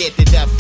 scared to death.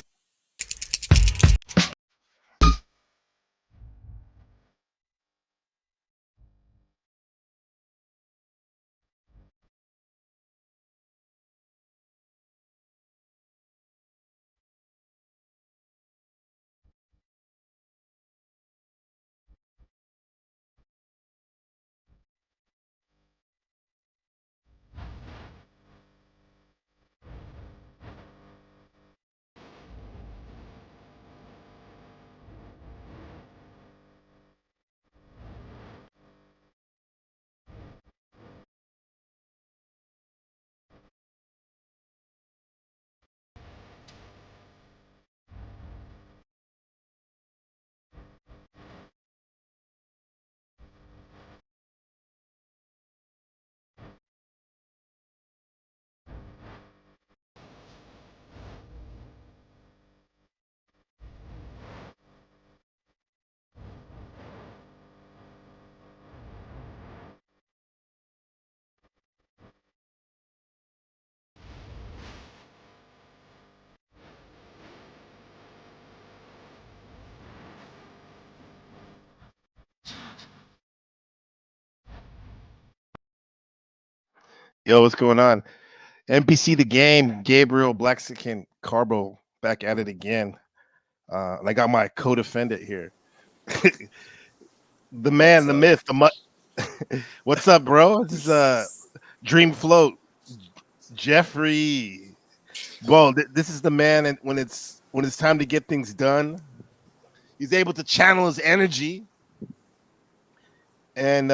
Yo, what's going on? NPC the game, Gabriel Blaxican Carbo back at it again. And I got my co-defendant here. The man, What's the up? myth, what's up, bro? This is Dream Float, Jeffrey. Bro, this is the man and when it's time to get things done, he's able to channel his energy and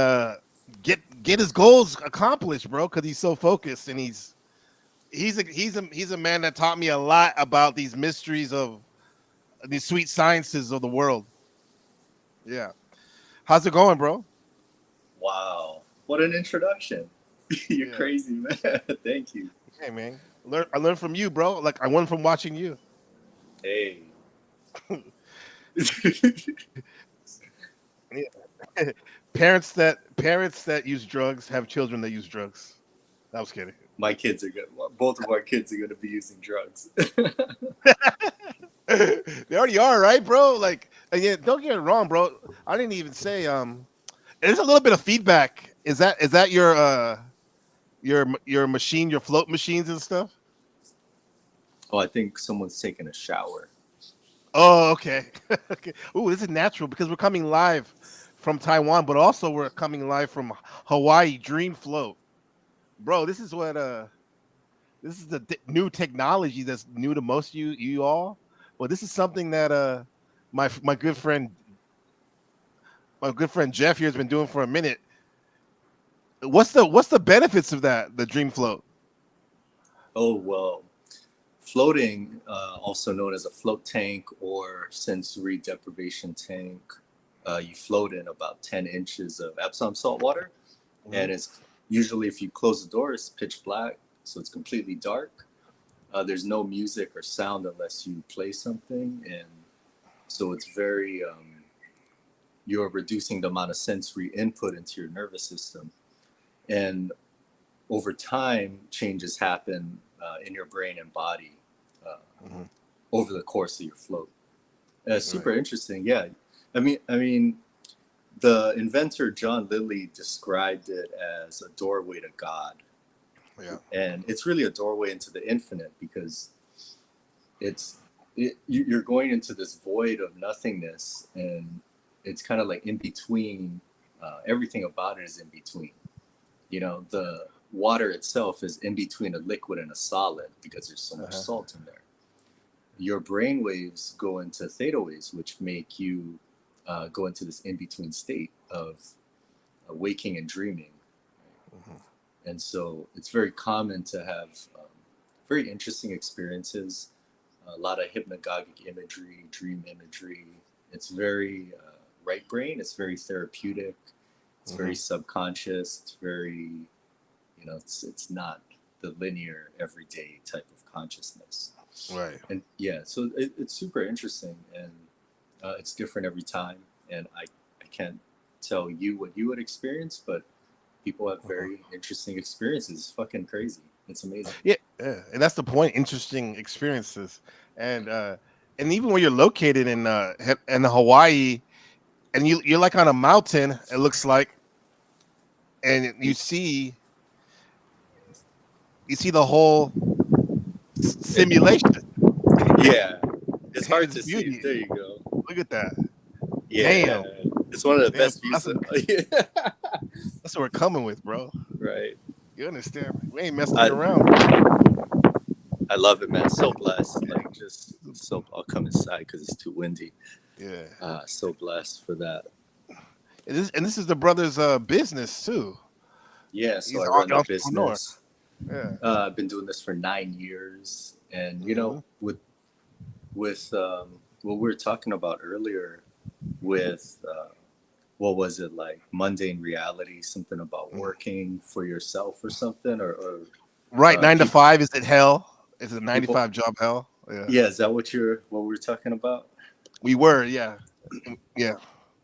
get his goals accomplished, bro, because he's so focused and he's a man that taught me a lot about these mysteries of these sweet sciences of the world. Yeah. How's it going, bro? Wow. What an introduction. You're Yeah. crazy, man. Thank you. Hey, man. I learned from you, bro. Like I learned from watching you. Hey. Yeah. Parents that use drugs have children that use drugs. I was kidding. My kids are good. Both of our kids are going to be using drugs. They already are, right, bro? Like, yeah, don't get it wrong, bro. I didn't even say there's a little bit of feedback. Is that your machine, your float machines and stuff? Oh, I think someone's taking a shower. Oh, okay. Okay. Ooh, this is natural because we're coming live from Taiwan, but also we're coming live from Hawaii Dream Float. Bro, this is the new technology that's new to most of you all. But this is something that my my good friend my good friend Jeff here has been doing for a minute. What's the benefits of that, the Dream Float? Oh, well, floating, also known as a float tank or sensory deprivation tank, you float in about 10 inches of Epsom salt water. Mhm. And it's usually, if you close the door, it's pitch black. So it's completely dark. There's no music or sound unless you play something. And so it's very, you're reducing the amount of sensory input into your nervous system. And over time, changes happen in your brain and body uh, Mhm. over the course of your float. Right. Super interesting. Yeah. I mean, the inventor John Lilly described it as a doorway to God. Yeah. And it's really a doorway into the infinite because it's you're going into this void of nothingness, and it's kind of like in between. Everything about it is in between. The water itself is in between a liquid and a solid because there's so much Uh-huh. salt in there. Your brain waves go into theta waves, which make you go into this in between state of waking and dreaming. Mhm. And so it's very common to have very interesting experiences, a lot of hypnagogic imagery, dream imagery. It's very right brain, it's very therapeutic, it's very Mhm. subconscious, it's very, it's not the linear everyday type of consciousness. Right. And yeah, so it's super interesting, and it's different every time. And I can't tell you what you would experience, but people have Mhm. very interesting experiences. It's fucking crazy. It's amazing. Yeah, yeah, and that's the point. Interesting experiences. and even when you're located in Hawaii, and you're like on a mountain, it looks like, and you see the whole And simulation. yeah, it's hard It's to see. beauty. There you go. Look at that. Yeah, Damn. it's one of the Damn. best views. Yeah. That's what we're coming with, bro. Right. You understand? We ain't messing I around. I love it, man. So blessed. Like just so. I'll come inside because it's too windy. Yeah. So blessed for that. And this is the brother's business too. Yeah. So He's I an run the entrepreneur. business. Yeah. I've been doing this for 9 years, and Hmm. with what we were talking about earlier, with what was it like mundane reality, something about working for yourself or something, or Right. Nine to people five. Is it hell? Is it a 9 to 5 people. job hell? Yeah. Yeah, is that what we were talking about? We were. Yeah. Yeah.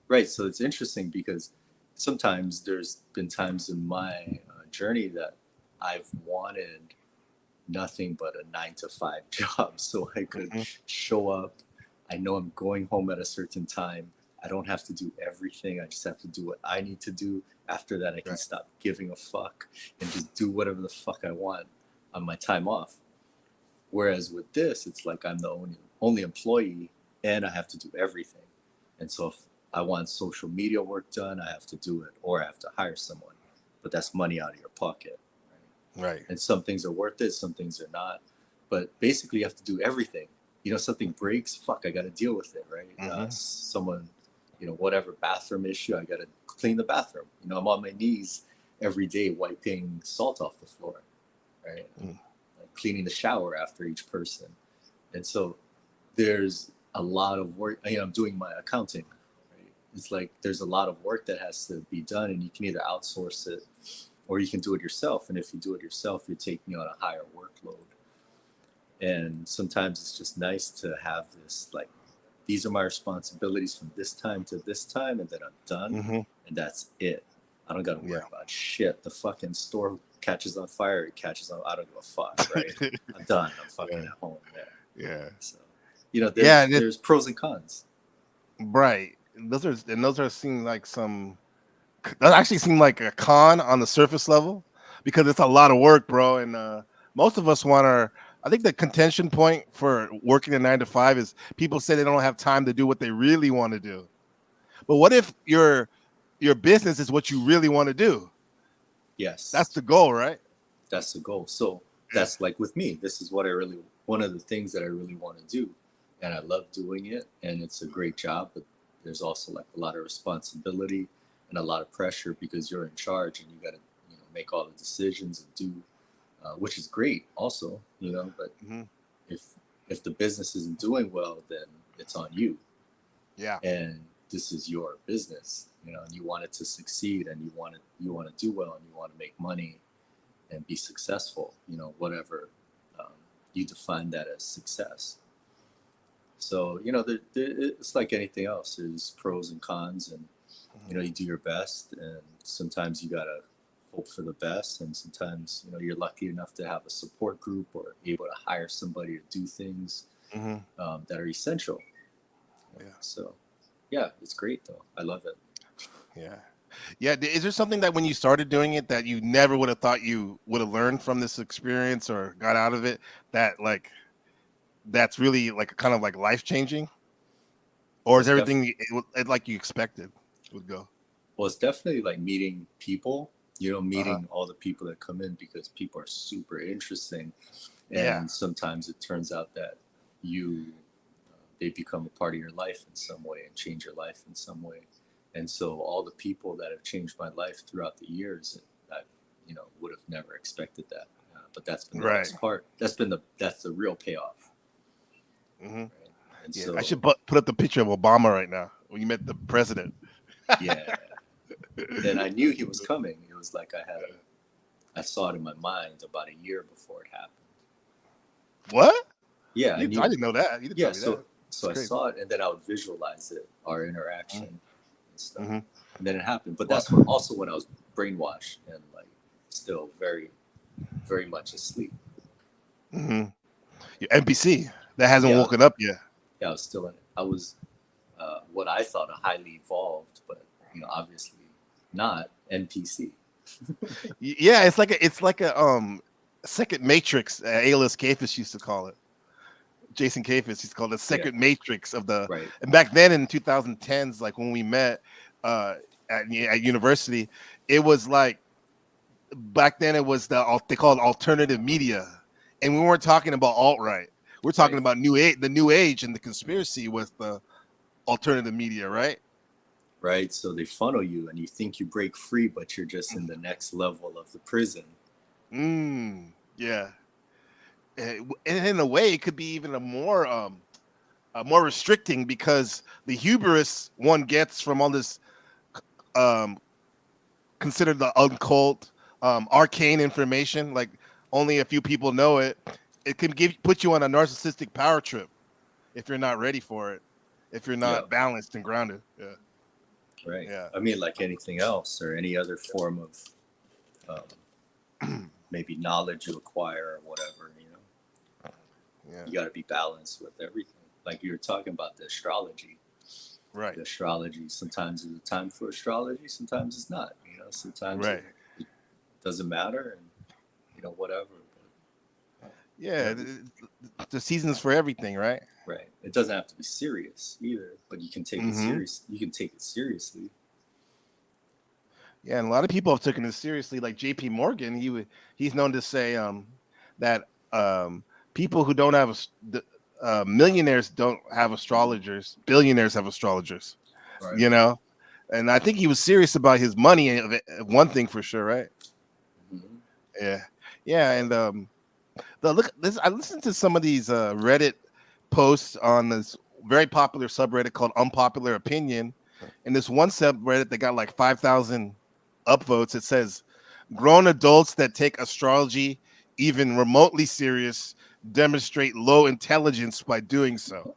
Right. So it's interesting because sometimes there's been times in my journey that I've wanted nothing but a 9 to 5 job so I could Hmm. show up. I know I'm going home at a certain time. I don't have to do everything. I just have to do what I need to do. After that, I can Right. stop giving a fuck and just do whatever the fuck I want on my time off. Whereas with this, it's like I'm the only employee and I have to do everything. And so if I want social media work done, I have to do it or I have to hire someone. But that's money out of your pocket. Right? Right. And some things are worth it, some things are not. But basically, you have to do everything. Something breaks, fuck, I got to deal with it, right? Hmm. Someone, whatever bathroom issue, I got to clean the bathroom. I'm on my knees every day wiping salt off the floor, right? Like cleaning the shower after each person. And so there's a lot of work. I'm doing my accounting, right? It's like there's a lot of work that has to be done, and you can either outsource it or you can do it yourself. And if you do it yourself, you're taking on a higher workload. And sometimes it's just nice to have this, like, these are my responsibilities from this time to this time, and then I'm done, Hmm. and that's it. I don't got to Yeah. worry about shit. The fucking store catches on fire, it catches on. I don't give a fuck, right? I'm done. I'm fucking Yeah. at home. Yeah. Yeah. So, Yeah. there's pros and cons. Right. Those are seem like that actually seem like a con on the surface level because it's a lot of work, bro. And most of us want our. I think the contention point for working a 9 to 5 is people say they don't have time to do what they really want to do. But what if your business is what you really want to do? That's Yes, the goal, right? that's the goal. So Yeah. that's like with me. This is one of the things that I really want to do, and I love doing it, and it's a great job. But there's also like a lot of responsibility and a lot of pressure because you're in charge and you got to make all the decisions and do, which is great also. But Hmm. if the business isn't doing well, then it's on you, Yeah. and this is your business. And you want it to succeed, and you want to do well, and you want to make money and be successful, whatever um, you define that as success. So, it's like anything else. There's pros and cons, and, Hmm. you do your best, and sometimes you got to hope for the best. And sometimes, you're lucky enough to have a support group or able to hire somebody to do things Hmm. that are essential. Yeah. So, yeah, it's great though. I love it. Yeah. Yeah. Is there something that when you started doing it that you never would have thought you would have learned from this experience or got out of it that that's really like kind of like life changing, or Well, is everything like you expected would go? it's definitely like meeting people, Uh huh. meeting all the people that come in because people are super interesting. Yeah. And sometimes it turns out that they become a part of your life in some way and change your life in some way. And so all the people that have changed my life throughout the years, I, would have never expected that. But that's been the Right. best part. That's the real payoff. Hmm. Right? And Yeah. I so, should put up the picture of Obama right now when you met the president. yeah. And I knew he was coming. It was like I saw it in my mind about a year before it happened. What? Yeah, I I knew. didn't know that. You didn't tell Yeah, me that. so That's I crazy. saw it, and then I would visualize it, our interaction and stuff, Mm-hmm. and then it happened. But Well, that's when I was brainwashed and like still very, very much asleep. hmm, NBC. that hasn't Yeah, woken up yet. yeah, I was still in it. I was what I thought a highly evolved, but obviously not NPC. Yeah, it's like a second Matrix. A-list Caphis used to call it. Jason Caphis, he's called the Yeah, second Matrix of the. right, And back then in 2010s, like when we met uh, at university, it was like back then it was they called alternative media, and we weren't talking about alt right. We're talking right, about new age, the new age, and the conspiracy with the alternative media, right? right. So they funnel you, and you think you break free, but you're just in the next level of the prison. Yeah. And in a way, it could be even more restricting because the hubris one gets from all this um considered the occult, arcane information, like only a few people know it. It can put you on a narcissistic power trip if you're not ready for it, if you're Yeah, not balanced and grounded. Yeah, right. yeah, I mean, like anything else or any other form of maybe knowledge you acquire or whatever. yeah. You got to be balanced with everything. Like you were talking about the astrology. Right, The astrology. Sometimes there's a time for astrology. Sometimes it's not. Sometimes right. it doesn't matter, and whatever. Yeah, But the seasons for everything, right? right. It doesn't have to be serious either, but you can take it Mm-hmm. serious. You can take it seriously. Yeah, and a lot of people have taken it seriously. Like J.P. Morgan, he's known to say that people who don't have millionaires don't have astrologers, billionaires have astrologers. Right. You know, and I think he was serious about his money. One thing for sure, right? Mm-hmm. Yeah, yeah, and the look. This I listened to some of these Reddit posts on this very popular subreddit called Unpopular Opinion, and this one subreddit that got like 5,000 upvotes. It says grown adults that take astrology even remotely serious demonstrate low intelligence by doing so.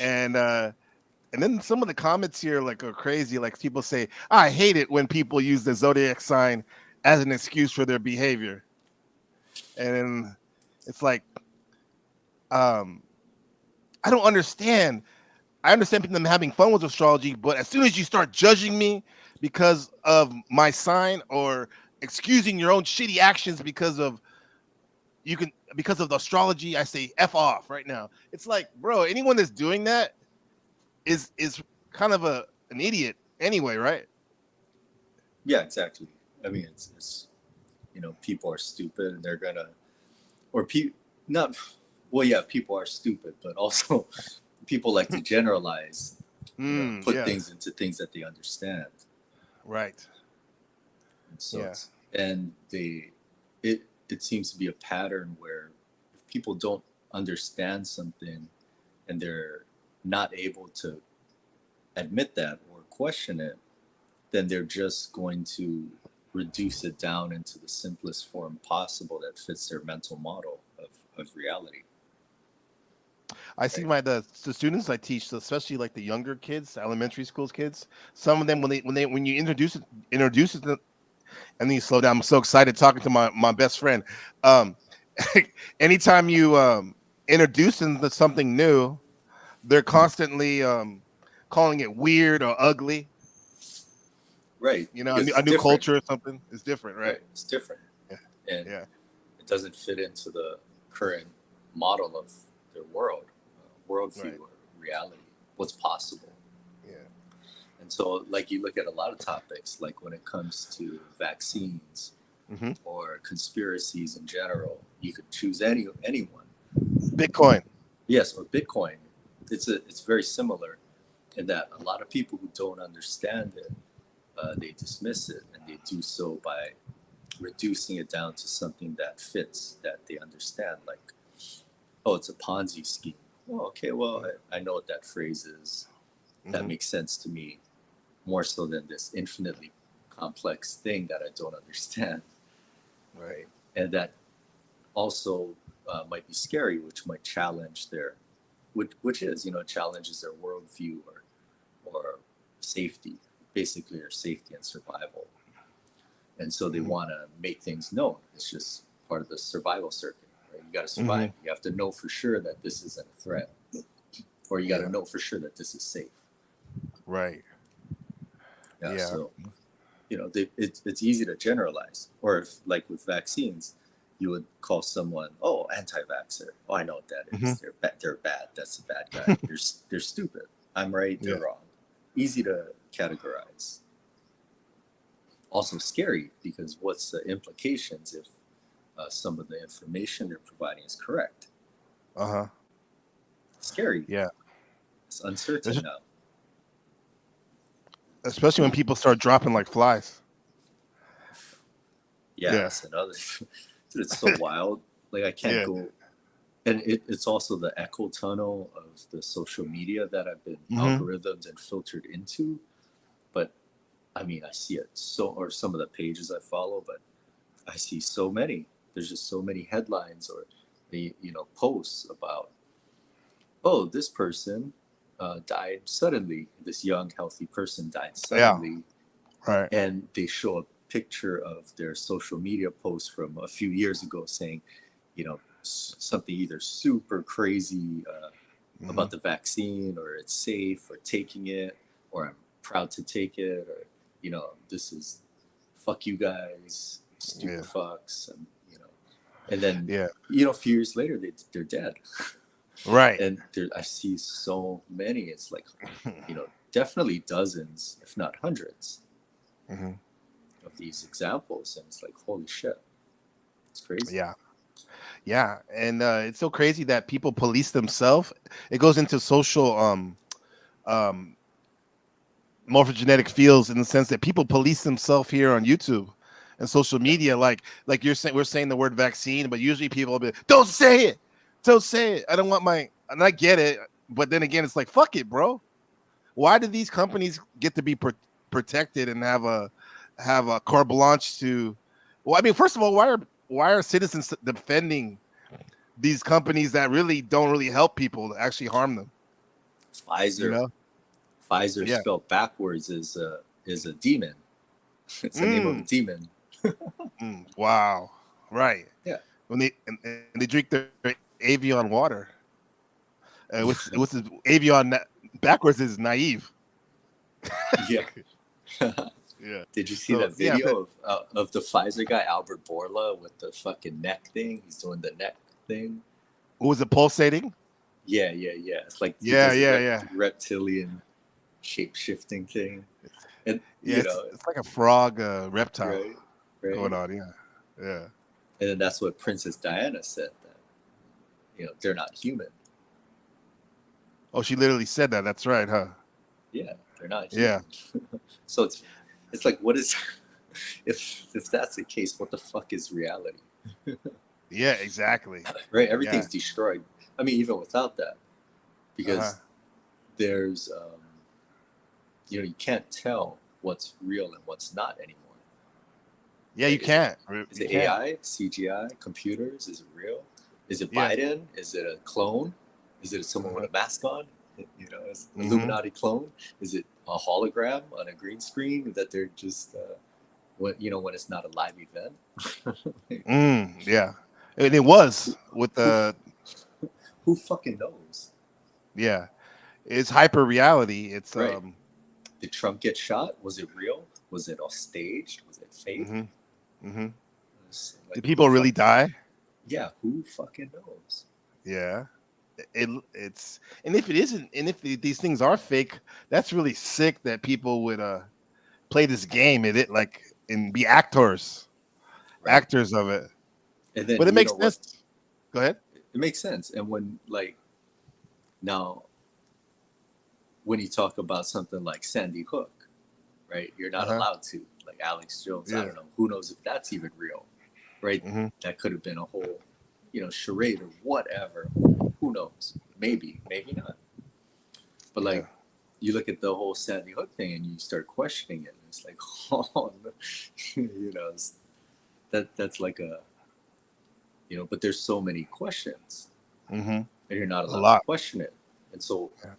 And then some of the comments here like are crazy. Like people say, I hate it when people use the zodiac sign as an excuse for their behavior. And then it's like, um, I don't understand. I understand them having fun with astrology, but as soon as you start judging me because of my sign or excusing your own shitty actions because of the astrology, I say F off right now. It's like, bro, anyone that's doing that is kind of an idiot anyway, right? Yeah, exactly. I mean, it's people are stupid and they're gonna, or not, well, yeah, people are stupid, but also people like to generalize, put things Yes. into things that they understand. Right. And so Yeah. it seems to be a pattern where if people don't understand something and they're not able to admit that or question it, then they're just going to reduce it down into the simplest form possible that fits their mental model of reality. I see Right. the students I teach, especially like the younger kids, elementary schools kids. Some of them when you introduce it, and then you slow down. I'm so excited talking to my best friend. Um, anytime you introduce them to something new, they're constantly calling it weird or ugly. Right. You know, Because a it's new different. culture or something is different, right? Right. It's different. Yeah, And yeah, it doesn't fit into the current model of their world, worldview, right, or reality, what's possible. yeah. And so, like, you look at a lot of topics, like when it comes to vaccines Hmm. or conspiracies in general, you could choose anyone. Bitcoin. Yes, or Bitcoin. It's very similar in that a lot of people who don't understand it, they dismiss it, and they do so by reducing it down to something that fits, that they understand. Like, oh, it's a Ponzi scheme. Oh, okay, well, I know what that phrase is. That Hmm. makes sense to me more so than this infinitely complex thing that I don't understand, Right. right? And that also might be scary, which might challenge which is, challenges their worldview or safety, basically, or safety and survival. And so they Hmm. want to make things known. It's just part of the survival circuit, right? You got to Mm-hmm. survive. You have to know for sure that this isn't a threat, or you got to Yeah. know for sure that this is safe. Right. Yeah. Yeah. So, it's easy to generalize. Or if, like with vaccines, you would call someone, oh, anti-vaxxer. Oh, I know what that Mm-hmm. is. They're bad. That's a bad guy. They're stupid. I'm right. They're Yeah. wrong. Easy to categorize. Also scary because what's the implications if some of the information they're providing is correct? Uh-huh. Scary. Yeah. It's uncertain Es- now. Especially when people start dropping like flies. Yeah, Yeah. that's another. Dude, it's so wild. Like I can't Yeah. go. And it's also the echo tunnel of the social media that I've been Mm-hmm. algorithmed and filtered into. But I mean, I see it or some of the pages I follow, but I see so many. There's just so many headlines or the posts about, oh, this person died suddenly. This young healthy person died Yeah. suddenly, Right. and they show a picture of their social media post from a few years ago saying, something either super crazy Mm-hmm. about the vaccine, or it's safe, or taking it, or I'm proud to take it, or this is fuck you guys, stupid Yeah. fucks, and then Yeah. a few years later they're dead, Right. and I see so many. It's like definitely dozens, if not hundreds, Mm-hmm. of these examples, and it's like holy shit, it's crazy. Yeah. Yeah. And it's so crazy that people police themselves. It goes into social um morphogenetic fields in the sense that people police themselves here on YouTube and social Yeah. media. Like you're saying, we're saying the word vaccine, but usually people will be, don't say it, don't say it. I don't want my, and I get it, but then again, it's like fuck it, bro. Why do these companies get to be protected and have a carte blanche to? Well, I mean, first of all, why are citizens defending these companies that really don't really help people, to actually harm them? You Pfizer. know? Pfizer Yeah. spelled backwards is a demon. It's the name of a Mm, demon. wow. Right. Yeah. When and they drink their Avion water, which is Avion backwards is naive. Yeah. Yeah. Did you see So that yeah, but video of the Pfizer guy Albert Bourla with the fucking neck thing? He's doing the neck thing. who was it pulsating? Yeah, yeah, yeah. It's like he Yeah, does a yeah, yeah, reptilian shape shifting thing, and yeah. It's like a frog, reptile right, right. going on. Yeah, yeah. And then that's what Princess Diana said, that they're not human. Oh, she literally said that. That's right, huh? Yeah, they're not Yeah, human. So it's like, what is if that's the case? What the fuck is reality? yeah. Exactly. Right, Yeah. everything's destroyed. I mean, even without that, Uh huh. because there's you can't tell what's real and what's not anymore. Yeah, you Right? Is it can't. is You it can't. AI, CGI, computers? Is it real? Is it Yeah. Biden? Is it a clone? Is it someone with Uh-huh. a mask on? Is Mm-hmm. Illuminati clone? Is it a hologram on a green screen that they're just when it's not a live event? Yeah. And it was who, with who the who fucking knows? yeah. It's hyper reality. It's Right? Did Trump get shot? Was it real? Was it all staged? Was it fake? Mm-hmm. Mm-hmm. Like Did who people really fuck? die? Yeah, who fucking knows? Yeah. It's and if it isn't, and if these things are fake, that's really sick that people would play this game and it like and be Right? actors of it. And then But it you know makes what? sense. Go ahead. It makes sense. And when like now when you talk about something like Sandy Hook, right? You're not Uh-huh. allowed to. Like Alex Jones, I Yeah. don't know. Who knows if that's even real, right? Mm-hmm. That could have been a whole, charade or whatever. Who knows? Maybe, maybe not. But Yeah. like, you look at the whole Sandy Hook thing and you start questioning it. And it's like, oh, no. That's like but there's so many questions, Mm-hmm. and you're not A allowed to lot. question it. And so, Yeah.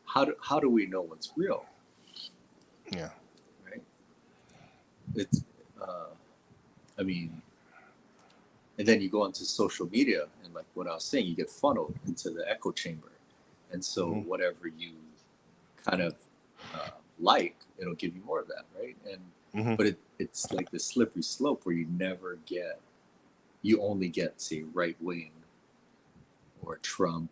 how do we know what's real, Yeah. right? It's, I mean, and then you go onto social media, and and like what I was saying, you get funneled into the echo chamber, and so whatever you kind of like, it'll give you more of that, right? And but it's like the slippery slope where you only get, say, right wing or Trump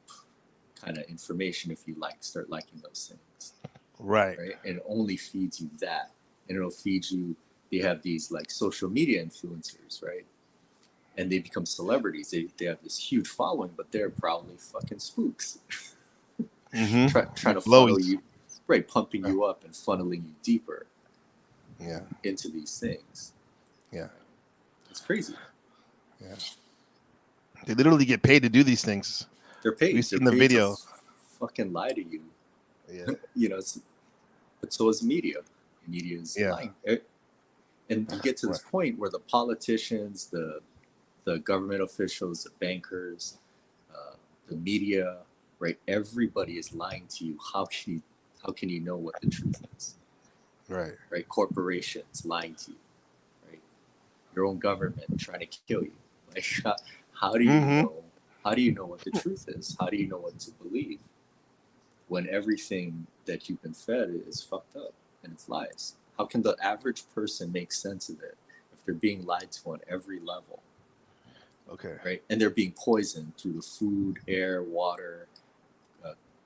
kind of information if you start liking those things, Right. right? And it only feeds you that, and it'll feed you. They have these like social media influencers, right? And they become celebrities. They have this huge following, but they're probably fucking spooks. Trying to funnel you, right? Pumping you up and funneling you deeper, into these things. Yeah, it's crazy. Yeah, they literally get paid to do these things. They're paid. We've They're seen the paid video. to fucking lie to you. Yeah, you know. But so is media. Media is lying. And you get to this point where the politicians, the government officials, the bankers, the media, right? Everybody is lying to you. How can you know what the truth is? Right. Corporations lying to you, right? Your own government trying to kill you. Like, how do you know? How do you know what the truth is? How do you know what to believe when everything that you've been fed is fucked up and it's lies? How can the average person make sense of it if they're being lied to on every level? Okay. Right, and they're being poisoned through the food, air, water,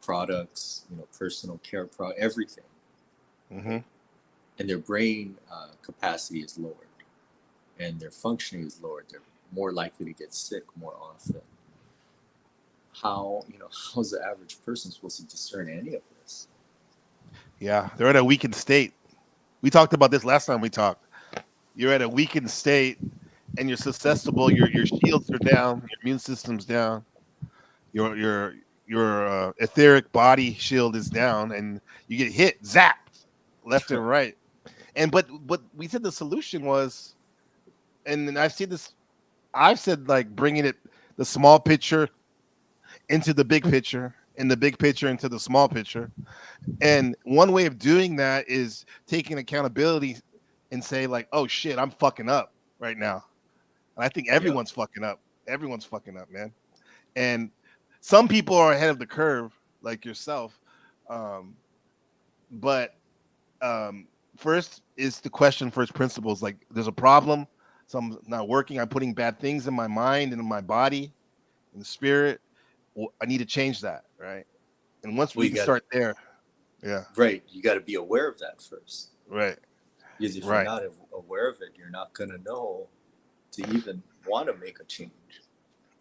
products, personal care, everything. And their brain capacity is lowered, and their functioning is lowered. They're more likely to get sick more often. How's the average person supposed to discern any of this? Yeah, they're at a weakened state. We talked about this last time we talked. You're at a weakened state, and you're susceptible. Your shields are down. Your immune system's down. Your etheric body shield is down, and you get hit, zapped, left and right. And but we said the solution was, and I've seen this. I've said like bringing the small picture into the big picture, and the big picture into the small picture. And one way of doing that is taking accountability and say like, oh shit, I'm fucking up right now. And I think everyone's fucking up. Everyone's fucking up, man. And some people are ahead of the curve, like yourself. But first is the question, first principles. Like, there's a problem. So I'm not working. I'm putting bad things in my mind and in my body, in the spirit. Well, I need to change that, right? And once we can start there, right, you got to be aware of that first, right? Because if you're not aware of it, you're not gonna know to even want to make a change,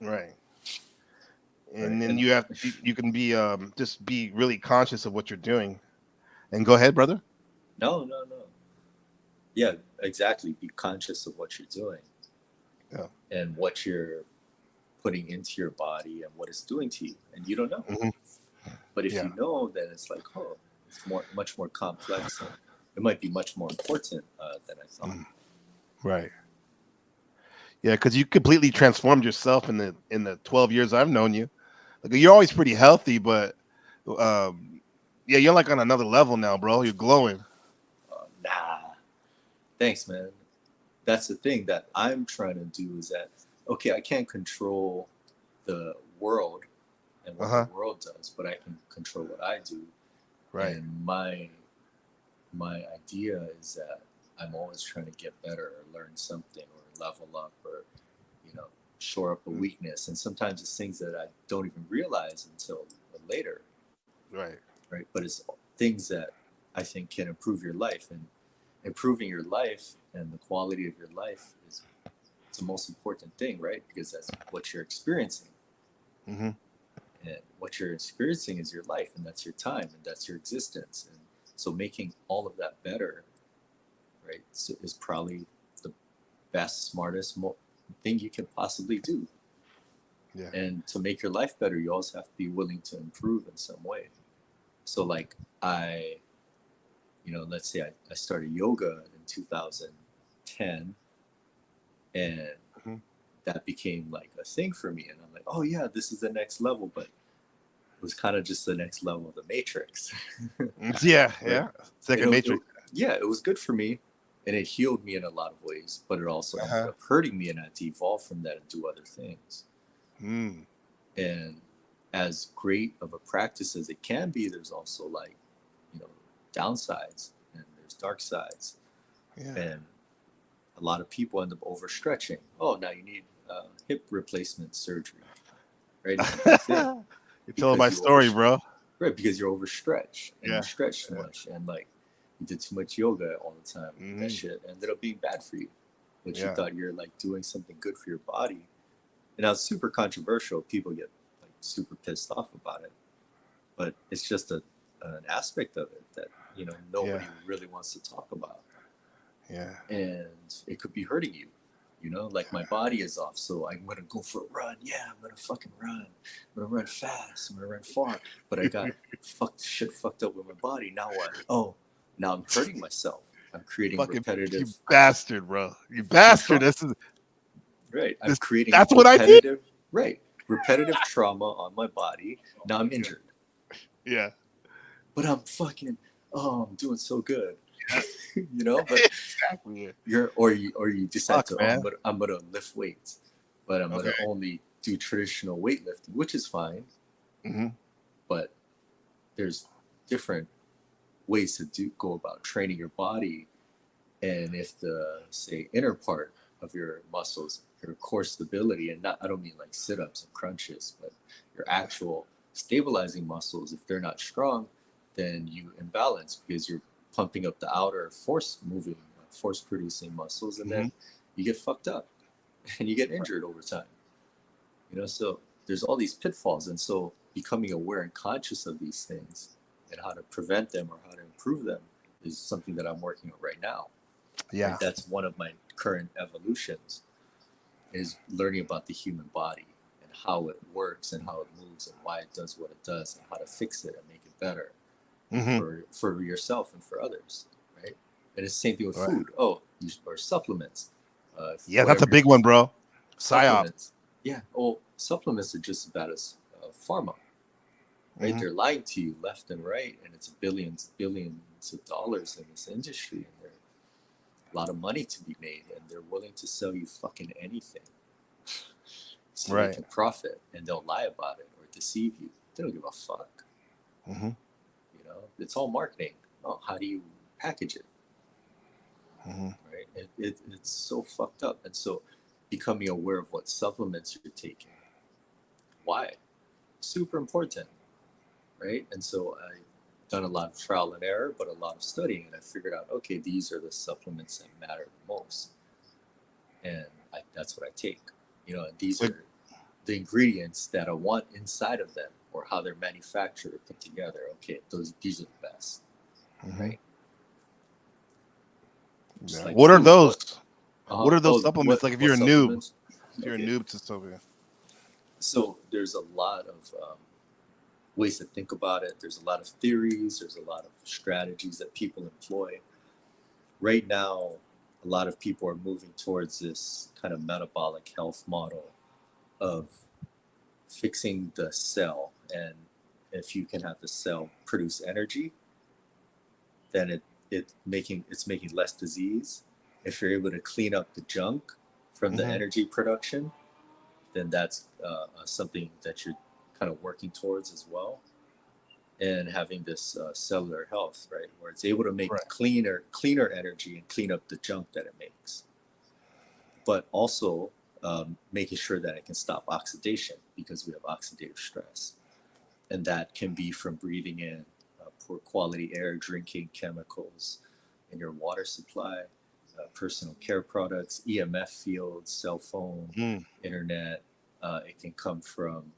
right? And then you can be just be really conscious of what you're doing. And go ahead, brother. No. Yeah, exactly. Be conscious of what you're doing, and what you're putting into your body and what it's doing to you, and you don't know. But if you know, then it's like, oh, it's much more complex, and it might be much more important than I thought. Right. Yeah, because you completely transformed yourself in the 12 years I've known you. Like, you're always pretty healthy, but you're like on another level now, bro. You're glowing. Nah, thanks, man. That's the thing that I'm trying to do is that, okay, I can't control the world and what the world does, but I can control what I do. Right. And my idea is that I'm always trying to get better or learn something or level up or, shore up a weakness. And sometimes it's things that I don't even realize until later. Right. Right. But it's things that I think can improve your life, and improving your life and the quality of your life it's the most important thing, right? Because that's what you're experiencing. And what you're experiencing is your life, and that's your time, and that's your existence. And so making all of that better, right, is probably the best, smartest thing you can possibly do. Yeah. And to make your life better, you also have to be willing to improve in some way. So like let's say I started yoga in 2010, and that became like a thing for me. And I'm like, oh yeah, this is the next level. But it was kind of just the next level of the Matrix. Yeah. Second Matrix. It was good for me, and it healed me in a lot of ways. But it also ended up hurting me, and I had to evolve from that and do other things. Mm. And as great of a practice as it can be, there's also like, you know, downsides and there's dark sides. Yeah. And a lot of people end up overstretching. Oh, now you need hip replacement surgery, right? It's a big thing You're telling because my story, bro. right, because you're overstretched and you Yeah. stretch too Yeah. much and like you did too much yoga all the time. That Hmm. shit ended up being bad for you, but you Yeah. thought you're like doing something good for your body. And now it's super controversial. People get like super pissed off about it, but it's just an aspect of it that Yeah. nobody really wants to talk about, Yeah. and it could be hurting you. Like my body is off, so I'm gonna go for a run. Yeah, I'm gonna fucking run. I'm gonna run fast. I'm gonna run far. But I got fucked up with my body. Now what? Oh, now I'm hurting myself. I'm creating Fucking you repetitive bastard, bro. You fucking bastard. trauma. This is Right. I'm this. creating That's what I did. repetitive trauma on my body. Now I'm Yeah. injured. Yeah. But I'm fucking I'm doing so good. Yeah. But Exactly. Yeah. you decide Fuck, to man. I'm gonna lift weights, but I'm Okay. gonna only do traditional weightlifting, which is fine. Hmm. But there's different ways to go about training your body, and if the say inner part of your muscles, your core stability, and not I don't mean like sit-ups and crunches, but your actual stabilizing muscles, if they're not strong, then you imbalance because you're pumping up the outer force producing muscles, and Hmm. then you get fucked up and you get injured over time. So there's all these pitfalls, and so becoming aware and conscious of these things and how to prevent them or how to improve them is something that I'm working on right now. Right, Yeah. that's one of my current evolutions, is learning about the human body and how it works and how it moves and why it does what it does and how to fix it and make it better Hmm. for yourself and for others, right? And it's the same thing with Right. food. Or supplements. Yeah, that's a Whatever big one, bro. Psyop. supplements. Yeah. Oh, supplements are just about as pharma, right? Hmm. They're lying to you left and right, and it's billions of dollars in this industry, and there's a lot of money to be made, and they're willing to sell you fucking anything so they Right. can profit, and they'll lie about it or deceive you. They don't give a fuck. Hmm. It's all marketing. Oh, how do you package it, Hmm. right? It's so fucked up, and so becoming aware of what supplements you're taking, why, super important, right? And so I've done a lot of trial and error, but a lot of studying, and I figured out, okay, these are the supplements that matter the most, and that's what I take. And these So, are the ingredients that I want inside of them, or how they're manufactured or put together. Okay, these are the best, mhm. right? Just Yeah. like What are food. those? What are those Oh, supplements? Like if what you're a noob, supplements? if you're a Okay, noob to something. so there's a lot of ways to think about it. There's a lot of theories. There's a lot of strategies that people employ. Right now, a lot of people are moving towards this kind of metabolic health model of fixing the cell, and if you can have the cell produce energy, then it's making less disease. If you're able to clean up the junk from the Hmm. energy production, then that's something that you're kind of working towards as well, and having this cellular health, right, where it's able to make Right. cleaner energy and clean up the junk that it makes, but also making sure that it can stop oxidation, because we have oxidative stress, and that can be from breathing in poor quality air, drinking chemicals in your water supply, personal care products, EMF fields, cell phone, Mm. internet. It can come from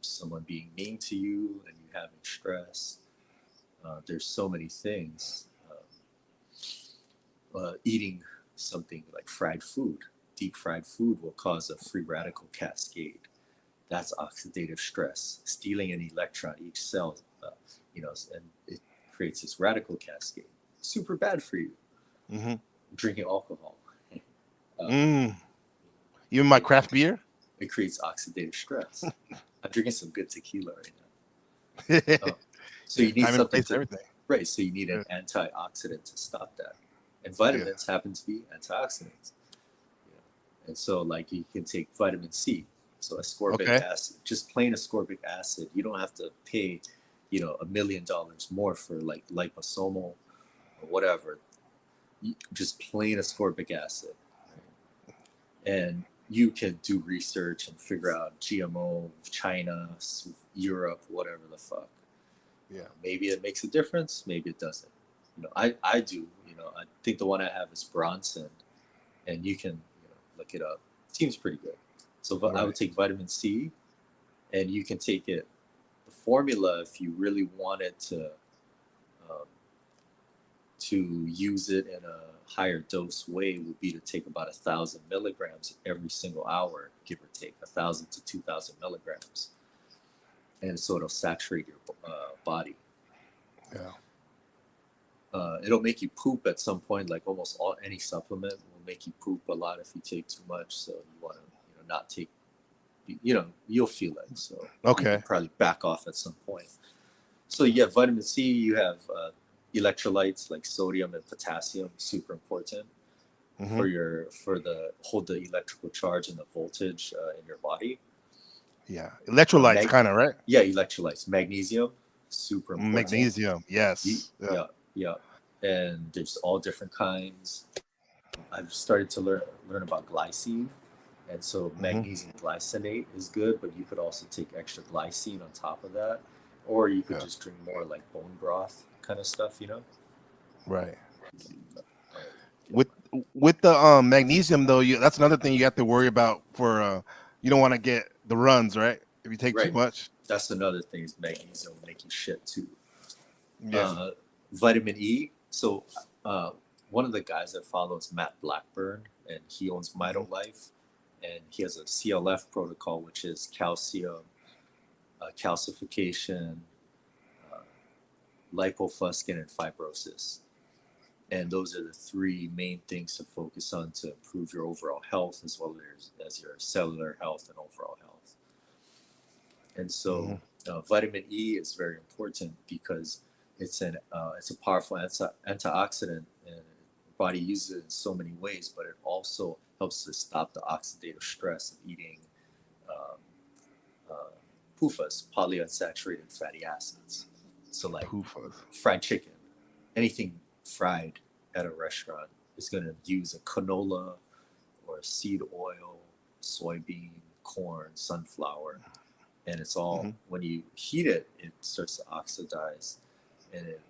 someone being mean to you and you having stress. There's so many things. Eating something like fried food, deep fried food, will cause a free radical cascade. That's oxidative stress, stealing an electron each cell, and it creates this radical cascade. Super bad for you. Hmm. Drinking alcohol, uh, Mm. Even my it, craft beer. it creates oxidative stress. I'm drinking some good tequila right now. So Yeah, you need time and something place, to, everything. right? So you need Yeah. an antioxidant to stop that, and Yeah. vitamins happen to be antioxidants. And so, like, you can take vitamin C. So ascorbic Okay. acid, just plain ascorbic acid. You don't have to pay, $1 million more for like liposomal or whatever. Just plain ascorbic acid, and you can do research and figure out GMO, China, Europe, whatever the fuck. Yeah. Maybe it makes a difference, maybe it doesn't. I do. I think the one I have is Bronson, and you can look it up. It seems pretty good. So I would Right. take vitamin C, and you can take it. The formula, if you really wanted um, to use it in a higher dose way, would be to take about 1,000 milligrams every single hour, give or take 1,000 to 2,000 milligrams, and so it'll saturate your body. Yeah. It'll make you poop at some point, like almost any supplement will make you poop a lot if you take too much. So you want to, not take, you'll feel it. So you can Okay. probably back off at some point. So you have vitamin C, you have electrolytes like sodium and potassium, super important Hmm. for the hold the electrical charge and the voltage in your body. Yeah. Electrolytes, Mag, kind of, right? yeah, electrolytes, magnesium, super important. Magnesium. Yes. Yeah. Yeah, yeah, and there's all different kinds. I've started to learn about glycine, and so Hmm. magnesium glycinate is good, but you could also take extra glycine on top of that, or you could Yeah. just drink more like bone broth kind of stuff. Right. Uh, With with the magnesium though, that's another thing you have to worry about for you don't want to get the runs, right? If you take too right, much. that's another thing is magnesium will make you shit too. Yeah. Uh, Vitamin E. So uh, one of the guys I follow is Matt Blackburn, and he owns Hmm. Mito Life, and he has a CLF protocol, which is calcium, calcification, uh, lipofuscin, and fibrosis. And those are the three main things to focus on to improve your overall health as well as your cellular health and overall health. And Hmm. so vitamin E is very important because it's a powerful antioxidant, and the body uses it in so many ways. But it also helps to stop the oxidative stress of eating um, uh, PUFAs, polyunsaturated fatty acids. So like Pufas. fried chicken, anything fried at a restaurant is going to use a canola or a seed oil, soybean, corn, sunflower, and it's all Hmm. when you heat it, it starts to oxidize, and it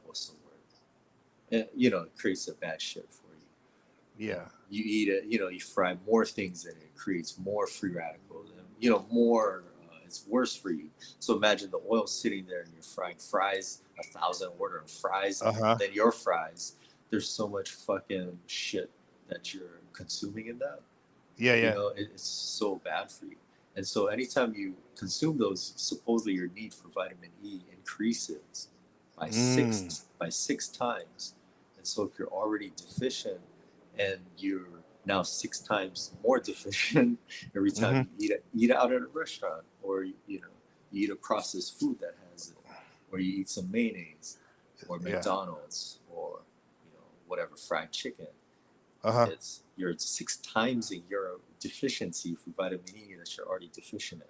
what's the word? It creates a bad shit for you. And Yeah. you eat it, you fry more things in it, it creates more free radicals, and more. It's worse for you. So imagine the oil sitting there, and you're frying fries, 1,000 ordering fries, Uh huh. then your fries. There's so much fucking shit that you're consuming in that. Yeah. Yeah. It's so bad for you. And so anytime you consume those, supposedly your need for vitamin E increases by Mm. six times. And so if you're already deficient and you're now 6 times more deficient every time Hmm. you eat out at a restaurant, or you eat a processed food that has it, or you eat some mayonnaise or Yeah. McDonald's, or whatever, fried chicken, Uh huh. it's you're 6 times in your deficiency for vitamin E that you're already deficient in.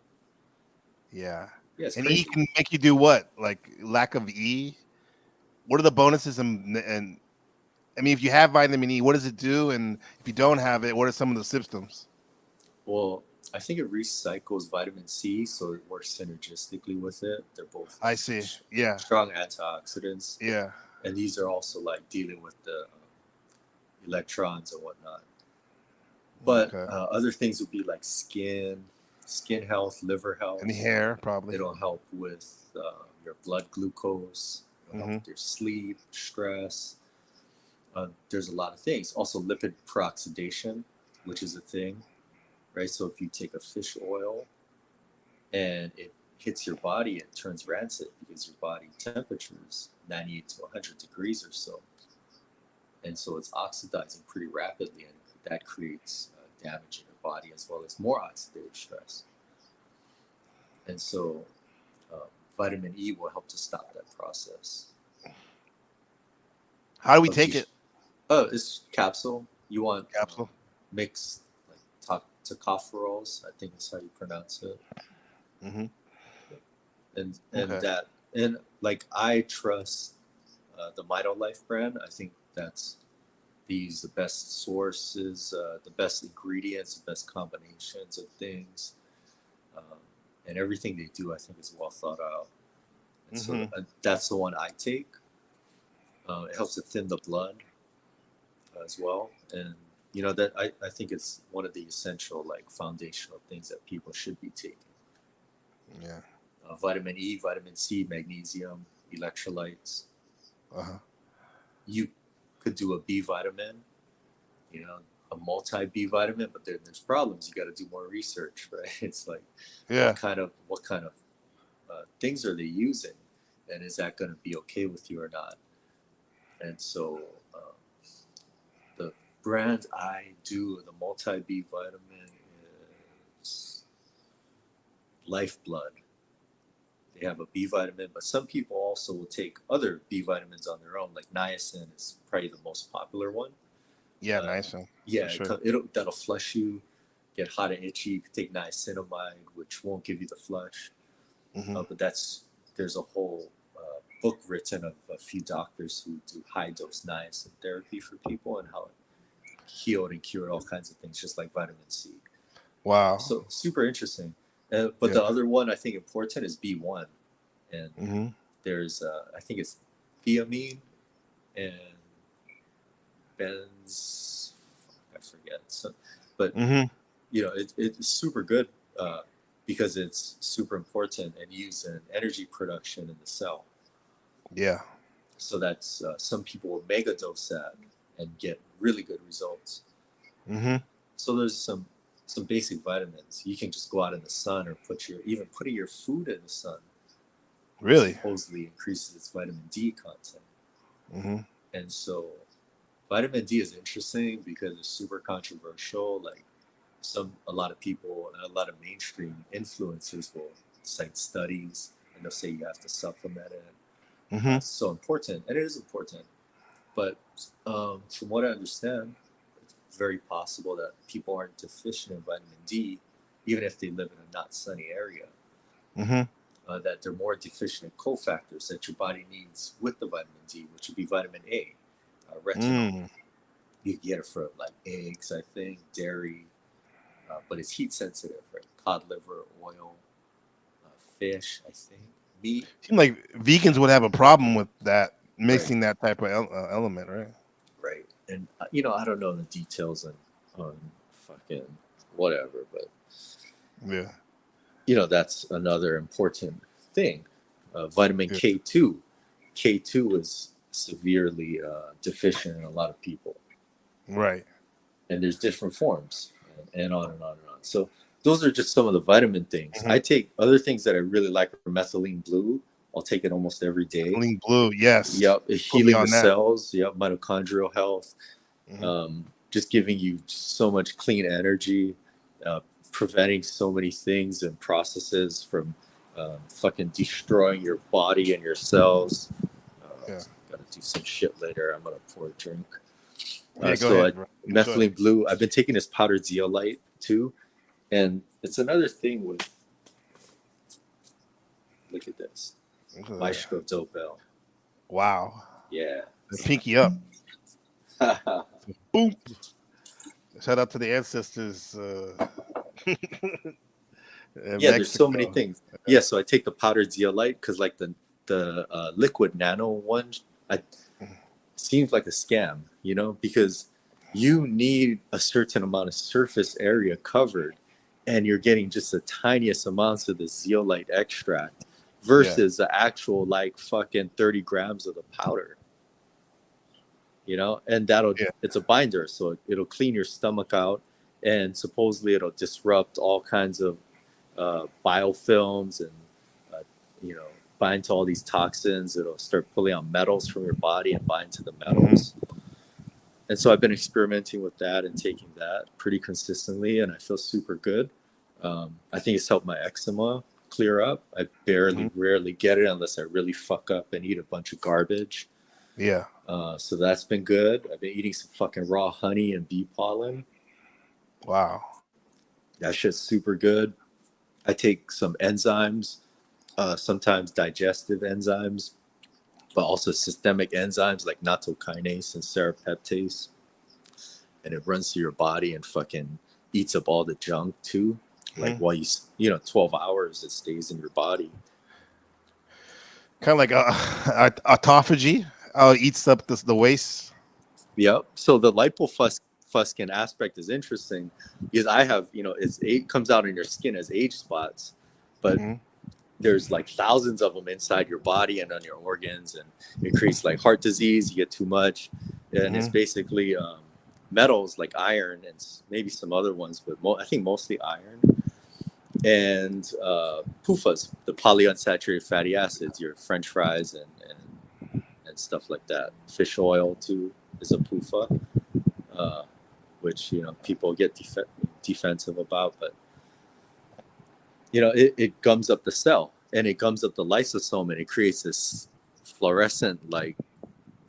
Yeah. Yeah, it's And E crazy. can make you do what? Like lack of E. What are the bonuses and I mean, if you have vitamin E, what does it do? And if you don't have it, what are some of the symptoms? Well, I think it recycles vitamin C, so it works synergistically with it. They're both I see. Yeah. strong antioxidants, Yeah. and these are also like dealing with the electrons and whatnot. But Okay. other things would be like skin health, liver And the health. hair, probably. It'll help with your blood glucose. It'll help Hmm. with your sleep, stress. There's a lot of things. Also, lipid peroxidation, which is a thing, right? So if you take a fish oil and it hits your body, it turns rancid because your body temperature is 98 to 100 degrees or so. And so it's oxidizing pretty rapidly, and that creates damage in your body as well as more oxidative stress. And so vitamin E will help to stop that process. How do we Of take de- it? oh, it's capsule. You want Capsule. mix like talk. tocopherols, I think is how you pronounce it. Hmm. And Okay. that, and like I trust the Life brand. I think that's these the best sources, the best ingredients, the best combinations of things, um, and everything they do, I think, is well thought out. And so Hmm. that's the one I take. It helps to thin the blood as well, and that I think it's one of the essential, like, foundational things that people should be taking. Yeah. Vitamin E, vitamin C, magnesium, electrolytes. Uh-huh. You could do a B vitamin, you know, a multi B vitamin, but there's problems. You got to do more research, right? It's like, Yeah. what kind of things are they using, and is that going to be okay with you or not? And so the brand I do, the multi B vitamin, is Lifeblood. They have a B vitamin, but some people also will take other B vitamins on their own. Like niacin is probably the most popular one. Yeah. Uh, Nice one for yeah, sure. that'll flush you, get hot and itchy. You can take niacinamide, which won't give you the flush. Hmm. But there's a whole book written of a few doctors who do high dose niacin therapy for people and how it healed and cured all kinds of things, just like vitamin C. Wow. So super interesting. But Yeah. the other one I think important is B1, and Hmm. there's I think it's thiamine and benz. I forget. So, but Hmm. it's super good uh, because it's super important and used in energy production in the cell. Yeah. So that's some people will mega dose that and get really good results. Hmm. So there's some basic vitamins you can just go out in the sun, or even putting your food in the sun Really. supposedly increases its vitamin D content. Hmm. And so vitamin D is interesting because it's super controversial. Like a lot of people and a lot of mainstream influencers will cite studies and they'll say you have to supplement it. Hmm. It's so important, and it is important. But from what I understand, it's very possible that people aren't deficient in vitamin D, even if they live in a not sunny area. Hmm. That they're more deficient in cofactors that your body needs with the vitamin D, which would be vitamin A, retinol. Mm. You can get it from like eggs, I think, dairy, but it's heat sensitive, right? Cod liver, oil, fish, I think, meat, Seems like vegans would have a problem with that right? mixing that type of element, right? Right. And I don't know the details on fucking whatever, but Yeah. that's another important thing. Vitamin Yeah. K2. K2 is severely deficient in a lot of people, Right. and there's different forms, and on and on and on. So those are just some of the vitamin things. Hmm. I take other things that I really like are methylene blue. I'll take it almost every day. Clean blue. Yes. Yep, Put me healing the on that. cells. Yep, mitochondrial health. Hmm. Just giving you so much clean energy, uh, preventing so many things and processes from fucking destroying your body and your cells. Yeah. Got to do some shit later. I'm gonna pour a drink. Yeah. Go So ahead, bro. Enjoy. methylene blue. I've been taking this powdered zeolite too, and it's another thing with. Look at this, Look at that. Maestro Dobel. Wow. Yeah. The pinky up. Boom. Shout out to the ancestors in Yeah, there's so many Mexico. things. Yeah, so I take the powdered zeolite because like the liquid nano one, I seems like a scam, because you need a certain amount of surface area covered, and you're getting just the tiniest amounts of the zeolite extract Yeah. versus the actual like fucking 30 grams of the powder. And Yeah. it's a binder, so it'll clean your stomach out, and supposedly it'll disrupt all kinds of biofilms and uh, you know bind to all these toxins. It'll start pulling out metals from your body and bind to the Hmm. metals. And so I've been experimenting with that and taking that pretty consistently, and I feel super good. I think it's helped my eczema clear up. I Hmm. rarely get it unless I really fuck up and eat a bunch of garbage. Yeah. So that's been good. I've been eating some fucking raw honey and bee pollen. Wow. That shit's super good. I take some enzymes, sometimes digestive enzymes, but also systemic enzymes like nattokinase and serrapeptase, and it runs through your body and fucking eats up all the junk too. Like while 12 hours it stays in your body. Kind of like autophagy. Oh, it eats up the waste. Yep. So the lipofuscin aspect is interesting because I have, it comes out in your skin as age spots, but there's like thousands of them inside your body and on your organs, and it creates like heart disease. You get too much, and it's basically metals like iron and maybe some other ones, but I think mostly iron and PUFAs, the polyunsaturated fatty acids, your French fries and stuff like that. Fish oil too is a PUFA, which people get defensive about, but it gums up the cell and it gums up the lysosome and it creates this fluorescent like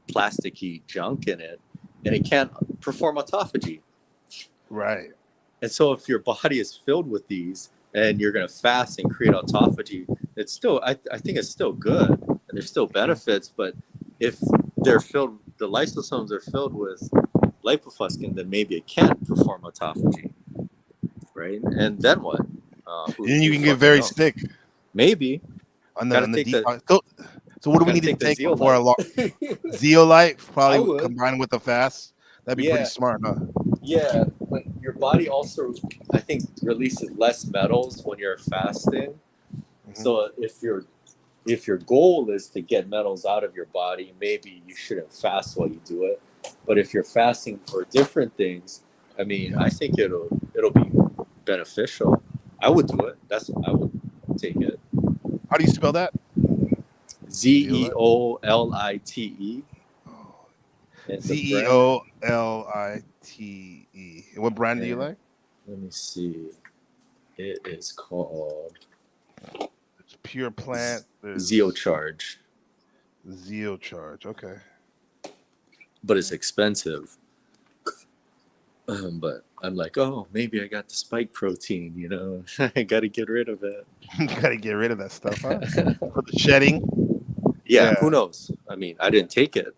plasticky junk in it, and it can't perform autophagy. Right. And so if your body is filled with these and you're going to fast and create autophagy, it's still, I think it's still good and there's still benefits, but if the lysosomes are filled with lipofuscin, then maybe it can't perform autophagy, right? And then what? And you can get very sick. Maybe. On the so what do we need to take before a zeolite? Probably combined with the fast. That'd be pretty smart, huh? Yeah, but your body also, I think, releases less metals when you're fasting. So if your goal is to get metals out of your body, maybe you shouldn't fast while you do it. But if you're fasting for different things, I mean, I think it'll be beneficial. I would do it. I would take it. How do you spell that? Zeolite. Zeolite. And what brand do you like? Let me see. It is called Pure Plant. Zeocharge. Okay. But it's expensive. But I'm like, oh, maybe I got the spike protein, I got to get rid of it. You got to get rid of that stuff, huh? For the shedding? Yeah, who knows? I mean, I didn't take it,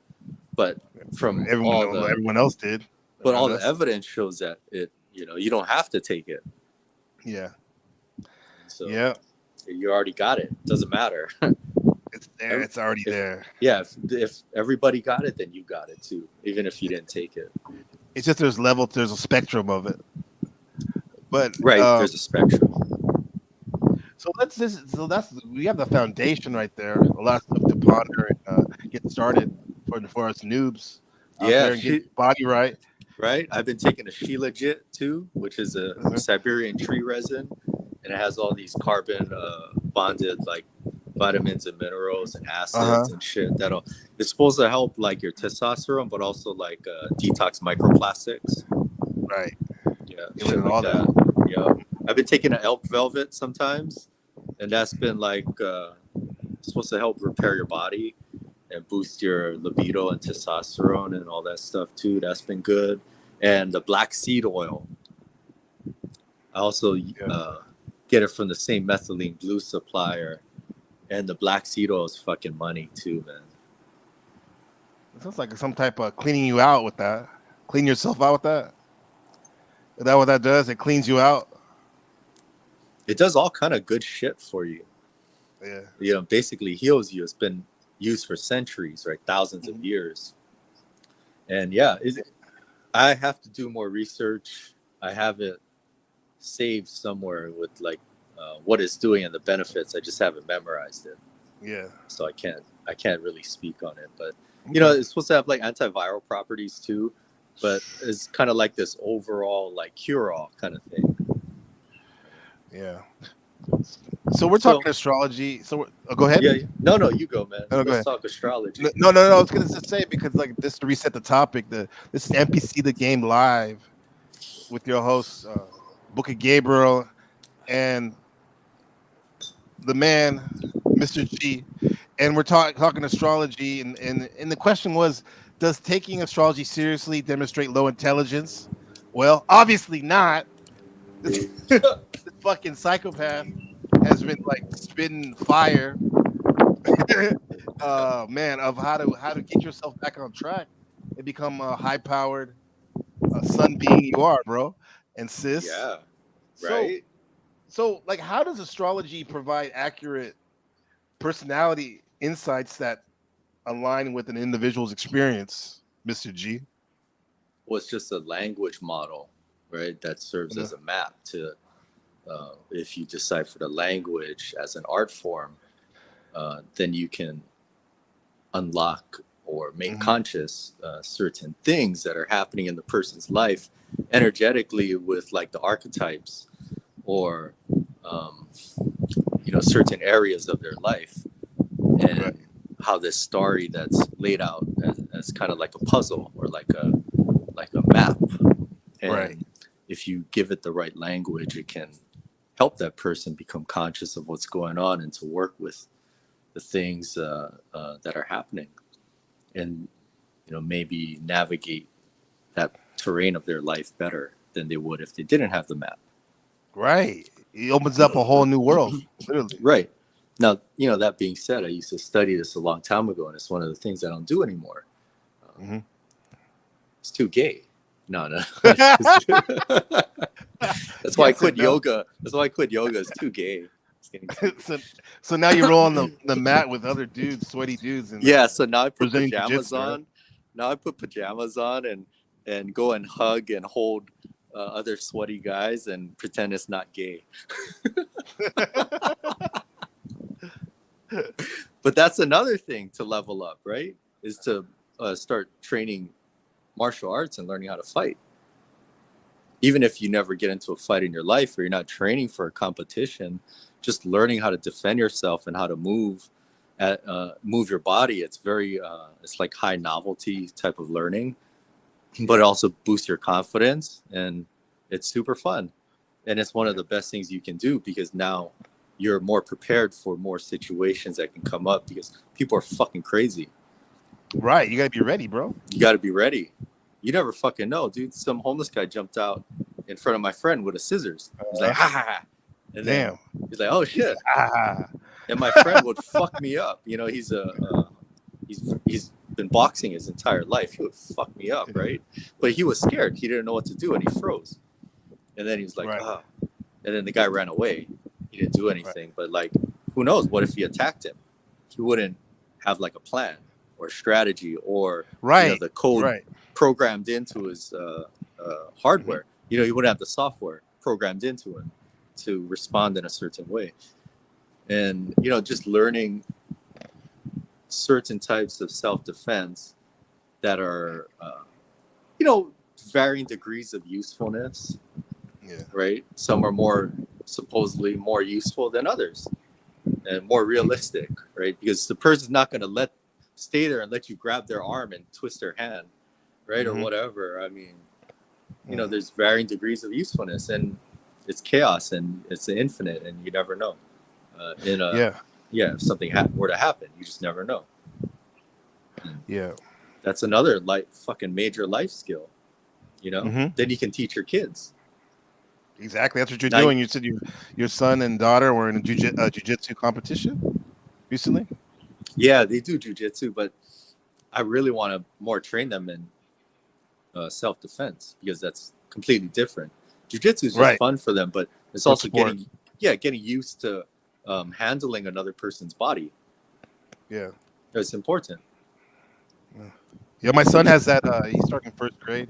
but from everyone else did. But all the evidence shows that you don't have to take it. Yeah. So you already got it. It doesn't matter. It's there. It's already there. Yeah. If everybody got it, then you got it too, even if you didn't take it. It's just there's a spectrum of it. But there's a spectrum. So we have the foundation right there. A lot of stuff to ponder and get started for us noobs. Yeah, and get body right. Right. I've been taking a Shilajit too, which is a Siberian tree resin, and it has all these carbon bonded like vitamins and minerals and acids and shit it's supposed to help like your testosterone, but also like detox microplastics. Right. Yeah. Shit like that. Yeah. I've been taking an elk velvet sometimes, and that's been like supposed to help repair your body and boost your libido and testosterone and all that stuff too. That's been good. And the black seed oil, I also get it from the same methylene blue supplier. And the black seed oil is fucking money too, man. It sounds like some type of cleaning you out with that. Clean yourself out with that. Is that what that does? It cleans you out. It does all kind of good shit for you. Yeah. Basically heals you. It's been used for centuries, right? Thousands of years. And I have to do more research. I have it saved somewhere with like what it's doing and the benefits. I just haven't memorized it. Yeah. So I can't really speak on it. But it's supposed to have like antiviral properties too. But it's kind of like this overall like cure-all kind of thing. Yeah. So we're talking astrology. So go ahead. Yeah. No, you go, man. Let's talk astrology. No. I was gonna say because like this to reset the topic. This is NPC the Game Live with your hosts, Book of Gabriel, and the man, Mr. G, and we're talking astrology. And the question was, does taking astrology seriously demonstrate low intelligence? Well, obviously not. this fucking psychopath has been like spitting fire, man, of how to get yourself back on track and become a high powered sun being you are, bro, and sis. Yeah, So right. like, how does astrology provide accurate personality insights that align with an individual's experience, Mr. G? Well, it's just a language model, right? That serves Uh, as a map to, if you decipher the language as an art form, then you can unlock or make mhm. conscious certain things that are happening in the person's life energetically with like the archetypes or um, certain areas of their life, Right, and how this story that's laid out as kind of like a puzzle or like a map. right, And if you give it the right language, it can help that person become conscious of what's going on and to work with the things that are happening, and maybe navigate that terrain of their life better than they would if they didn't have the map. right. It opens up a whole new world, literally. Right. Now, that being said, I used to study this a long time ago, and it's one of the things I don't do anymore. Um, Mhm. it's too gay. No, no. That's why I Yes quit and no. yoga. That's why I quit yoga. It's too gay. It's getting too gay. so, so now you're rolling the mat with other dudes, sweaty dudes, and Yeah. So now I put Brazilian pajamas jiu-jitsu, right? on. Now I put pajamas on and go and hug and hold other sweaty guys and pretend it's not gay. But that's another thing to level up, right? Is to start training martial arts and learning how to fight. Even if you never get into a fight in your life or you're not training for a competition, just learning how to defend yourself and how to move your body. It's very it's like high novelty type of learning, but it also boosts your confidence, and it's super fun. And it's one of the best things you can do because now you're more prepared for more situations that can come up because people are fucking crazy. Right. You gotta be ready, bro. You got to be ready. You never fucking know, dude. Some homeless guy jumped out in front of my friend with a scissors. He's like, ha ha ha. And then Damn. he's like, oh He said, shit. ah. And my friend would fuck me up. He's been boxing his entire life. He would fuck me up, right? But he was scared. He didn't know what to do, and he froze. And then he was like, Right. ah. And then the guy ran away. He didn't do Right. anything. But like, who knows? What if he attacked him? He wouldn't have like a plan or strategy or Right. the code Right. programmed into his Mhm. hardware. He wouldn't have the software programmed into him to respond in a certain way. And just learning certain types of self-defense that are varying degrees of usefulness, Yeah. right? Some are more supposedly more useful than others and more realistic, right? Because the person's not going to stay there and let you grab their arm and twist their hand, right? Or Mhm. whatever. I mean, Mm. there's varying degrees of usefulness, and it's chaos and it's infinite, and you never know. In a Yeah. Yeah, if something were to happen, you just never know. And Yeah. that's another fucking major life skill. Mhm. Then you can teach your kids. Exactly. That's what you're Now, doing. You said your son and daughter were in a jiu-jitsu competition recently. yeah, they do jujitsu, but I really want to more train them in self-defense because that's completely different. Jiu-jitsu is just Right. fun for them, but it's Group also sport. getting used to handling another person's body. Yeah. It's important. Yeah. Yeah. My son has that. He's starting first grade,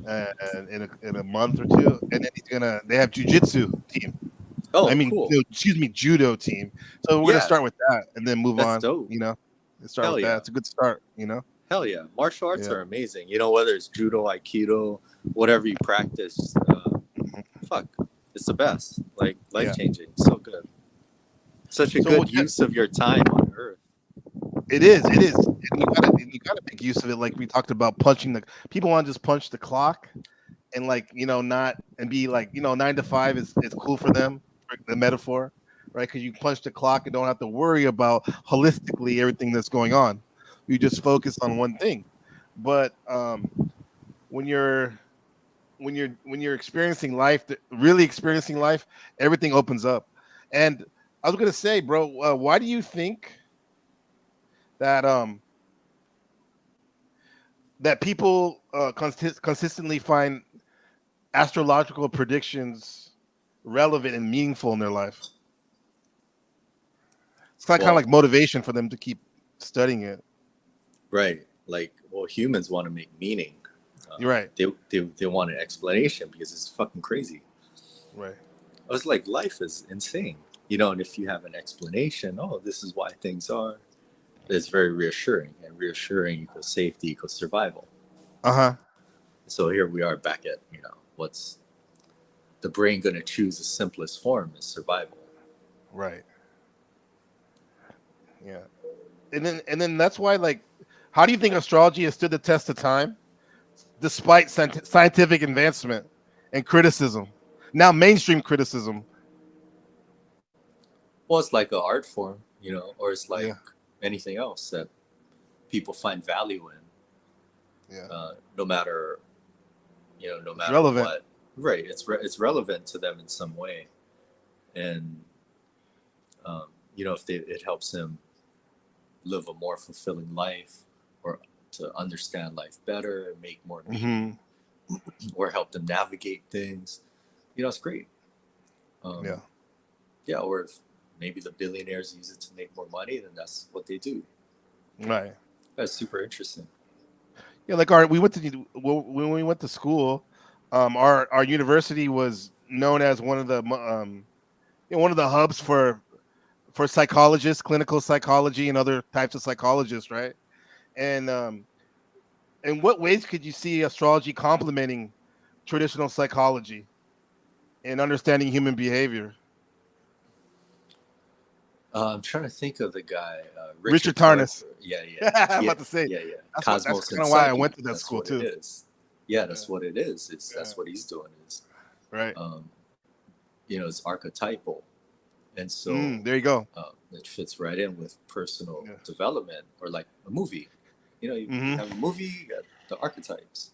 and in a month or two, and then he's gonna. They have jujitsu team. I Oh, mean, cool. excuse me, judo team. So we're gonna Yeah, start with that, and then move that's on. dope. Let's start Hell with that. yeah. It's a good start. Hell yeah. Martial arts Yeah. are amazing. Whether it's judo, aikido, whatever you practice, Mhm. fuck, it's the best. Like life Yeah. changing. So good. Such a So good use of your time on earth. it is. It is. And you gotta make use of it. Like we talked about punching the people want to just punch the clock and like not and be like 9 to 5 is cool for them. The metaphor, right? Because you punch the clock and don't have to worry about holistically everything that's going on. You just focus on one thing. But when you're when you're experiencing life, really experiencing life, everything opens up. And I was gonna say, bro, why do you think that that people consistently find astrological predictions relevant and meaningful in their life? It's kind of Well, like motivation for them to keep studying it. right. Like, well, humans want to make meaning. You're right. They want an explanation because it's fucking crazy. Right. I was like, life is insane, you know. And if you have an explanation, oh, this is why things are, it's very reassuring. And reassuring equals safety equals survival. Uh-huh. So here we are back at, you know, what's the brain going to choose the simplest form is survival. Right. Yeah. And then that's why, like, how do you think astrology has stood the test of time despite scientific advancement and criticism? Now mainstream criticism. Well, it's like an art form, you know, or it's like Yeah. anything else that people find value in, Yeah. no matter, you know, no It's matter relevant. what. Right. It's relevant to them in some way. And, you know, if it helps them live a more fulfilling life or to understand life better, make more meaning, Hmm. or help them navigate things, you know, it's great. Yeah. Um, yeah, or if maybe the billionaires use it to make more money, then that's what they do. Right. That's super interesting. Yeah, like our we went to when we went to school, our university was known as one of the one of the hubs for psychologists, clinical psychology, and other types of psychologists, right? And in what ways could you see astrology complementing traditional psychology and understanding human behavior? I'm trying to think of the guy, Richard Richard Tarver. Tarnas. Yeah, yeah, I'm yeah, about to say yeah, yeah. that's Cosmos and kind of why I went Psyche. to that That's school what it too. is. Yeah, Yeah, that's what it is. It's yeah, that's what he's doing. Is right. um, you know, it's archetypal, and so There you go. it fits right in with personal Yeah. development, or like a movie. You know, you Hmm. have a movie, you got the archetypes.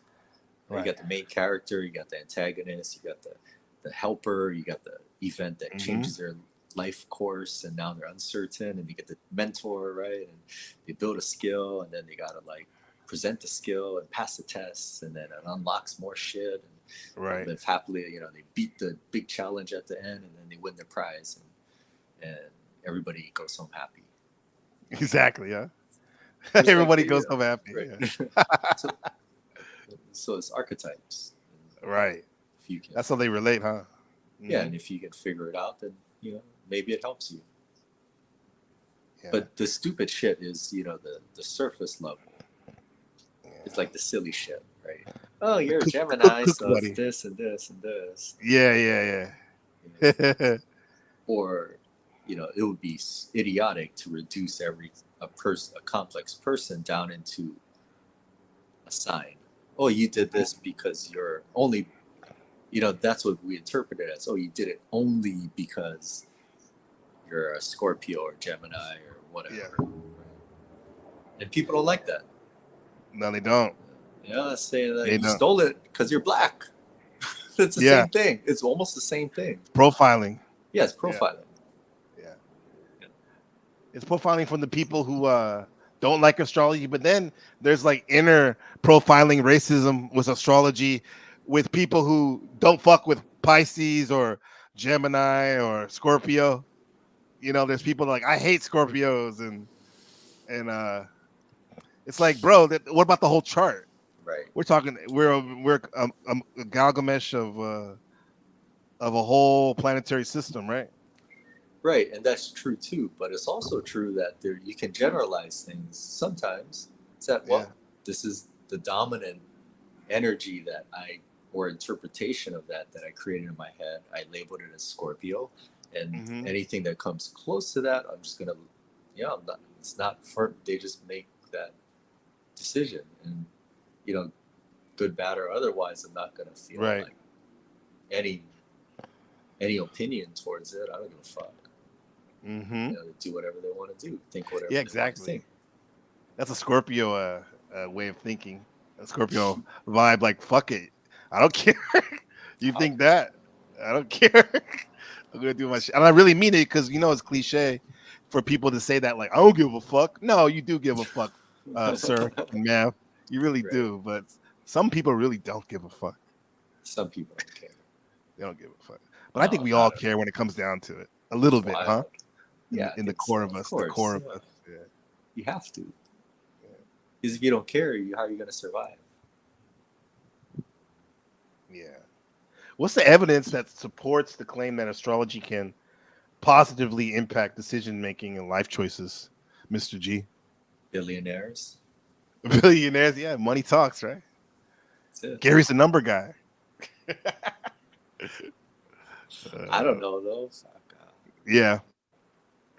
You Right. got the main character, you got the antagonist, you got the helper, you got the event that Hmm. changes their life course, and now they're uncertain, and you get the mentor, right? And they build a skill, and then they gotta like present the skill and pass the tests, and then it unlocks more shit, and they Right. live happily. You know, they beat the big challenge at the end, and then they win their prize, and everybody goes home happy. Exactly. Yeah. Just like Everybody the goes home happy. right. Yeah. so so it's archetypes. Right. If you can, That's how they relate, huh? yeah, Hmm. and if you can figure it out, then you know maybe it helps you. Yeah. But the stupid shit is, you know, the surface level. It's Yeah. like the silly shit, right? Oh, The you're a cook Gemini, cook so it's buddy. this and this and this. Yeah. Yeah. You know, Yeah. or you know, it would be idiotic to reduce a complex person down into a sign. Oh, you did this because you're only, you know, that's what we interpret it as. Oh, you did it only because you're a Scorpio or Gemini or Yeah. whatever. And people don't like that. No, they don't. You know, saying that They you don't. stole it because you're black. It's the Yeah. same thing. It's almost the same thing. Profiling. Yeah, it's Yeah. profiling. Yeah. It's profiling from the people who don't like astrology, but then there's like inner profiling racism with astrology with people who don't fuck with Pisces or Gemini or Scorpio. You know, there's people like I hate Scorpios and it's like, bro, what about the whole chart? Right. We're talking we're a Galgamesh of a whole planetary system, right? Right, and that's true too. But it's also true that there you can generalize things sometimes. It's that, Yeah. well, this is the dominant energy that or interpretation of that I created in my head. I labeled it as Scorpio, and Hmm. anything that comes close to that, I'm just gonna, yeah, it's not for. They just make that decision, and you know, good, bad, or otherwise, I'm not gonna feel Right. like any any opinion towards it. I don't give a fuck. Hmm. You know, they do whatever they want to do, think whatever Yeah, they want to exactly. think. That's a Scorpio way of thinking. A Scorpio vibe, like fuck it. I don't care. You How? think that? I don't care. I'm gonna do my shit, and I really mean it because it's cliche for people to say that like I don't give a fuck. No, you do give a fuck, sir and ma'am. You really Right. do, but some people really don't give a fuck. Some people don't care. They don't give a fuck. But I think No, we all not at care all. when it comes down to it. A It's little bit, huh? wild. Yeah, I In the think core so. of Of us, the core course. of Yeah. us. Yeah, You have to. yeah, Because if you don't care, how are you going to survive? yeah. What's the evidence that supports the claim that astrology can positively impact decision making and life choices, Mr. G? Billionaires. Billionaires, yeah, money talks, right? That's it. Gary's the number guy. I don't Uh, know, though. Fuck, yeah,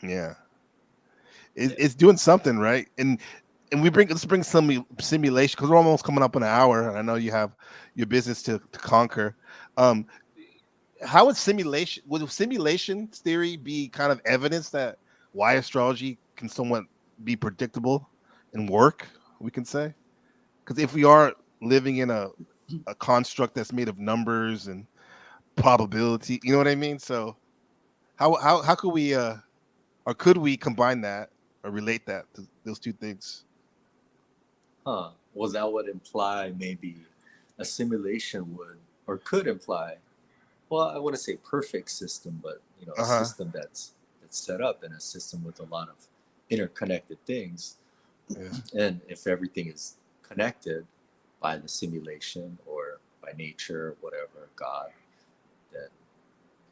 yeah. yeah. It's doing something, right? And let's bring some simulation because we're almost coming up on an hour, and I know you have your business to conquer. Um, how would simulation theory be kind of evidence that why astrology can somewhat be predictable and work? We can say because if we are living in a construct that's made of numbers and probability, you know what I mean? So how could we or could we combine that or relate that to those two things? Huh. Was that would imply maybe a simulation would or could imply? Well, I wouldn't say perfect system, but a Uh-huh. system that's set up in a system with a lot of interconnected things. Yeah. And if everything is connected by the simulation or by nature, whatever, God, then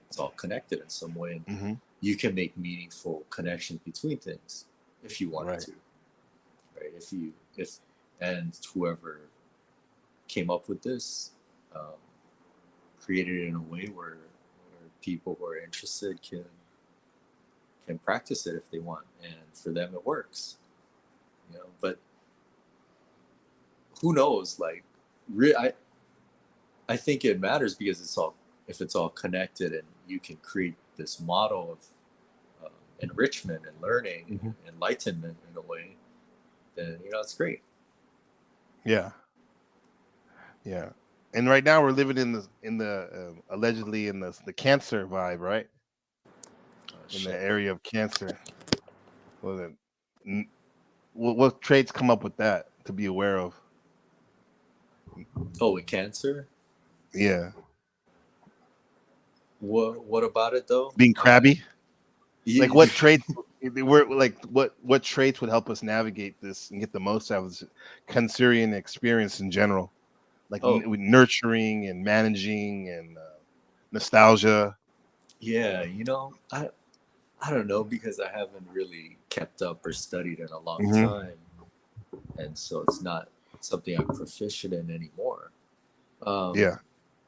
it's all connected in some way. And Hmm. you can make meaningful connections between things if you wanted Right. to, right? If and whoever came up with this um, created it in a way where people who are interested can practice it if they want, and for them it works. But who knows? Like, I think it matters because it's all if it's all connected and you can create this model of enrichment and learning Hmm. and enlightenment in a way, then it's great. Yeah. Yeah. And right now we're living in the allegedly in the cancer vibe, right? Oh In the shit. area of cancer. Well, then, n- what traits come up with that to be aware of? Oh, with cancer. Yeah. What about it though? Being crabby. Like You, what traits were like what traits would help us navigate this and get the most out of this cancerian experience in general? Like oh with nurturing and managing and nostalgia. yeah. I don't know because I haven't really kept up or studied in a long Hmm. time, and so it's not something I'm proficient in anymore. Um, Yeah.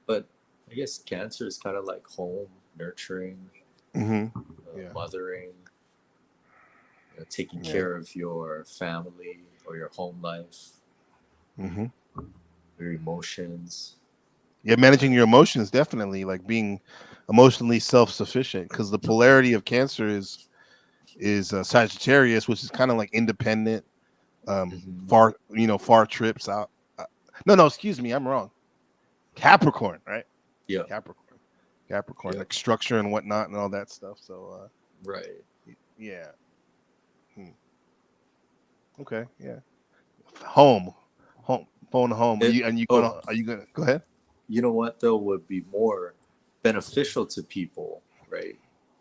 but I guess cancer is kind of like home, nurturing, Hmm. Yeah. mothering, taking Yeah. care of your family or your home life, Hmm. your emotions. Yeah, managing your emotions definitely, like being emotionally self-sufficient, because the polarity of cancer is Sagittarius, which is kind of like independent, Hmm. far trips out. Uh, no, excuse me, I'm wrong. Capricorn, right? Yeah, Capricorn, Capricorn, yeah, like structure and whatnot and all that stuff. So, right. yeah, hmm. Okay, yeah, home, phone home. Are It. you and you Oh, gonna? Are you gonna go ahead? you know what though would be more beneficial to people, right?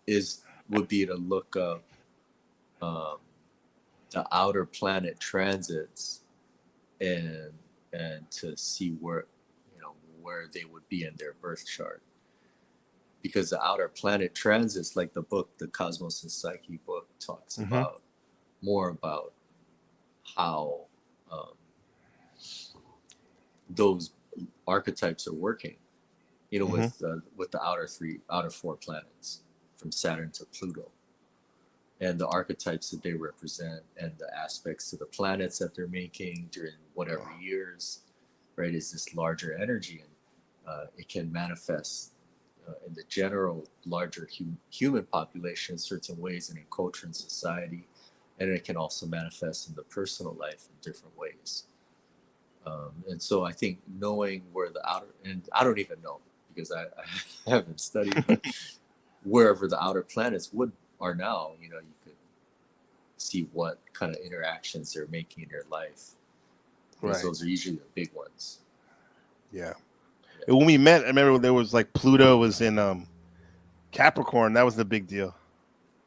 Is would be to look up um, the outer planet transits and to see where they would be in their birth chart because the outer planet transits like the book the Cosmos and Psyche book talks Hmm. about more about how um, those archetypes are working Hmm. with the outer four planets from Saturn to Pluto and the archetypes that they represent and the aspects to the planets that they're making during whatever years, right, is this larger energy. And it can manifest in the general larger human population in certain ways and in culture and society. And it can also manifest in the personal life in different ways. And so I think knowing where the outer, and I don't even know because I haven't studied, but wherever the outer planets would are now, you know, you could see what kind of interactions they're making in your life because Right. those are usually the big ones. Yeah. Yeah, And when we met, I remember there was like Pluto was in Capricorn. That was the big deal.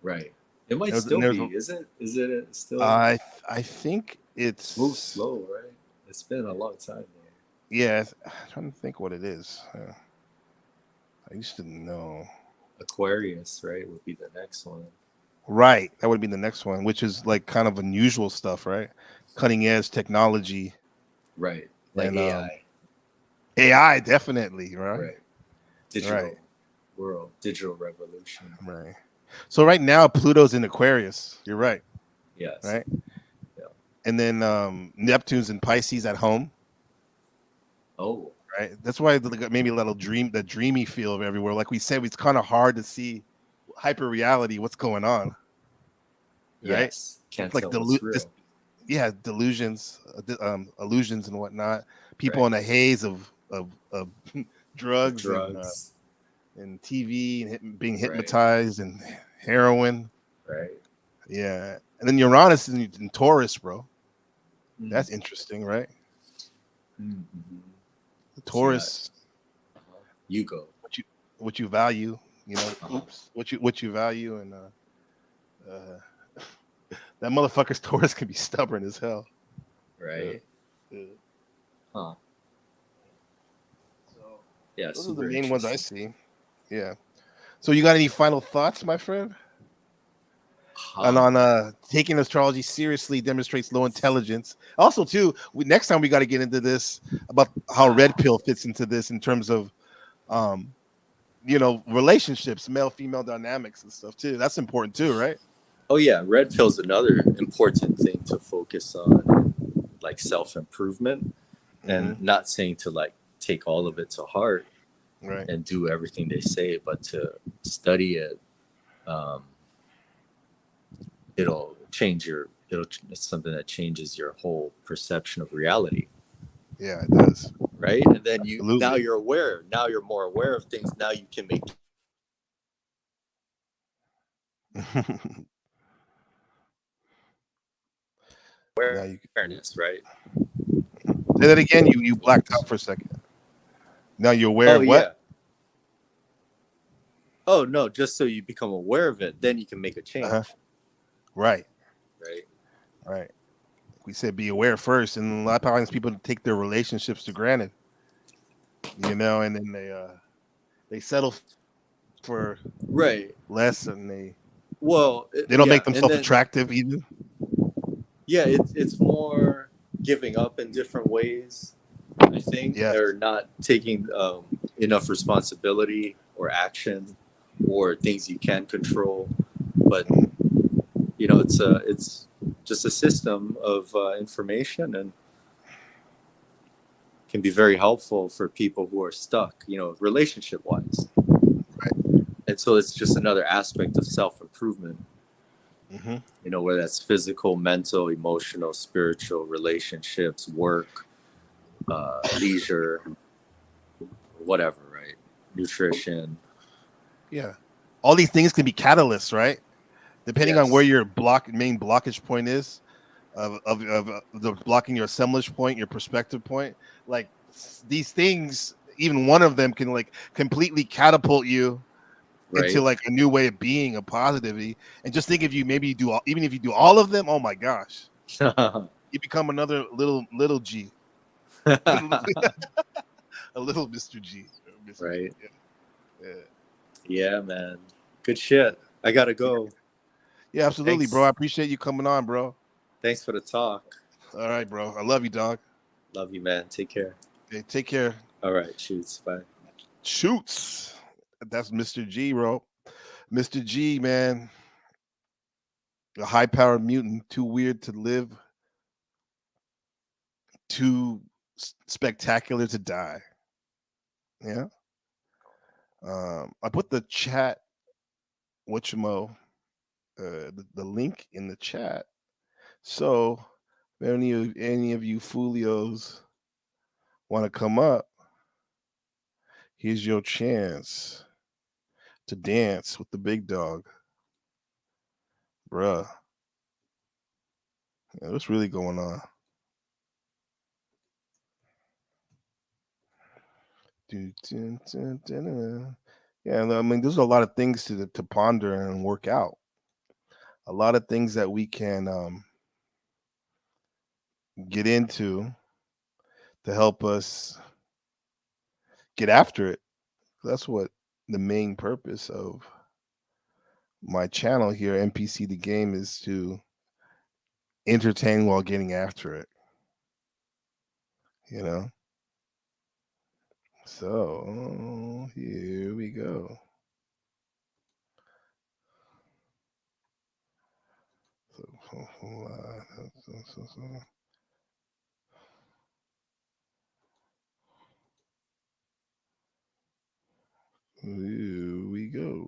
right. It might There was, and still there's be, is it? Is it still? I think It's moved it's slow, right? It's been a long time though. yeah. I'm trying to think what it is. I used to know. Aquarius, right, would be the next one. Right, that would be the next one, which is like kind of unusual stuff, right? Cutting edge technology Right, like and AI. AI, definitely, right? Right, Right, digital world, digital revolution. right. So right now Pluto's in Aquarius. You're right, Yes. right? Yeah. And then Neptune's in Pisces at home, Oh, right? That's why maybe a little the dreamy feel of everywhere. Like we said, it's kind of hard to see hyper reality, what's going on, right? yes. It's Can't like tell what's real. yeah, delusions, illusions and whatnot. People Right. in a haze of Of drugs drugs. and TV and being Right. hypnotized and heroin. Right. Yeah, and then Uranus is in Taurus, bro. Mm. That's interesting, right? Mm-hmm. Yeah. Taurus, Uh-huh. You go. what you value, Uh-huh. what you value, and uh, that motherfucker's Taurus can be stubborn as hell. Uh, Right. uh, Huh. so Yeah. those are the Super main ones I interesting. see. Yeah. So you got any final thoughts, my friend? And Huh. on taking astrology seriously demonstrates low intelligence. Also, too, next time we got to get into this about how red pill fits into this in terms of um, relationships, male female dynamics and stuff too. That's important too, right? Oh yeah, red pill's another important thing to focus on, like self improvement, and Hmm. not saying to like take all of it to heart Right. and do everything they say, but to study it. Um, it'll change your. It's something that changes your whole perception of reality, Yeah, it does. right? And then you now Absolutely. you're aware. Now you're more aware of things. Now you can make Now you awareness, right? say that again. You blacked out for a second. Now you're aware Oh of what? yeah. Oh no, just so you become aware of it, then you can make a Uh-huh. change, Right. right? Right. We said be aware first, and a lot of times people take their relationships to granted, and then they settle for Right. less, and they don't make Yeah, and themselves then attractive either. yeah, it's more giving up in different ways. I think, Yes. or not taking enough responsibility or action, or things you can control. But Mhm. it's just a system of information and can be very helpful for people who are stuck, relationship wise. And so it's just another aspect of self improvement, Hmm. whether that's physical, mental, emotional, spiritual, relationships, work, leisure, whatever, right? Nutrition. Yeah. All these things can be catalysts, right? Depending on where Yes. your main blockage point is of the blocking your assemblage point, your perspective point. Like these things, even one of them can like completely catapult you into Right. like a new way of being, a positivity. And just think if you maybe do even if you do all of them, oh my gosh, you become another little G, a little Mr. G, Mr. G. Right. Yeah, yeah, Yeah, man. Good shit. I gotta yeah. go. Yeah, absolutely, bro. I Thanks. appreciate you coming on, bro. Thanks for the talk. All right, bro. I love you, dog. Love you, man. Take care. Okay, take care. All right. Shoots. Bye. Shoots. That's Mr. G, bro. Mr. G, man, a high-powered mutant, too weird to live, too spectacular to die. Yeah. I put the chat, whatchamo, the link in the chat. So, if any of you folios want to come up, here's your chance to dance with the big dog, bruh. Yeah, what's really going on? Yeah, I mean, there's a lot of things to ponder and work out. A lot of things that we can get into to help us get after it. That's what the main purpose of my channel here, NPC the Game, is to entertain while getting after it. You know? So here we go. Here we go.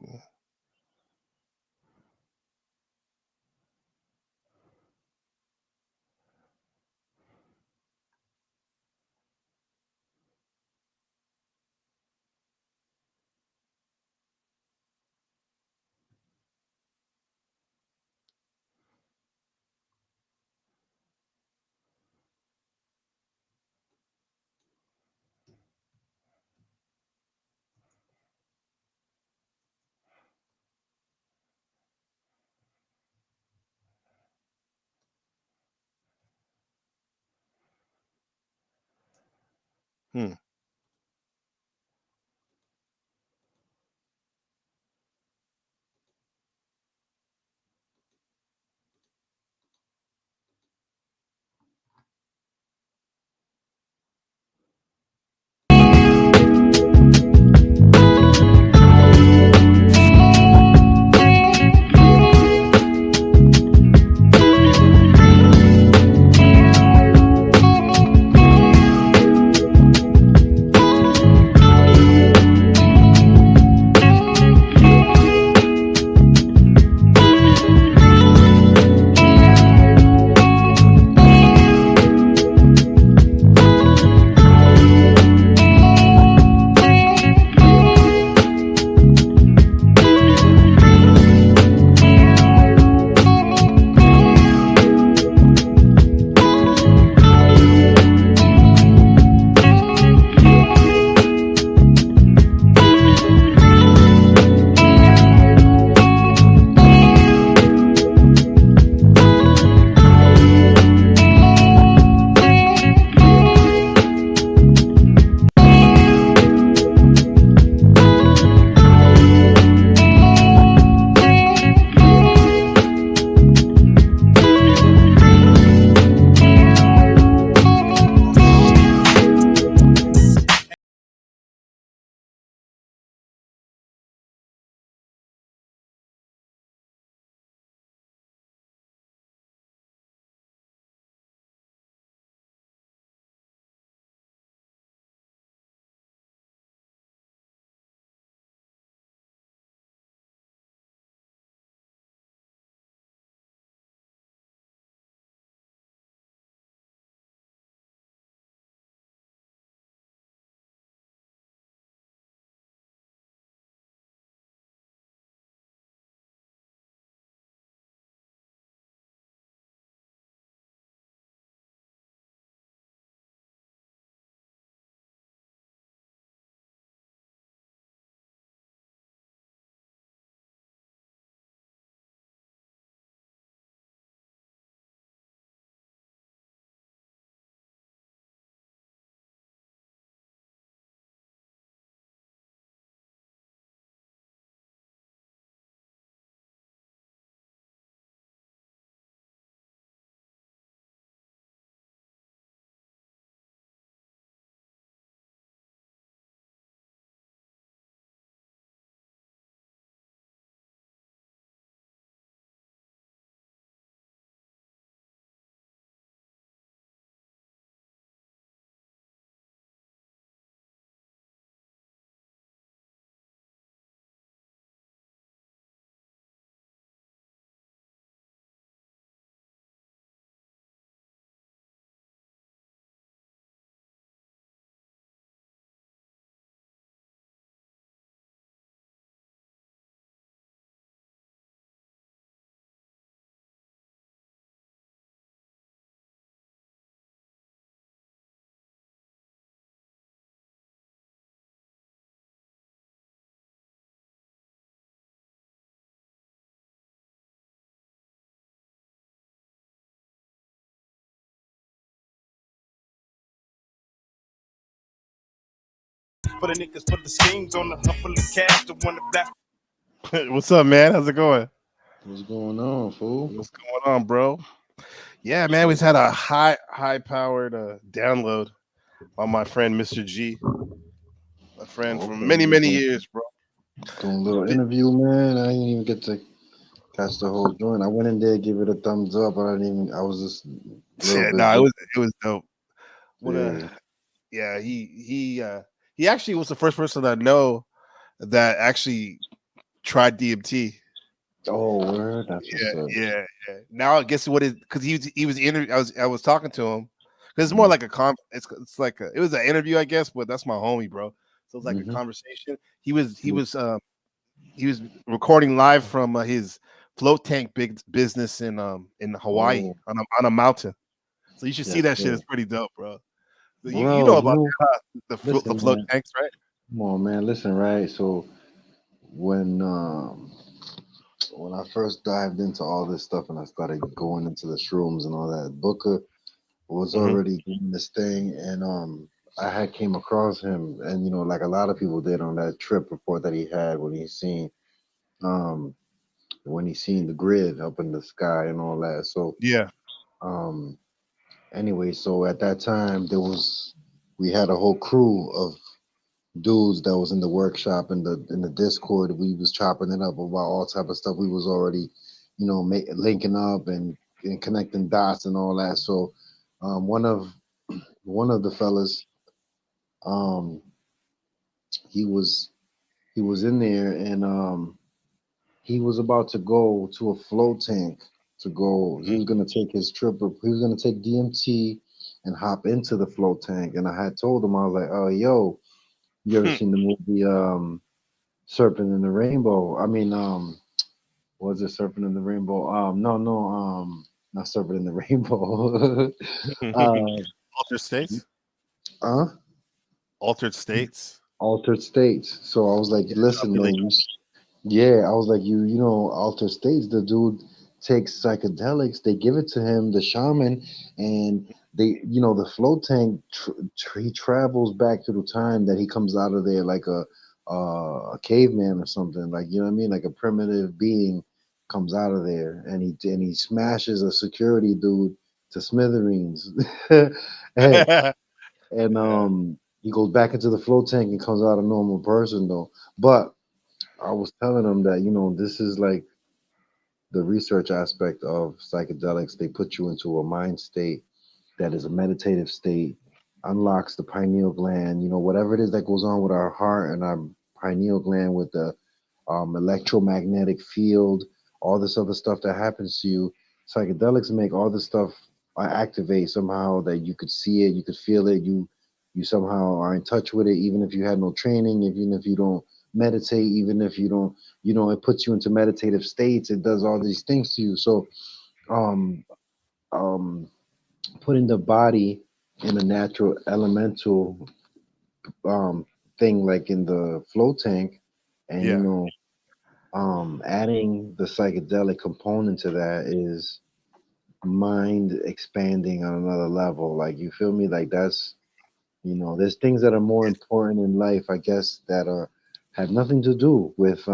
Hmm. For the niggas put the schemes on the humble the cash, the one that blast. What's up, man? How's it going? What's going on, fool? What's going on, bro? Yeah, man, we Shit, just had a high powered download on my friend Mr. G, a friend from okay. many years, bro. Doing a little Bi- interview, man. I didn't even get to catch the whole joint. I went in there, give it a thumbs up, but I didn't even. I was just a little Yeah, bit no, busy. it was dope. What Yeah. yeah, he actually was the first person I know that actually tried DMT. Oh, word. That's Yeah, what's up. yeah. Now I guess what is because he was I was talking to him because it's more Mm-hmm. like a it's like it was an interview I guess, but that's my homie, bro. So it's like a Mm-hmm. conversation. He was recording live from his float tank big business in Hawaii Oh, on a mountain. So you should see yes, that shit. sir. It's pretty dope, bro. So you Bro, know you about know, the listen, float man. tanks, right? Come on, man. Listen, right? So when when I first dived into all this stuff and I started going into the shrooms and all that, Booker was Hmm. already doing this thing, and I had came across him, and like a lot of people did on that trip report that he had um when he seen the grid up in the sky and all that. So Yeah. um anyway, so at that time we had a whole crew of dudes that was in the workshop in the Discord. We was chopping it up about all type of stuff. We was already linking up and connecting dots and all that. So one of the fellas, um, he was he was in there, and he was about to go to a float tank to go. He Mhm. was gonna take his trip. He was gonna take DMT and hop into the float tank. And I had told him, I was like, "Oh, yo, you ever seen the movie Serpent in the Rainbow? I mean, was it Serpent in the Rainbow? No, no, not Serpent in the Rainbow. uh, Altered states. uh, Altered states. Altered States. So I was like, Yeah, listen, something man, yeah, I was like, Altered States, the dude takes psychedelics, they give it to him, the shaman, and the float tank, he travels back to the time that he comes out of there like a caveman or something, like, you know what I mean? Like a primitive being comes out of there, and he smashes a security dude to smithereens. and, like. and Yeah. he goes back into the float tank and comes out a normal person though. But I was telling them that, this is like the research aspect of psychedelics. They put you into a mind state that is a meditative state, unlocks the pineal gland, whatever it is that goes on with our heart and our pineal gland with the electromagnetic field, all this other stuff that happens to you. Psychedelics make all this stuff activate somehow that you could see it, you could feel it, you somehow are in touch with it, even if you had no training, even if you don't meditate, even if you don't, it puts you into meditative states. It does all these things to you. So, um, um, putting the body in a natural elemental um thing like in the float tank, and Yeah. adding the psychedelic component to that is mind expanding on another level. Like, you feel me? Like, that's, there's things that are more important in life, I guess, that are have nothing to do with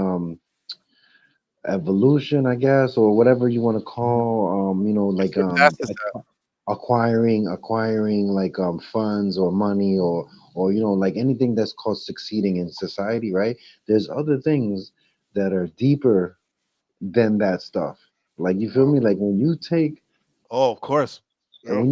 evolution, I guess, or whatever you want to call, like It passes acquiring like funds or money, or like anything that's called succeeding in society, right? There's other things that are deeper than that stuff. Like, you feel that. me? Like, when you take Oh, of course. Yep.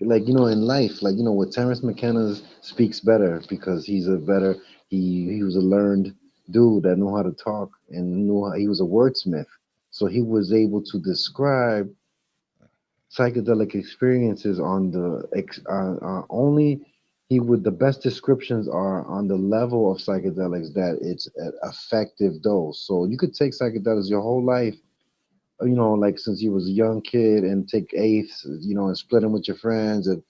like, in life, like, what Terrence McKenna speaks better because he's a better he was a learned dude that knew how to talk and he was a wordsmith. So he was able to describe psychedelic experiences on only he would the best descriptions are on the level of psychedelics that it's an effective dose. So you could take psychedelics your whole life, like since you was a young kid, and take eighths, and split them with your friends, and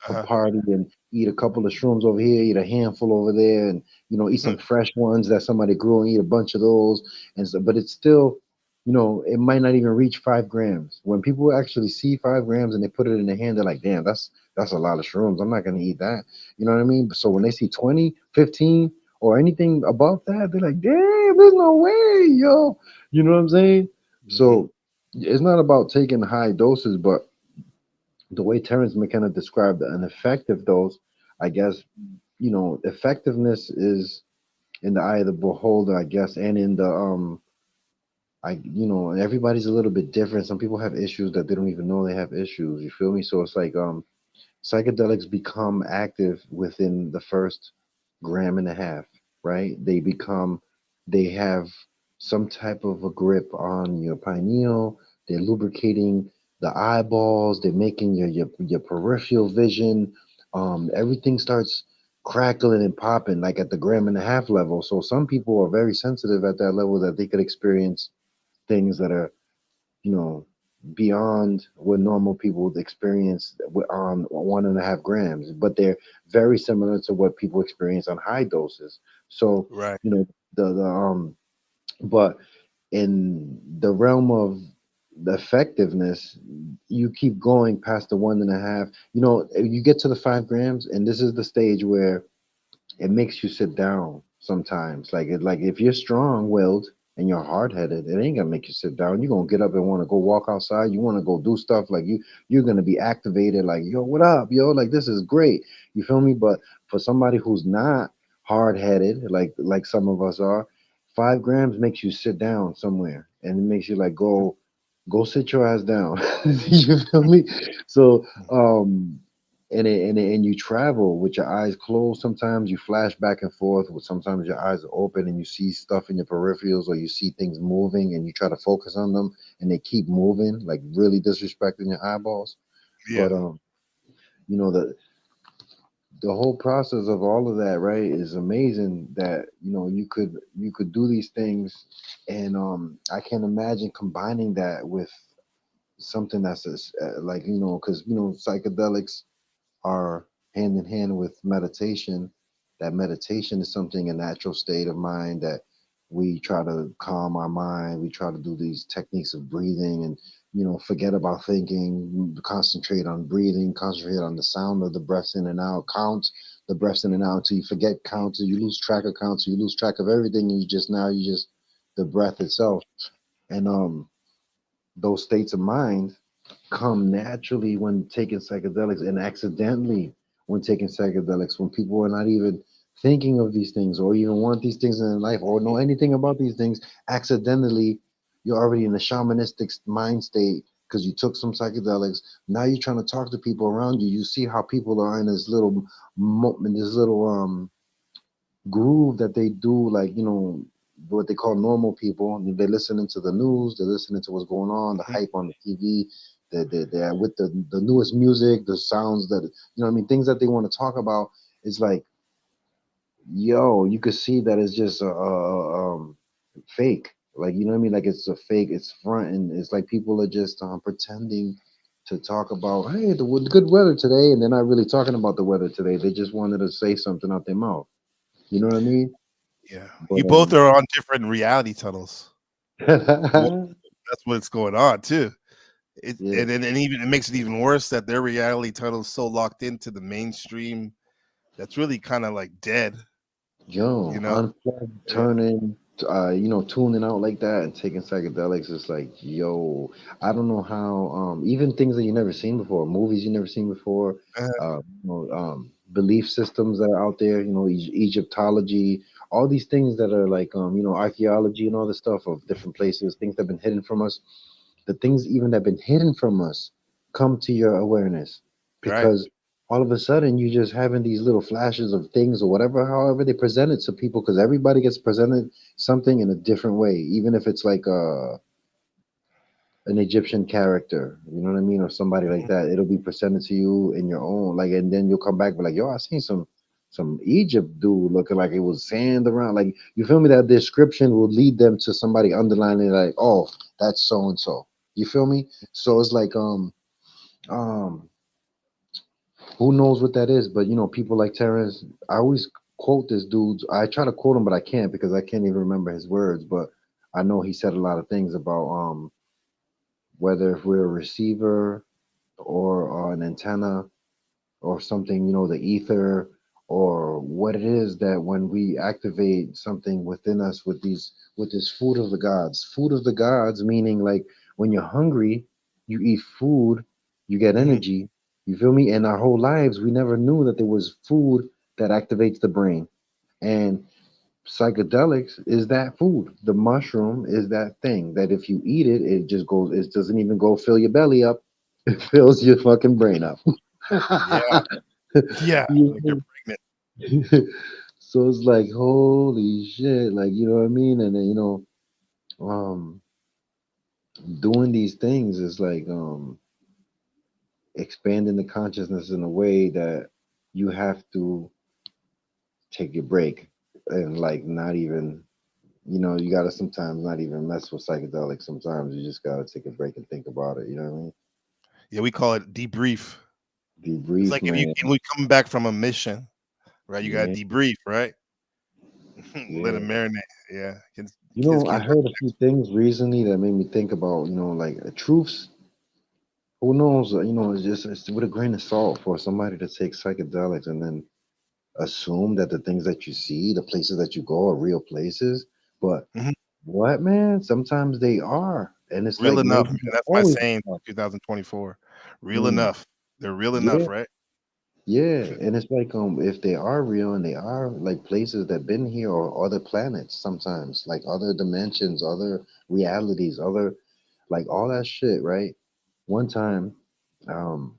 Uh-huh. party and eat a couple of shrooms over here, eat a handful over there, and eat some fresh ones that somebody grew and eat a bunch of those. And so, but it's still, it might not even reach 5 grams. When people actually see 5 grams and they put it in their hand, they're like, damn, that's a lot of shrooms. I'm not gonna eat that. You know what I mean? So when they see 20, 15, or anything above that, they're like, damn, there's no way, yo. You know what I'm saying? Hmm. So it's not about taking high doses, but the way Terrence McKenna described an effective dose, I guess, effectiveness is in the eye of the beholder, I guess, and in the everybody's a little bit different. Some people have issues that they don't even know they have issues. You feel me? So it's like psychedelics become active within the first gram and a half, right? They have some type of a grip on your pineal. They're lubricating the eyeballs. They're making your peripheral vision. Everything starts crackling and popping like at the gram and a half level. So some people are very sensitive at that level that they could experience things that are you know, beyond what normal people would experience on 1.5 grams, but they're very similar to what people experience on high doses. So, Right. you know, but in the realm of the effectiveness, you keep going past the 1.5. You get to the 5 grams, and this is the stage where it makes you sit down sometimes. Like if you're strong willed and you're hard headed, it ain't gonna make you sit down. You're gonna get up and want to go walk outside. You want to go do stuff like you're gonna be activated. Like yo, what up, yo? Like this is great. You feel me? But for somebody who's not hard headed, like some of us are, 5 grams makes you sit down somewhere, and it makes you like go sit your ass down. You feel me? So and you travel with your eyes closed. Sometimes you flash back and forth. Sometimes your eyes are open and you see stuff in your peripherals, or you see things moving and you try to focus on them and they keep moving, like really disrespecting your eyeballs. But Yeah. the whole process of all of that, right, is amazing. That you could do these things, and I can't imagine combining that with something that's like because psychedelics are hand in hand with meditation. That meditation is something, a natural state of mind that we try to calm our mind. We try to do these techniques of breathing and, forget about thinking, concentrate on breathing, concentrate on the sound of the breaths in and out, count the breaths in and out until you forget count, till you lose track of count, till you lose track of everything. You just the breath itself. And those states of mind come naturally when taking psychedelics, and accidentally when taking psychedelics, when people are not even thinking of these things or even want these things in their life or know anything about these things. Accidentally, you're already in a shamanistic mind state because you took some psychedelics. Now you're trying to talk to people around you. You see how people are in this little groove that they do, like what they call normal people. They're listening to the news, they're listening to what's going on, the Mhm. hype on the TV. They're with the newest music, the sounds that I mean, things that they want to talk about. It's like, yo, you could see that it's just fake. Like, you know what I mean? Like it's a fake. It's front, and it's like people are just pretending to talk about, hey, the good weather today, and they're not really talking about the weather today. They just wanted to say something out their mouth. You know what I mean? Yeah. But You both are on different reality tunnels. Well, yeah, that's what's going on too. It yo, and even it makes it even worse that their reality tunnel is so locked into the mainstream that's really kind of like dead. You know? unplugged, Yeah. turning, tuning out like that and taking psychedelics is like, yo, I don't know how, even things that you never seen before, movies you never seen before, belief systems that are out there, Egyptology, all these things that are like, archaeology and all this stuff of different places, things that have been hidden from us. The things even that have been hidden from us come to your awareness Right. because all of a sudden you just having these little flashes of things or whatever, however they present it to people, because everybody gets presented something in a different way, even if it's like an Egyptian character, you know what I mean, or somebody like Mhm. that. It'll be presented to you in your own, like, and then you'll come back and be like, yo, I seen some Egypt dude looking like it was sand around. Like, you feel me? That description will lead them to somebody underlining, like, oh, that's so and so. You feel me? So it's like, um, who knows what that is? But people like Terrence, I always quote this dude. I try to quote him, but I can't because I can't even remember his words. But I know he said a lot of things about whether if we're a receiver or an antenna or something, the ether, or what it is that when we activate something within us with this food of the gods. Food of the gods meaning like when you're hungry, you eat food, you get Hmm. energy. You feel me? And our whole lives we never knew that there was food that activates the brain. And psychedelics is that food. The mushroom is that thing that if you eat it, it just goes, it doesn't even go fill your belly up. It fills your fucking brain up. Yeah. Yeah. Like you're You pregnant. so it's like holy shit, like you know what I mean? And then um doing these things is like expanding the consciousness in a way that you have to take a break and like not even you gotta sometimes not even mess with psychedelics. Sometimes you just gotta take a break and think about it, you know what I mean? Yeah, we call it debrief. It's Debrief, like if you man. when you come back from a mission, right? You got Yeah, to debrief, right? Let it yeah. marinate. Yeah, kids I can't. heard a few things recently that made me think about, like truths. Who knows? It's with a grain of salt for somebody to take psychedelics and then assume that the things that you see, the places that you go, are real places. But Mhm. what, man? Sometimes they are, and it's Real like enough, maybe man. they're That's my always. saying. 2024. Real Mm, enough. They're real enough, yeah, right? yeah, and it's like if they are real and they are like places that been here or other planets, sometimes like other dimensions, other realities, other like all that shit, right? One time, um,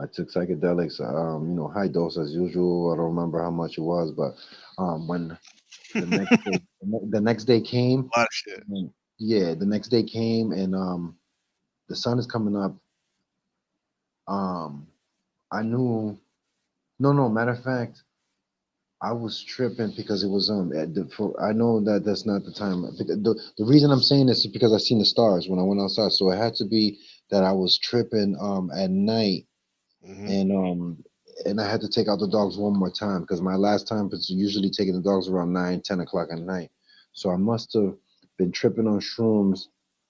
I took psychedelics, high dose as usual. I don't remember how much it was, but when the next day, the next day came, A lot of shit. and yeah, the next day came, and the sun is coming up. Um, I knew, no, no. Matter of fact, I was tripping because it was I know that that's not the time. The reason I'm saying this is because I seen the stars when I went outside, so it had to be that I was tripping at night Hmm. and I had to take out the dogs one more time because my last time was usually taking the dogs around 9, 10 o'clock at night. So I must have been tripping on shrooms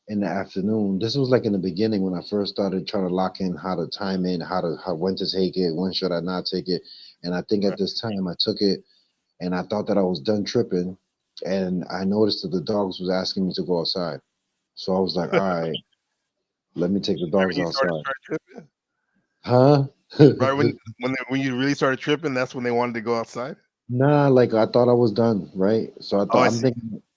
in the afternoon. This was like in the beginning when I first started trying to lock in how to time in, how when to take it, when should I not take it. And I think at Right. this time I took it and I thought that I was done tripping and I noticed that the dogs was asking me to go outside. So I was like, all right, let me take the Right dogs when you outside. started tripping. Huh? Right when you really started tripping, that's when they wanted to go outside. Nah, like I thought I was done, right? So I Oh, thought I see.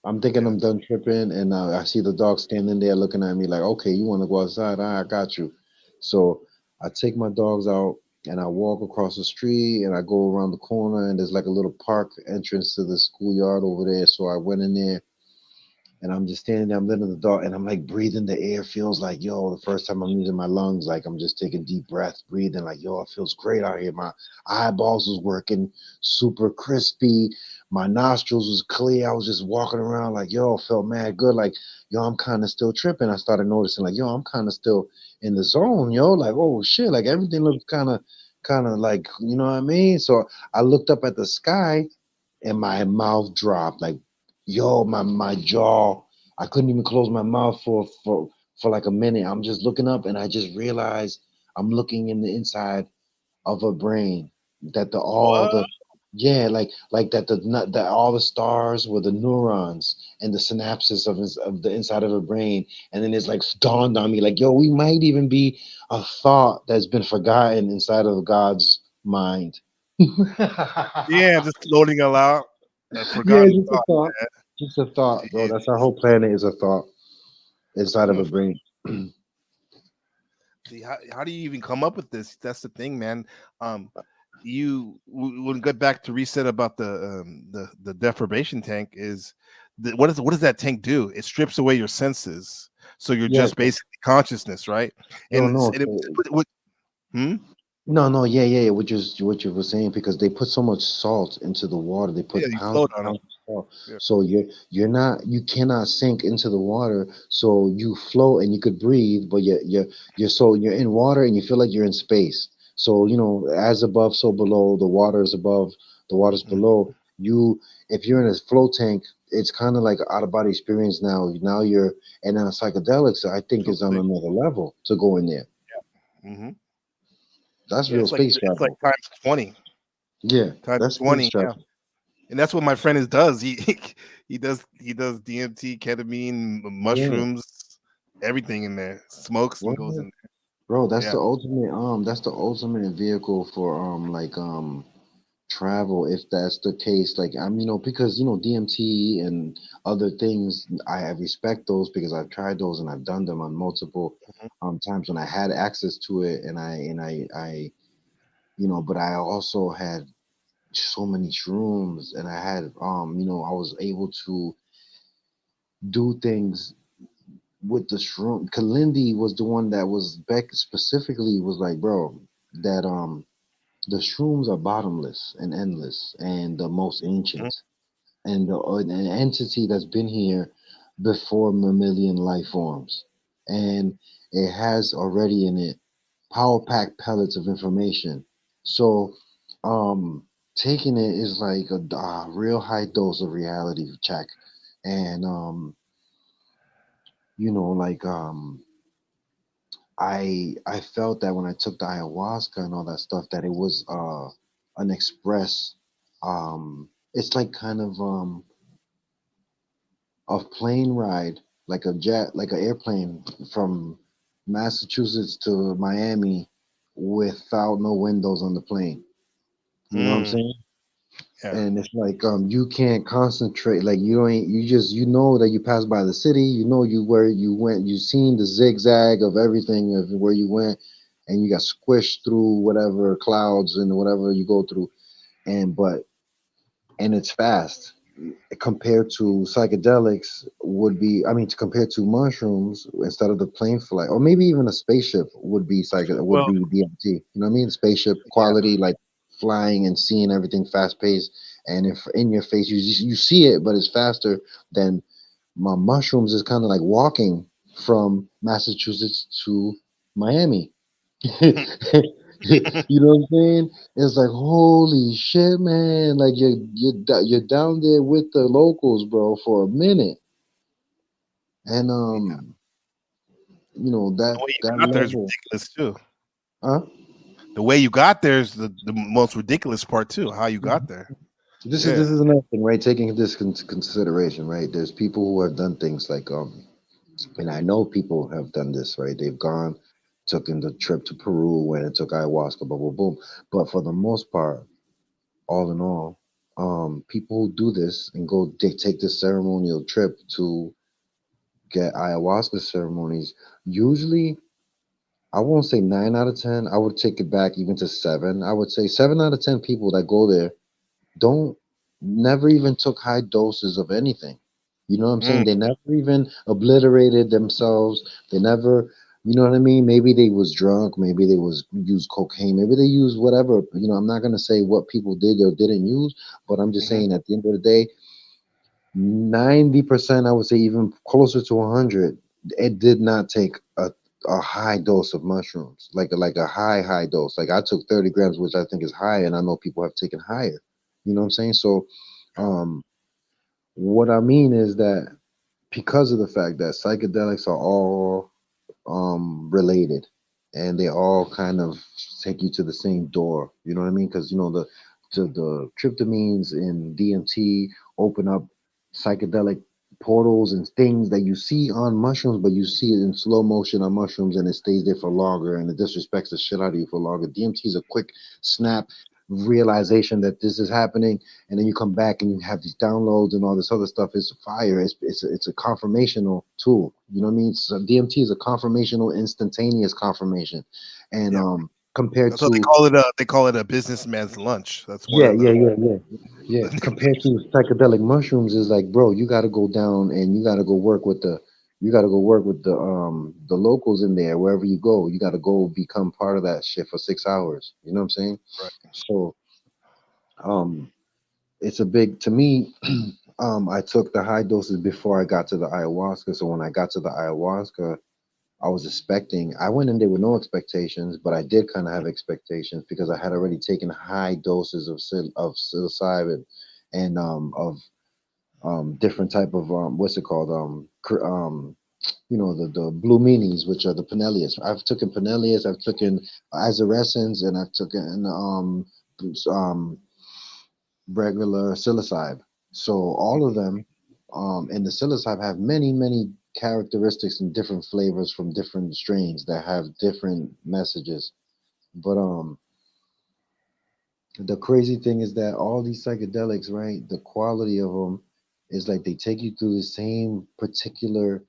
I'm thinking Yeah. I'm done tripping, and I see the dog standing there looking at me like, okay, you want to go outside? I got you. So I take my dogs out and I walk across the street and I go around the corner and there's like a little park entrance to the schoolyard over there. So I went in there and I'm just standing there, I'm letting the dog, and I'm like breathing the air. Feels like, yo, the first time I'm using my lungs, like I'm just taking deep breaths, breathing, like, yo, it feels great out here. My eyeballs was working super crispy. My nostrils was clear. I was just walking around like, yo, felt mad good. Like, yo, I'm kind of still tripping. I started noticing, like, yo, I'm kind of still in the zone, yo. Like, oh shit, like everything looked kind of like, you know what I mean? So I looked up at the sky and my mouth dropped. Like, yo, my jaw. I couldn't even close my mouth for like a minute. I'm just looking up, and I just realized I'm looking in the inside of a brain. That the all What? the yeah, like that that all the stars were the neurons and the synapses of the inside of a brain. And then it's like dawned on me, like, yo, we might even be a thought that's been forgotten inside of God's mind. Yeah, just floating aloud. A Yeah, forgotten just a thought. thought. Just a thought, bro. Jeez. That's our whole planet is a thought inside of a Mm. brain. See, how do you even come up with this? That's the thing, man. We'll get back to reset about the deprivation tank. What does that tank do? It strips away your senses, so you're Yeah, just basically consciousness, right? no, And, no. and it, hmm? No, no, yeah, yeah, yeah. What you were saying because they put so much salt into the water. They Yeah, put you pounds float and on it. pounds of salt. Yeah. So you cannot sink into the water. So you float and you could breathe, but you're in water and you feel like you're in space. So as above, so below. The water is above, the water's Mhm. below. If you're in a float tank, it's kind of like an out of body experience now. Now you're and then psychedelics. I think is on Totally. another level to go in there. Hmm. That's Yeah, real space it's like travel. times 20. Yeah, Times that's pretty 20. Yeah. striking. And that's what my friend is does. He does DMT, ketamine, Yeah, mushrooms, everything in there. Smokes and goes well, in bro, there. Yeah. that's the ultimate vehicle for travel if that's the case. Like I'm, because DMT and other things, I respect those because I've tried those and I've done them on multiple Mhm. times when I had access to it, and I but I also had so many shrooms, and I had I was able to do things with the shroom. Kalindi was the one that was Beck specifically was like, bro, that the shrooms are bottomless and endless and the most Mhm. ancient and an entity that's been here before mammalian life forms, and it has already in it power packed pellets of information. So, um, taking it is like a real high dose of reality check, and like I felt that when I took the ayahuasca and all that stuff that it was an express it's like kind of plane ride, like a jet, like an airplane from Massachusetts to Miami without no windows on the plane. You know what I'm Mm, saying? yeah. And it's like you can't concentrate, like you ain't you just you know that you passed by the city, you know you where you went, you seen the zigzag of everything of where you went, and you got squished through whatever clouds and whatever you go through, and it's fast compared to psychedelics would be, I mean, to compare to mushrooms instead of the plane flight or maybe even a spaceship would be would Well, be DMT. You know what I mean? Spaceship yeah. quality, like flying and seeing everything fast paced, and if in your face you see it, but it's faster than my mushrooms is kind of like walking from Massachusetts to Miami. You know what I'm saying? It's like holy shit, man! Like you're down there with the locals, bro, for a minute, and Yeah. that The way you that got there is level, ridiculous too. huh? The way you got there is the most ridiculous part too. How you got there. This Yeah. is another thing, right? Taking this into consideration, right? There's people who have done things like and I know people have done this, right? They've gone, took in the trip to Peru and it took ayahuasca, boom, boom, boom. But for the most part, all in all, people who do this and go they take this ceremonial trip to get ayahuasca ceremonies, usually I won't say 9 out of 10. I would take it back even to seven. I would say 7 out of 10 people that go there don't never even took high doses of anything. You know what I'm saying? Mm, They never even obliterated themselves. They never, you know what I mean? Maybe they was drunk, maybe they was used cocaine, maybe they used whatever. I'm not gonna say what people did or didn't use, but I'm just mhm. saying at the end of the day, 90%, I would say even closer to 100, it did not take a high dose of mushrooms, like a high dose. Like I took 30 grams, which I think is high, and I know people have taken higher. You know what I'm saying? So, um, what I mean is that because of the fact that psychedelics are all related, and they all kind of take you to the same door. You know what I mean? Because the tryptamines in DMT open up psychedelic portals and things that you see on mushrooms, but you see it in slow motion on mushrooms, and it stays there for longer, and it disrespects the shit out of you for longer. DMT is a quick snap realization that this is happening, and then you come back and you have these downloads and all this other stuff. Is fire. It's a confirmational tool. You know what I mean? So DMT is a confirmational, instantaneous confirmation, and Yeah. compared That's what to they call it a businessman's lunch. That's one yeah, of yeah, the yeah, yeah, yeah. Compared to psychedelic mushrooms, is like, bro, you got to go down and you got to go work with the locals in there wherever you go. You got to go become part of that shit for 6 hours. You know what I'm saying? right. So um it's a big to me. I took the high doses before I got to the ayahuasca. So when I got to the ayahuasca, I was expecting. I went in there with no expectations, but I did kind of have expectations because I had already taken high doses of psilocybin and of different type of what's it called the blue meanies, which are the pinelius. I've taken pinelius, I've taken azarescens, and I've taken regular psilocybe. So all of them in the psilocybe have many characteristics and different flavors from different strains that have different messages. But the crazy thing is that all these psychedelics, right? The quality of them is like they take you through the same particular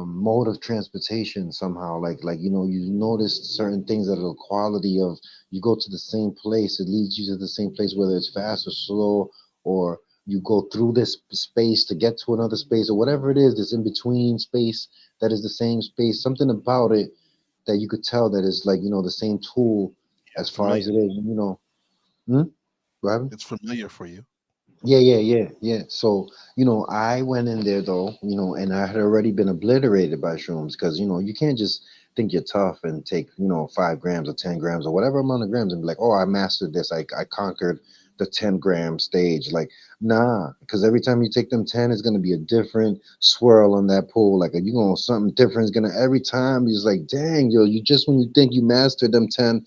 mode of transportation somehow. Like you notice certain things that are the quality of you go to the same place, it leads you to the same place, whether it's fast or slow, or you go through this space to get to another space, or whatever it is, this in between space that is the same space. Something about it that you could tell that is like the same tool Yeah, as it's far as familiar. it is. Hmm? What happened? It's familiar for you. Yeah. So, I went in there though, and I had already been obliterated by shrooms because, you can't just think you're tough and take, 5 grams or 10 grams or whatever amount of grams and be like, oh, I mastered this. I conquered the 10-gram stage. Like, nah, because every time you take them 10, it's going to be a different swirl on that pool. Like, you going something different is going to every time. You're like, dang, yo, you just when you think you mastered them 10,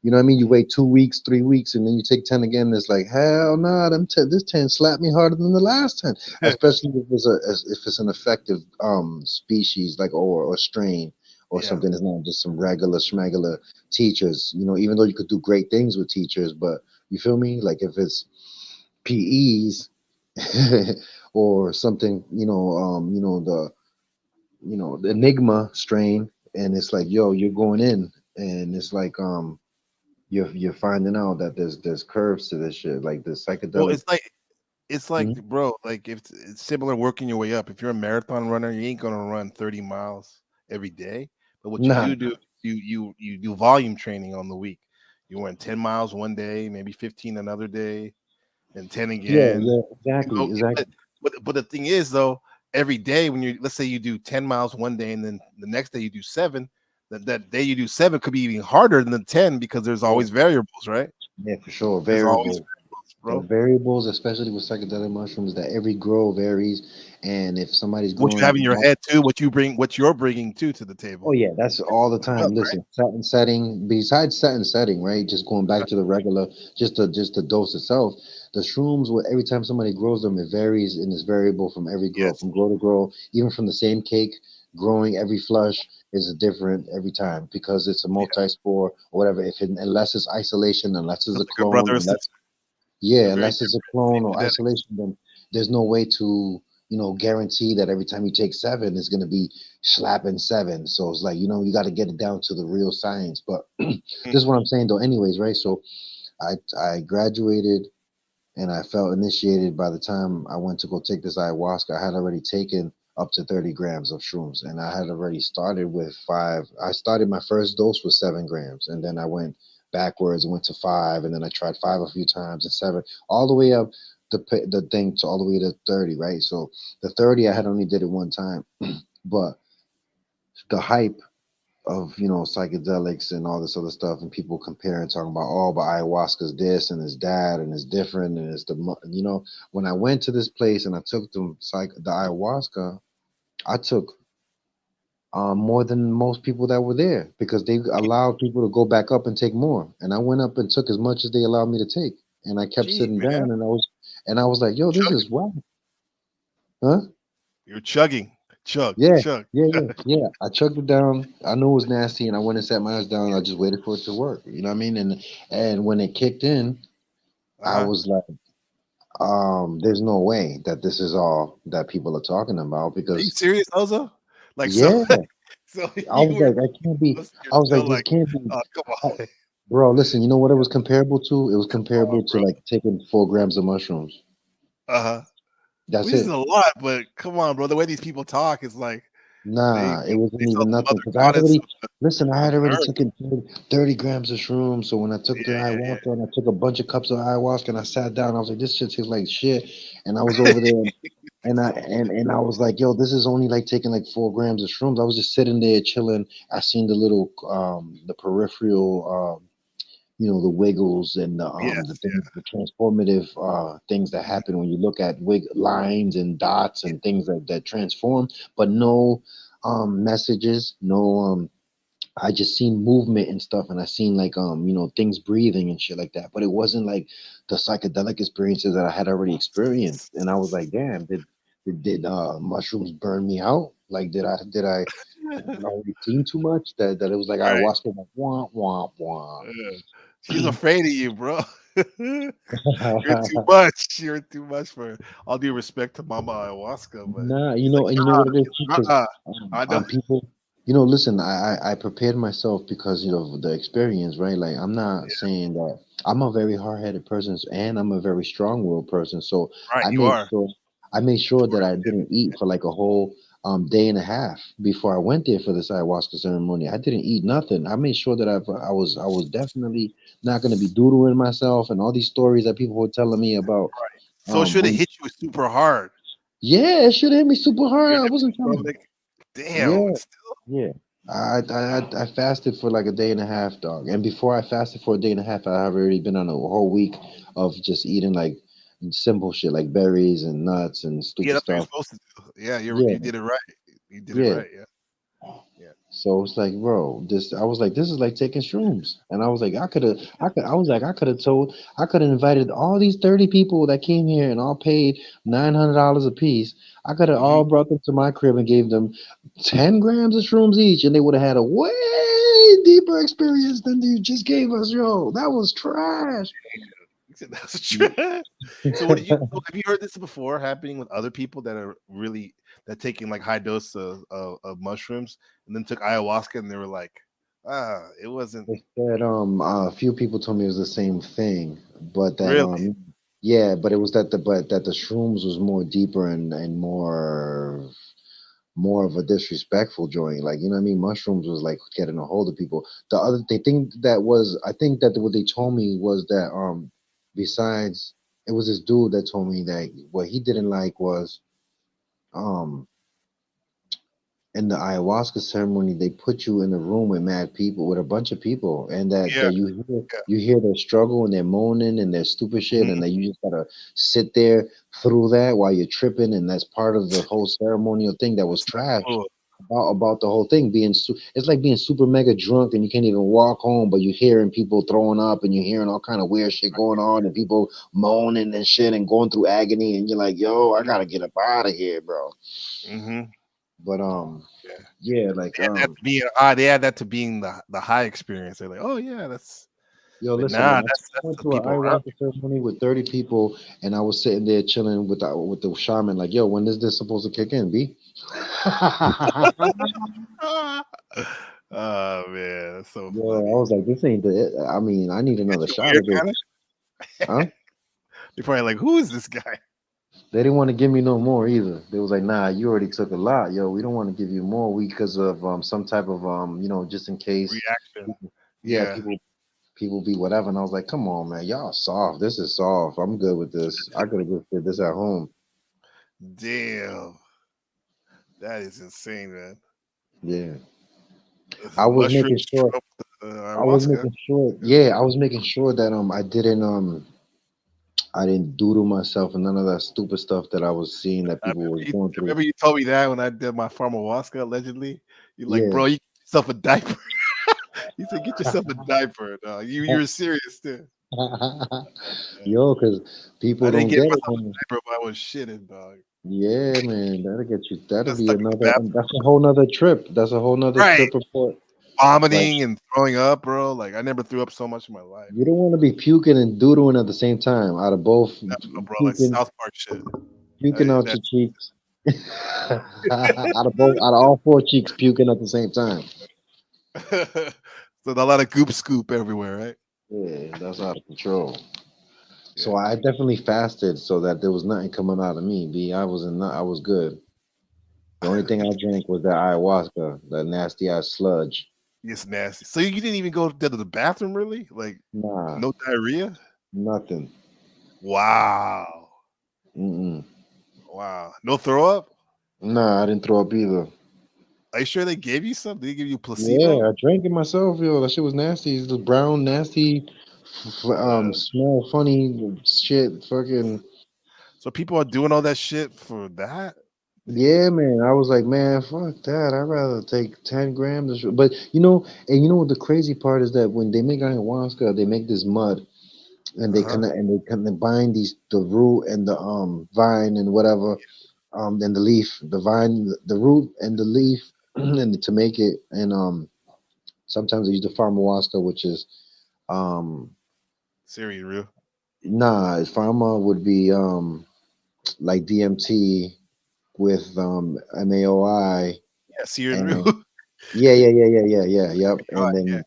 you know what I mean? You wait 2 weeks, 3 weeks, and then you take 10 again. And it's like, hell nah, this 10 slapped me harder than the last 10. Especially if it's an effective species like or strain or Yeah. something. It's not just some regular schmegular teachers. Even though you could do great things with teachers, but you feel me? Like if it's PEs or something, the Enigma strain, and it's like, yo, you're going in, and it's like you're finding out that there's curves to this shit, like the Well, psychedelic. it's like, Mhm. bro, like if it's similar working your way up. If you're a marathon runner, you ain't gonna run 30 miles every day. But what you Nah, do, you do volume training on the week. You run 10 miles one day, maybe 15 another day, and 10 yeah, again. yeah, You know, exactly, but exactly. but the thing is though, every day when you let's say you do 10 miles one day and then the next day you do seven, that day you do seven could be even harder than the 10 because there's Yeah, always variables, right? yeah, for sure. There's always Variable. variables, The bro. variables, especially with psychedelic mushrooms, that every grow varies, and if somebody's What you growing have at in your one. head too, what you're bringing too to the Oh table yeah, that's all the as well, time. Listen, set and setting. Besides set and setting, right? Just going back right? to the regular, just the dose itself. The shrooms, every time somebody grows them, it varies and is variable from every grow, Yes, from grow to grow. Even from the same cake, growing every flush is different every time because it's a yeah. multi-spore or whatever. Unless it's isolation, unless it's a It's like a clone, brother or unless sister. They're yeah, very unless it's a different. clone Same or genetics. isolation, then there's no way to, guarantee that every time you take seven, it's going to be slapping seven. So it's like, you got to get it down to the real science. But this Mm, is what I'm saying, though, anyways, right? So I graduated and I felt initiated by the time I went to go take this ayahuasca. I had already taken up to 30 grams of shrooms, and I had already started with five. I started my first dose with 7 grams, and then I went backwards and went to five, and then I tried five a few times and seven, all the way up the thing to all the way to 30, right? So the 30, I had only did it one time, but the hype of psychedelics and all this other stuff, and people comparing, talking about, oh, but ayahuasca's this and it's that and it's different and it's when I went to this place and I took the ayahuasca, I took more than most people that were there because they allowed people to go back up and take more, and I went up and took as much as they allowed me to take, and I kept Gee, sitting man, down, and I was like, yo, this is chugging. wow, huh? You're chugging. Chug, Yeah, chug. yeah. I chugged it down. I knew it was nasty, and I went and sat my ass down. I just waited for it to work. You know what I mean? And when it kicked in, I Uh-huh. was like, there's no way that this is all that people are talking about Are you because serious, Ozo? Like so, yeah, so I you was were like, I can't be. you're I was like, still this like, can't be. oh come Oh, on, bro, listen. You know what it was comparable to? It was come comparable on, to bro. like taking 4 grams of mushrooms. Uh-huh. That's Which is it. a lot, but come on, bro. The way these people talk is like Nah, it they wasn't saw even the nothing mother because I had goddess already listen. I of had the already earth. taken 30 grams of shrooms. So when I took the Yeah, ayahuasca and I took a bunch of cups of ayahuasca and I sat down, I was like, this shit tastes like shit. And I was over there and It's I so and, and I was like, yo, this is only like taking like 4 grams of shrooms. I was just sitting there chilling. I seen the peripheral the wiggles and the yes, things, the transformative things that yeah. happen when you look at lines and dots and things that transform, but no messages, no I just seen movement and stuff, and I seen like things breathing and shit like that. But it wasn't like the psychedelic experiences that I had already experienced. And I was like, damn, did mushrooms burn me out? Like did I already seen too much that it was like Right. ayahuasca like wah wah wah. Yeah. She's afraid of you, bro. You're too much. You're too much for all due respect to Mama Ayahuasca, but Nah, she's like, and you know what it is, because uh-uh. I know. people, listen, I prepared myself because of the experience, right? Like I'm not Yeah, saying that I'm a very hard-headed person, and I'm a very strong-willed person. So right. I You made are. sure that I didn't eat for like a whole day and a half before I went there for this ayahuasca ceremony. I didn't eat nothing. I made sure that I was definitely not going to be doodling myself and all these stories that people were telling me about. So it should have When hit you super hard. Yeah, it should hit me super hard. Your I empty wasn't trying to. stomach. Damn. Yeah, yeah. I fasted for like a day and a half, dog. And before I fasted for a day and a half, I have already been on a whole week of just eating like simple shit like berries and nuts and Yeah, stupid that's what you're stuff. supposed to do. Yeah, you Yeah, did it right. You did it yeah. right. Yeah, yeah. So it's like, bro, this. I was like, this is like taking shrooms, and I was like, I was like, I could have invited all these 30 people that came here and all paid $900 a piece. I could have Hmm. all brought them to my crib and gave them 10 grams of shrooms each, and they would have had a way deeper experience than you just gave us, yo. That was trash. That's true. So what did you? So have you heard this before happening with other people that are really that taking like high dose of mushrooms and then took ayahuasca and they were like, it wasn't They said a few people told me it was the same thing, but that really. yeah, but it was that the shrooms was more deeper and more of a disrespectful joint. Like, you know what I mean? Mushrooms was like getting a hold of people. The thing that was, I think that what they told me was that besides, it was this dude that told me that what he didn't like was um in the ayahuasca ceremony, they put you in a room with mad people, with a bunch of people, and Yeah, that you hear their struggle and their moaning and their stupid shit, and yeah. that you just gotta sit there through that while you're tripping, and that's part of the whole ceremonial thing that was It's not trash cool. about the whole thing being it's like being super mega drunk and you can't even walk home, but you're hearing people throwing up and you're hearing all kind of weird shit going on and people moaning and shit and going through agony, and you're like, yo, I gotta get up out of here, bro. Hmm. But Yeah, yeah, like they had that to being they had that to being the high experience. They're like, oh yeah, that's yo, but listen, man. nah, I that's went the to an people around ayahuasca ceremony with 30 people, and I was sitting there chilling with the shaman. Like, yo, when is this supposed to kick in, B? you. Oh man, that's so Yo, I funny. was like, this ain't the. I mean, I need Get another you shot weird of this, kind of. huh? They're probably like, who is this guy? They didn't want to give me no more either. They was like, nah, you already took a lot, yo. We don't want to give you more. We because of some type of just in case. Reaction. Yeah, Yeah. people be whatever. And I was like, come on, man, y'all soft. This is soft. I'm good with this. I could have just did this at home. Damn. That is insane, man. Yeah, This I was making mushrooms sure. trump I was ayahuasca. making sure. Yeah, I was making sure that I didn't doodle myself and none of that stupid stuff that I was seeing that I people was going through. remember you told me that when I did my pharmawaska allegedly. You're like, Yeah. bro, you get yourself a diaper. You said, get yourself a diaper, dog. You were serious too. Yeah. Yo, because people I didn't don't get get it myself a when. diaper, but I was shitting, dog. Yeah, man, that'll get you. That'll Just be stuck in the another. bathroom. That's a whole nother trip. That's a whole nother Right. trip report. Like Vomiting and throwing up, bro. Like I never threw up so much in my life. you don't want to be puking and doodling at the same time. Out of both, Bro, like puking, South Park shit. out your That's cheeks. Out of both, out of all four cheeks, puking at the same time. so a lot of goop scoop everywhere, right? Yeah, that's out of control. So Yeah. I definitely fasted so that there was nothing coming out of me. B, I was in. I was good. The only thing I drank was that ayahuasca, that nasty ass sludge. It's nasty. So you didn't even go to the bathroom, really? Like Nah, no diarrhea? nothing. Wow. Mm-mm. Wow. No throw up? Nah, I didn't throw up either. Are you sure they gave you some? Did they give you Yeah, placebo? I drank it myself, yo. That shit was nasty. It's the brown, nasty, Uh, smell funny shit. Fucking so people are doing all that shit for that? Yeah, man. I was like, man, fuck that. I'd rather take 10 grams. But you know, and you know what the crazy part is that when they make ayahuasca, they make this mud and Uh huh. they combine these the root and the vine and whatever and the leaf, the vine, the root and the leaf, and to make it. And sometimes they use the pharmawaska, which is um Serious real. nah, pharma would be like DMT with MAOI Yeah, serious real. and yep. God, And yeah, then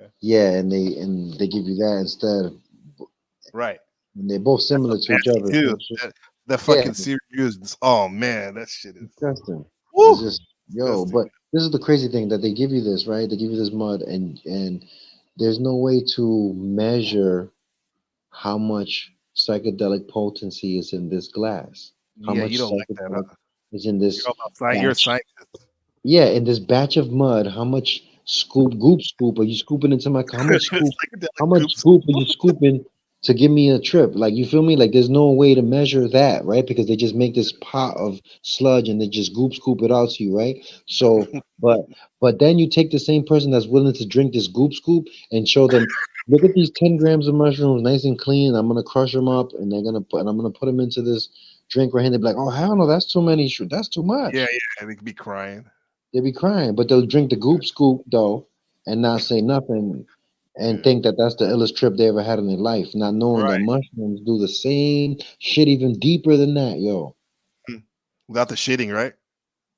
yeah. yeah, and they give you that instead. Right. And they're both That's so similar to each nasty other. too. Same shit. That Yeah, fucking serious is. Oh man, that shit is. disgusting. It's Woo. just yo, Disgusting. but this is the crazy thing that they give you this, right? They give you this mud and there's no way to measure how much psychedelic potency is in this glass. How Yeah, you much don't like that, psychedelic huh? is in You're this all about science. You're a batch. scientist. Yeah, in this batch of mud, how much scoop are you scooping into my how Psychedelic much coops. scoop are you scooping to give me a trip? Like you feel me? Like there's no way to measure that, right? Because they just make this pot of sludge and they just scoop it out to you, right? So but but then you take the same person that's willing to drink this scoop and show them, look at these 10 grams of mushrooms, nice and clean. I'm gonna crush them up and I'm gonna put them into this drink right here. They're like, oh hell no, that's too many, that's too Yeah, much. yeah. They could be crying. They be crying, but they'll drink the goop scoop though, and not say nothing, and Yeah. think that that's the illest trip they ever had in their life, not knowing that Right. mushrooms do the same shit even deeper than that, yo. Mm. Without the shitting, right?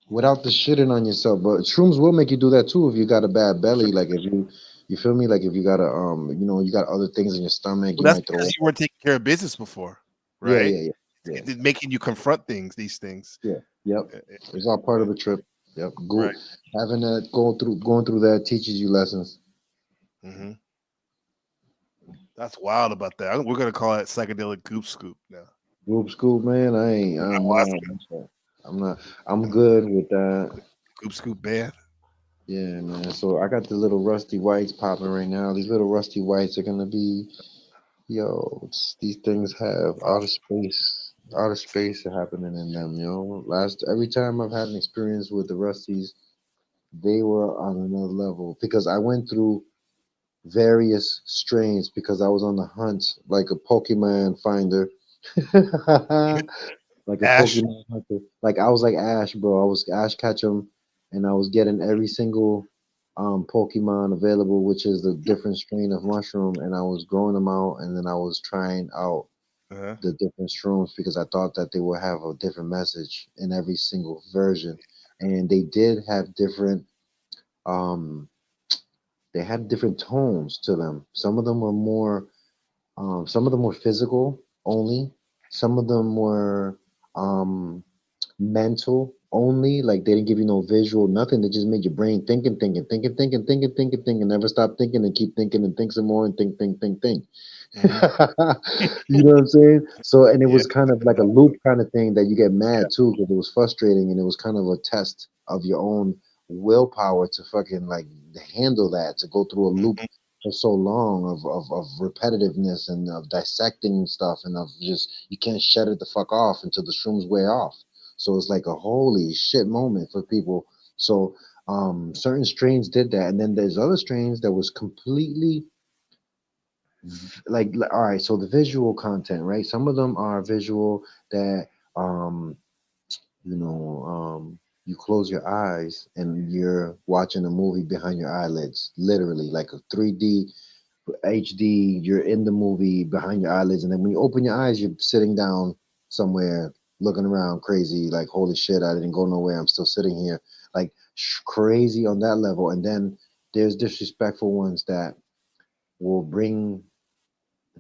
Without the shitting on yourself, but shrooms will make you do that too if you got a bad belly. Like if you feel me, like if you got a you got other things in your stomach, Well, you that's might throw because you up. weren't taking care of business before, Yeah, right? yeah, yeah, yeah, It's making you confront these things. yeah. Yep, Uh, it's all part uh, of the trip. Yep, go Right. having that going through that teaches you lessons. Hmm. That's wild about that. We're gonna call it psychedelic goop scoop now. Group school, man. I ain't. I'm not. Ayahuasca. I'm not. I'm good with that. Goop scoop band. Yeah, man. So I got the little rusty whites popping right now. These little rusty whites are gonna be, yo. These things have That's awesome. outer space happening in them, yo. Every time I've had an experience with the rusties, they were on another level because I went through various strains because I was on the hunt like a Pokemon finder. Like a Ash. Pokemon hunter. Like I was like Ash, bro. I was Ash Ketchum, and I was getting every single Pokemon available, which is a different strain of mushroom, and I was growing them out, and then I was trying out Uh-huh. the different shrooms because I thought that they would have a different message in every single version, and they did have different um they had different tones to them. Some of them were physical only. Some of them were um, mental only. Like they didn't give you no visual, nothing. They just made your brain think, and never stop thinking and keep thinking and think some more and think. Hmm. You know what I'm saying? So, and it Yeah. was kind of like a loop kind of thing that you get mad too because it was frustrating and it was kind of a test of your own willpower to fucking like handle that, to go through a loop Mhm. for so long of repetitiveness and of dissecting stuff and of just you can't shut it the fuck off until the shrooms wear off. So it's like a holy shit moment for people. So certain strains did that, and then there's other strains that was completely all right. So the visual content, right? Some of them are visual that um you know you close your eyes and you're watching a movie behind your eyelids, literally like a 3D HD, you're in the movie behind your eyelids, and then when you open your eyes, you're sitting down somewhere looking around crazy, like, holy shit, I didn't go nowhere, I'm still sitting here, like crazy on that level. And then there's disrespectful ones that will bring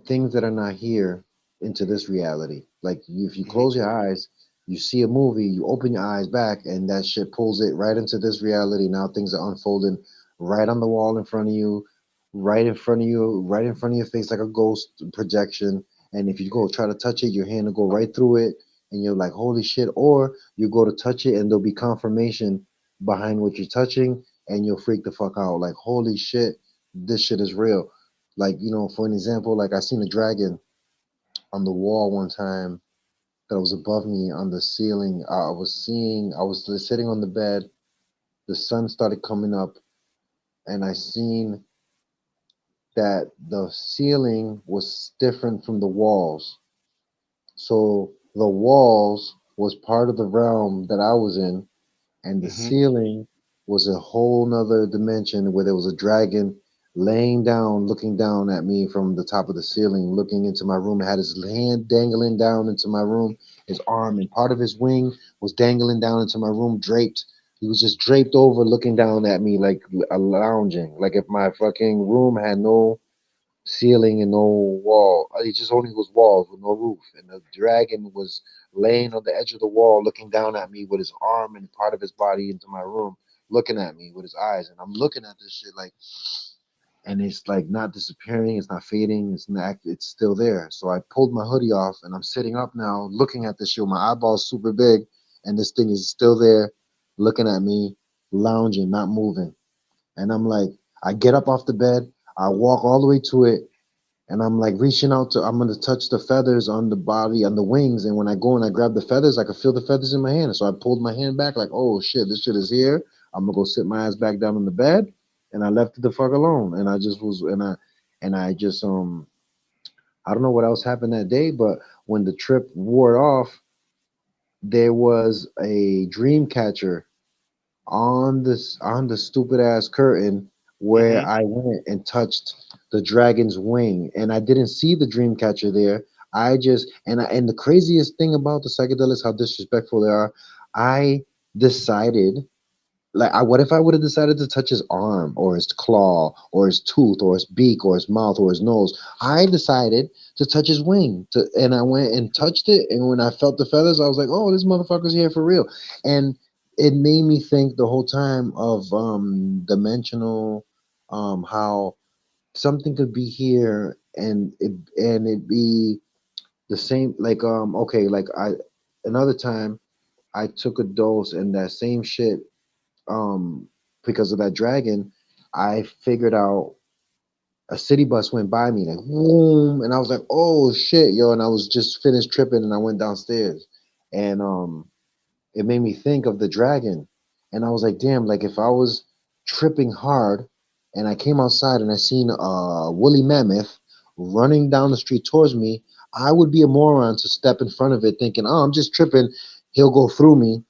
things that are not here into this reality. Like if you Mhm. close your eyes, you see a movie, you open your eyes back, and that shit pulls it right into this reality. Now things are unfolding right on the wall in front of you, right in front of your face like a ghost projection. And if you go try to touch it, your hand will go right through it, and you're like, holy shit. Or you go to touch it, and there'll be confirmation behind what you're touching, and you'll freak the fuck out. Like, holy shit, this shit is real. Like, for an example, like I seen a dragon on the wall one time, that was above me on the ceiling. I was sitting on the bed. The sun started coming up, and I seen that the ceiling was different from the walls. So the walls was part of the realm that I was in, and the Hmm. ceiling was a whole nother dimension where there was a dragon laying down, looking down at me from the top of the ceiling, looking into my room. It had his hand dangling down into my room, his arm and part of his wing was dangling down into my room, draped. He was just draped over, looking down at me like a lounging, like if my fucking room had no ceiling and no wall. It just only was walls with no roof. And the dragon was laying on the edge of the wall, looking down at me with his arm and part of his body into my room, looking at me with his eyes. And I'm looking at this shit like, and it's like not disappearing, it's not fading, it's still there. So I pulled my hoodie off and I'm sitting up now, looking at this shit. My eyeballs super big, and this thing is still there, looking at me, lounging, not moving. And I'm like, I get up off the bed, I walk all the way to it, and I'm like reaching out to I'm gonna touch the feathers on the body on the wings, and when I go and I grab the feathers, I can feel the feathers in my hand. So I pulled my hand back like, oh shit, this shit is here. I'm gonna go sit my ass back down on the bed, and I left it the fuck alone. And I just was and I just I don't know what else happened that day, but when the trip wore off, there was a dream catcher on the stupid ass curtain where Hmm. I went and touched the dragon's wing, and I didn't see the dream catcher there. I just and the craziest thing about the psychedelics, how disrespectful they are. I decided like, what if I would have decided to touch his arm or his claw or his tooth or his beak or his mouth or his nose? I decided to touch his wing, and I went and touched it. And when I felt the feathers, I was like, "Oh, this motherfucker's here for real." And it made me think the whole time of dimensional, how something could be here and it be the same. Like okay, like I another time I took a dose and that same shit um because of that dragon, I figured out a city bus went by me like boom, and I was like, oh shit, yo, and I was just finished tripping and I went downstairs, and it made me think of the dragon, and I was like, damn, like if I was tripping hard and I came outside and I seen a woolly mammoth running down the street towards me, I would be a moron to step in front of it thinking, oh, I'm just tripping, he'll go through me,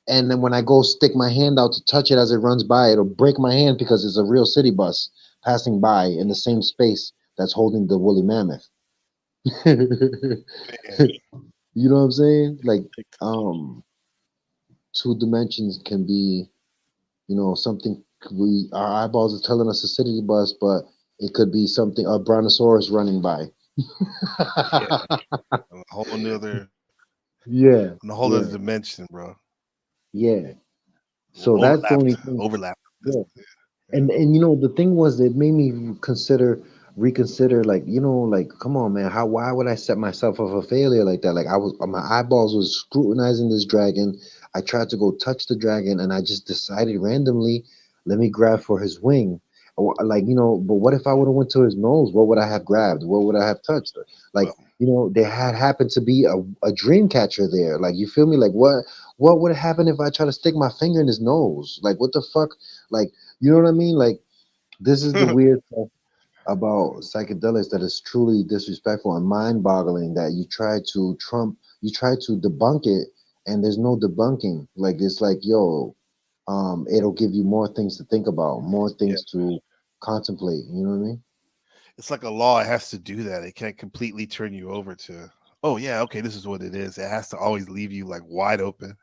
and then when I go stick my hand out to touch it as it runs by, it'll break my hand because it's a real city bus passing by in the same space that's holding the woolly mammoth. You Man, know what I'm saying? Like, two dimensions can be, something we our eyeballs are telling us a city bus, but it could be something a brontosaurus running by. yeah, on a whole nother, Yeah, on a whole other yeah, dimension, bro. yeah. So that's the Overlapped, only thing. overlapped. This, Yeah. yeah. And the thing was it made me reconsider, like, like, come on man, how why would I set myself up for failure like that? Like, I was my eyeballs was scrutinizing this dragon. I tried to go touch the dragon and I just decided randomly, let me grab for his wing. Like, but what if I would have went to his nose? What would I have grabbed? What would I have touched? Like, Well, there had happened to be a dream catcher there. Like, you feel me? Like, what would happen if I try to stick my finger in his nose? Like, what the fuck? Like, you know what I mean? Like, this is the weird stuff about psychedelics that is truly disrespectful and mind-boggling. That you try to debunk it, and there's no debunking. Like, it's like, yo, it'll give you more things to think about, more yeah, things to contemplate. You know what I mean? it's like a law. It has to do that. It can't completely turn you over to. Oh yeah, okay, this is what it is. It has to always leave you like wide open,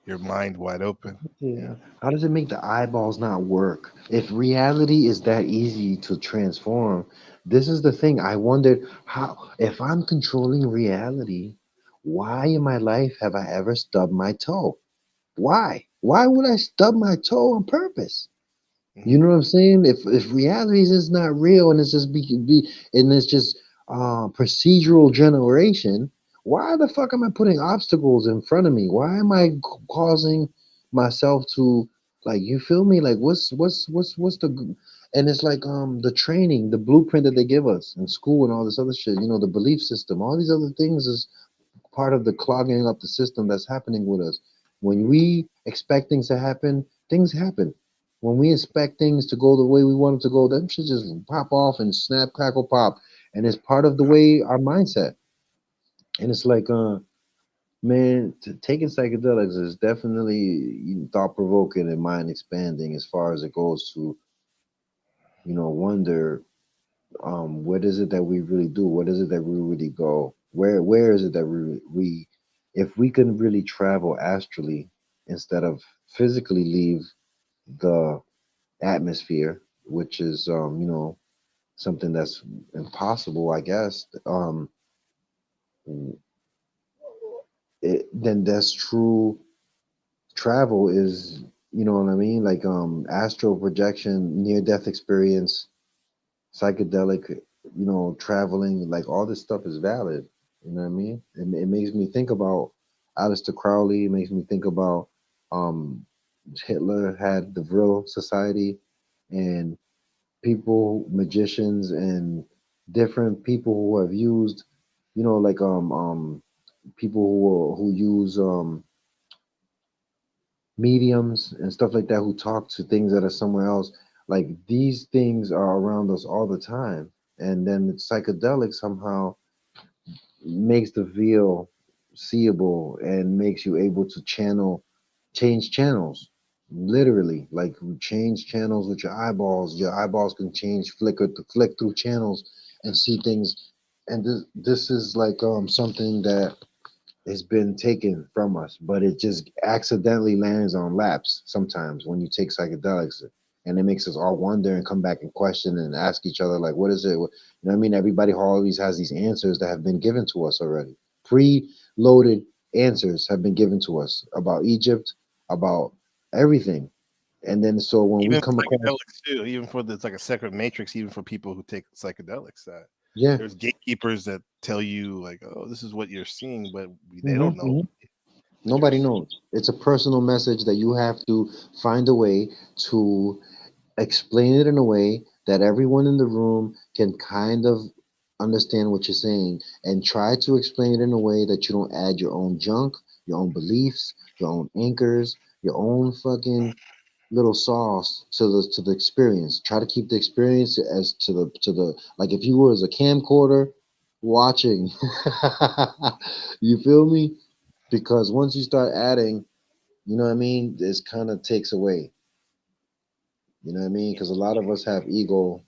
your mind wide open. Yeah. Yeah. How does it make the eyeballs not work? If reality is that easy to transform, this is the thing. I wondered how, if I'm controlling reality, why in my life have I ever stubbed my toe? Why? Why would I stub my toe on purpose? Hmm. You know what I'm saying? If reality is just not real and it's just and it's just procedural generation, why the fuck am I putting obstacles in front of me? Why am I causing myself to, like, you feel me? Like, what's the and it's like the training, the blueprint that they give us in school and all this other shit, the belief system, all these other things is part of the clogging up the system that's happening with us. When we expect things happen. When we expect things to go the way we want it to go, them should just pop off and snap, crackle, pop. And it's part of the way our mindset. And it's like, man, taking psychedelics is definitely thought provoking and mind expanding as far as it goes to, wonder, what is it that we really do? What is it that we really go? Where is it that we if we can really travel astrally instead of physically leave the atmosphere, which is something that's impossible, I guess. Then that's true travel is, you know what I mean? Like astral projection, near death experience, psychedelic, traveling, like all this stuff is valid. You know what I mean? It makes me think about Aleister Crowley. It makes me think about um, Hitler had the Vril Society, and people, magicians, and different people who have used, like people who use mediums and stuff like that who talk to things that are somewhere else. Like these things are around us all the time. And then psychedelic somehow makes the veil seeable and makes you able to change channels. Literally, like change channels with your eyeballs. Your eyeballs can change, flick through channels and see things. And this is like something that it's been taken from us, but it just accidentally lands on laps sometimes when you take psychedelics. And it makes us all wonder and come back and question and ask each other, like, what is it? You know what I mean? Everybody always has these answers that have been given to us already. Pre-loaded answers have been given to us about Egypt, about everything. And then so when we Even come across, psychedelics too. Even for it's like a separate matrix. Even for people who take psychedelics, yeah, there's gatekeepers that tell you like, oh, this is what you're seeing, but they hmm don't know what you're nobody seeing. knows. It's a personal message that you have to find a way to explain it in a way that everyone in the room can kind of understand what you're saying, and try to explain it in a way that you don't add your own junk, your own beliefs, your own anchors, your own fucking little sauce to the experience. Try to keep the experience as to the like if you were as a camcorder watching. You feel me? Because once you start adding, you know what I mean, this kind of takes away. You know what I mean? Yeah, Because a lot of us have ego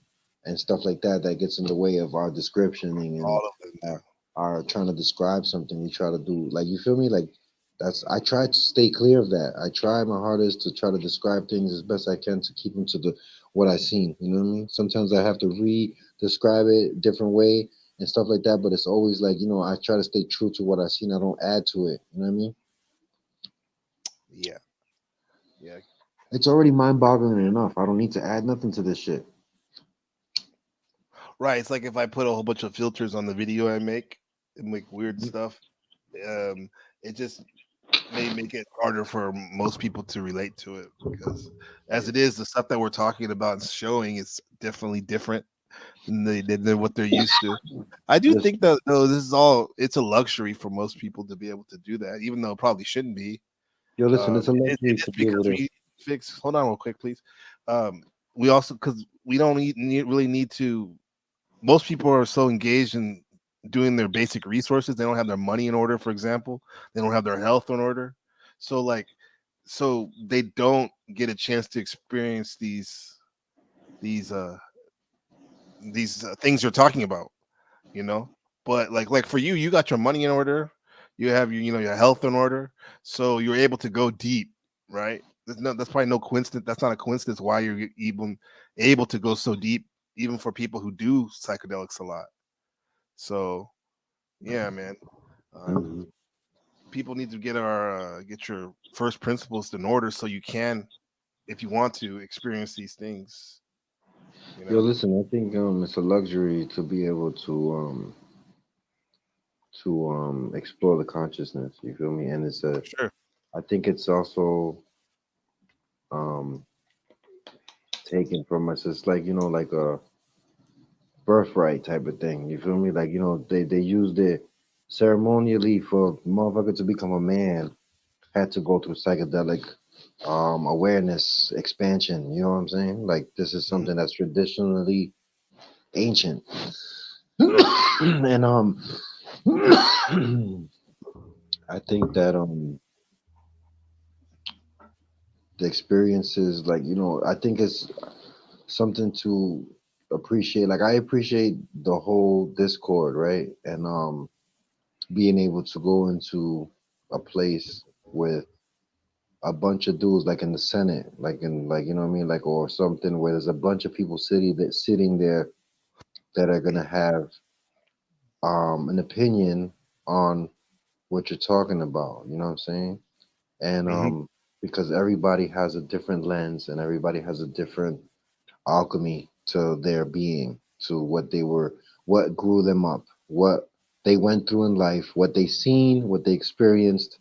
and stuff like that that gets in the way of our descriptioning and all of them do. our trying to describe something. We try to do like you feel me? Like that's I try to stay clear of that. I try my hardest to try to describe things as best I can to keep them to the what I seen. You know what I mean? Sometimes I have to re-describe it different way and stuff like that. But it's always like I try to stay true to what I seen. I don't add to it. You know what I mean? Yeah, yeah. It's already mind-boggling enough. I don't need to add nothing to this shit. Right. It's like if I put a whole bunch of filters on the video I make and make weird stuff, um, it just may make it harder for most people to relate to it because, as it is, the stuff that we're talking about and showing is definitely different than what they're used to. I do Listen, think that though this is all it's a luxury for most people to be able to do that, even though it probably shouldn't be. yo, listen. It's a It luxury is to be able because to. we fix. Hold on, real quick, please. We also because we don't really need to. Most people are so engaged in doing their basic resources. They don't have their money in order, for example. They don't have their health in order. So like, so they don't get a chance to experience these uh these things you're talking about. You know, but like for you, you got your money in order. You have your health in order, so you're able to go deep, right? That's probably no coincidence. That's not a coincidence why you're even able to go so deep, even for people who do psychedelics a lot. So yeah, man. Um, Mhm. People need to get your first principles in order so you can, if you want to, experience these things. You Yo, know, listen. I think it's a luxury to be able to explore the consciousness. You feel me? And it's a. for sure. I think it's also um taken from us. It's like like a birthright type of thing. You feel me? Like they used it ceremonially for motherfucker to become a man had to go through psychedelic awareness expansion. You know what I'm saying? Like this is Mhm. something that's traditionally ancient, and I think that the experiences, like I think it's something to appreciate. Like I appreciate the whole Discord, right? And being able to go into a place with a bunch of dudes like in the Senate, like in like you know what I mean, like or something where there's a bunch of people sitting there that are gonna have an opinion on what you're talking about. You know what I'm saying? And Mhm. because everybody has a different lens and everybody has a different alchemy to their being, to what grew them up, what they went through in life, what they seen, what they experienced,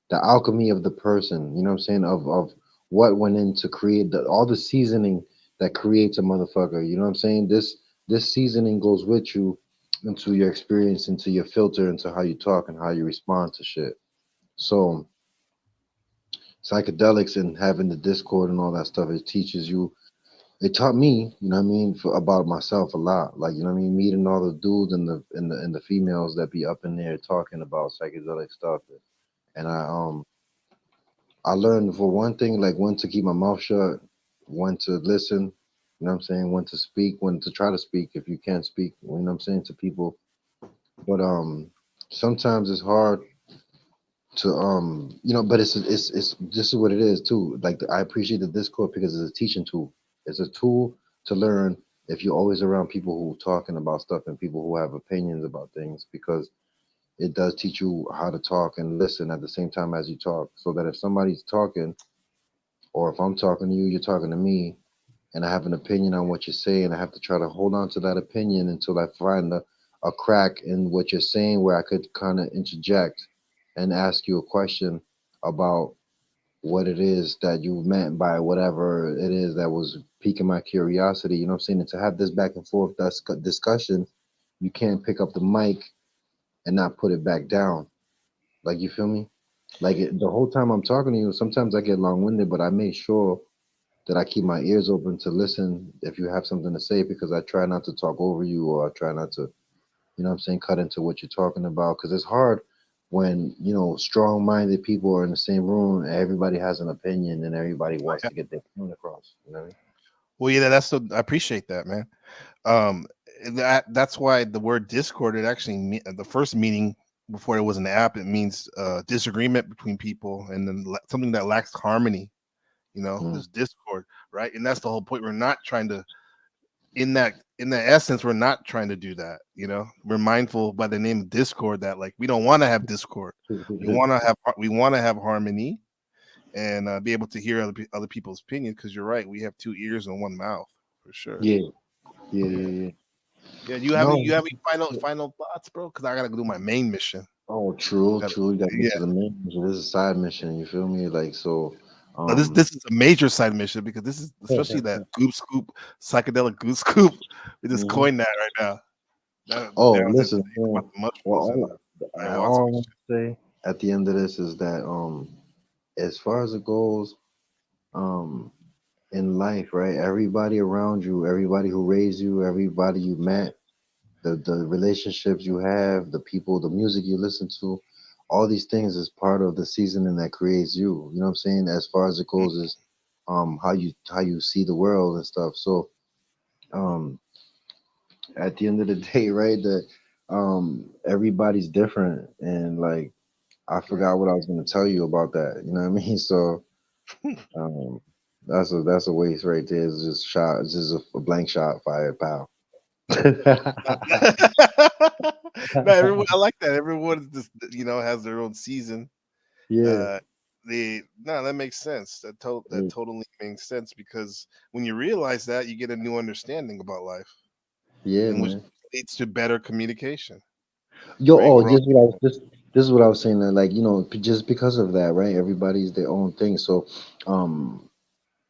the alchemy of the person, you know what I'm saying, of what went in to create all the seasoning that creates a motherfucker, you know what I'm saying? This seasoning goes with you into your experience, into your filter, into how you talk and how you respond to shit. So psychedelics and having the discord and all that stuff, it teaches you, it taught me, you know what I mean, about myself a lot. Like, you know what I mean, meeting all the dudes and the females that be up in there talking about psychedelic stuff. And I learned for one thing, like when to keep my mouth shut, when to listen, you know what I'm saying, when to speak, when to try to speak if you can't speak, you know what I'm saying, to people. But sometimes it's hard to but it's this is what it is too. Like I appreciate the Discord because it's a teaching tool. It's a tool to learn if you're always around people who talking about stuff and people who have opinions about things, because it does teach you how to talk and listen at the same time as you talk, so that if somebody's talking, or if I'm talking to you, you're talking to me, and I have an opinion on what you're saying, I have to try to hold on to that opinion until I find a crack in what you're saying where I could kind of interject and ask you a question about what it is that you meant by whatever it is that was piquing my curiosity. You know what I'm saying? And to have this back and forth discussion, you can't pick up the mic and not put it back down. Like, you feel me? Like the whole time I'm talking to you, sometimes I get long winded, but I make sure that I keep my ears open to listen if you have something to say, because I try not to talk over you, or I try not to, you know what I'm saying, cut into what you're talking about, because it's hard when, strong minded people are in the same room and everybody has an opinion and everybody Oh, wants yeah. to get their point across. You know what Well, yeah, that's so. I appreciate that, man. Um, that's why the word Discord, it actually the first meaning before it was an app, it means disagreement between people, and then something that lacks harmony. I mean? Is discord, right? And that's the whole point. We're not trying to, in that essence, we're not trying to do that. We're mindful by the name Discord that, like, we don't want to have discord. Mm. We want to have harmony, and be able to hear other people's opinions. Because you're right, we have two ears and one mouth for sure. Yeah, yeah, yeah, yeah. Yeah, you have any No. you have any final thoughts, bro? Because I gotta do my main mission. Oh, true, Gotta- true. You gotta get yeah, to the main mission. This is a side mission. You feel me? Like so. this Um. this is a major side mission because this is especially that goop scoop, psychedelic goop scoop. We just Mhm. coined that right now. Oh, That was listen, about man. the mushrooms and Well, the ayahuasca. all I want to say at the end of this is that as far as it goes, um, in life, right? Everybody around you, everybody who raised you, everybody you met, the relationships you have, the people, the music you listen to, all these things is part of the seasoning that creates you. You know what I'm saying? As far as it Mm. goes, is how you see the world and stuff. So um, at the end of the day, right? That everybody's different, and like I Right. forgot what I was gonna tell you about that. You know what I mean? So um, that's a waste right there. It's just shot. It's just a blank shot fired, pal. No, everyone. I like that. Everyone just has their own season. Yeah, Uh, that makes sense. That yeah, totally makes sense because when you realize that, you get a new understanding about life, yeah, and which man. leads to better communication. Yo, Right? oh, We're all people. this is what I was saying. That, like, just because of that, right? Everybody's their own thing. So, um,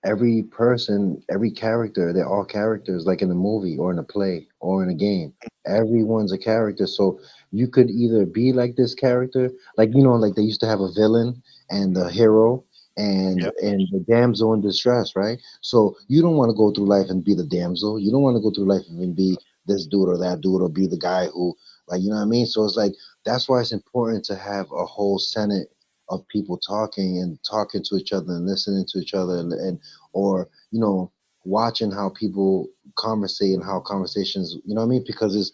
every person, every character, they're all characters, like in a movie or in a play or in a game. Everyone's a character. So you could either be like this character, like like they used to have a villain and the hero Yep. and the damsel in distress, right? So you don't want to go through life and be the damsel. You don't want to go through life and be this dude or that dude or be the guy who, like, you know what I mean? So it's like that's why it's important to have a whole senate of people talking and talking to each other and listening to each other and or watching how people conversate and how conversations, what I mean, because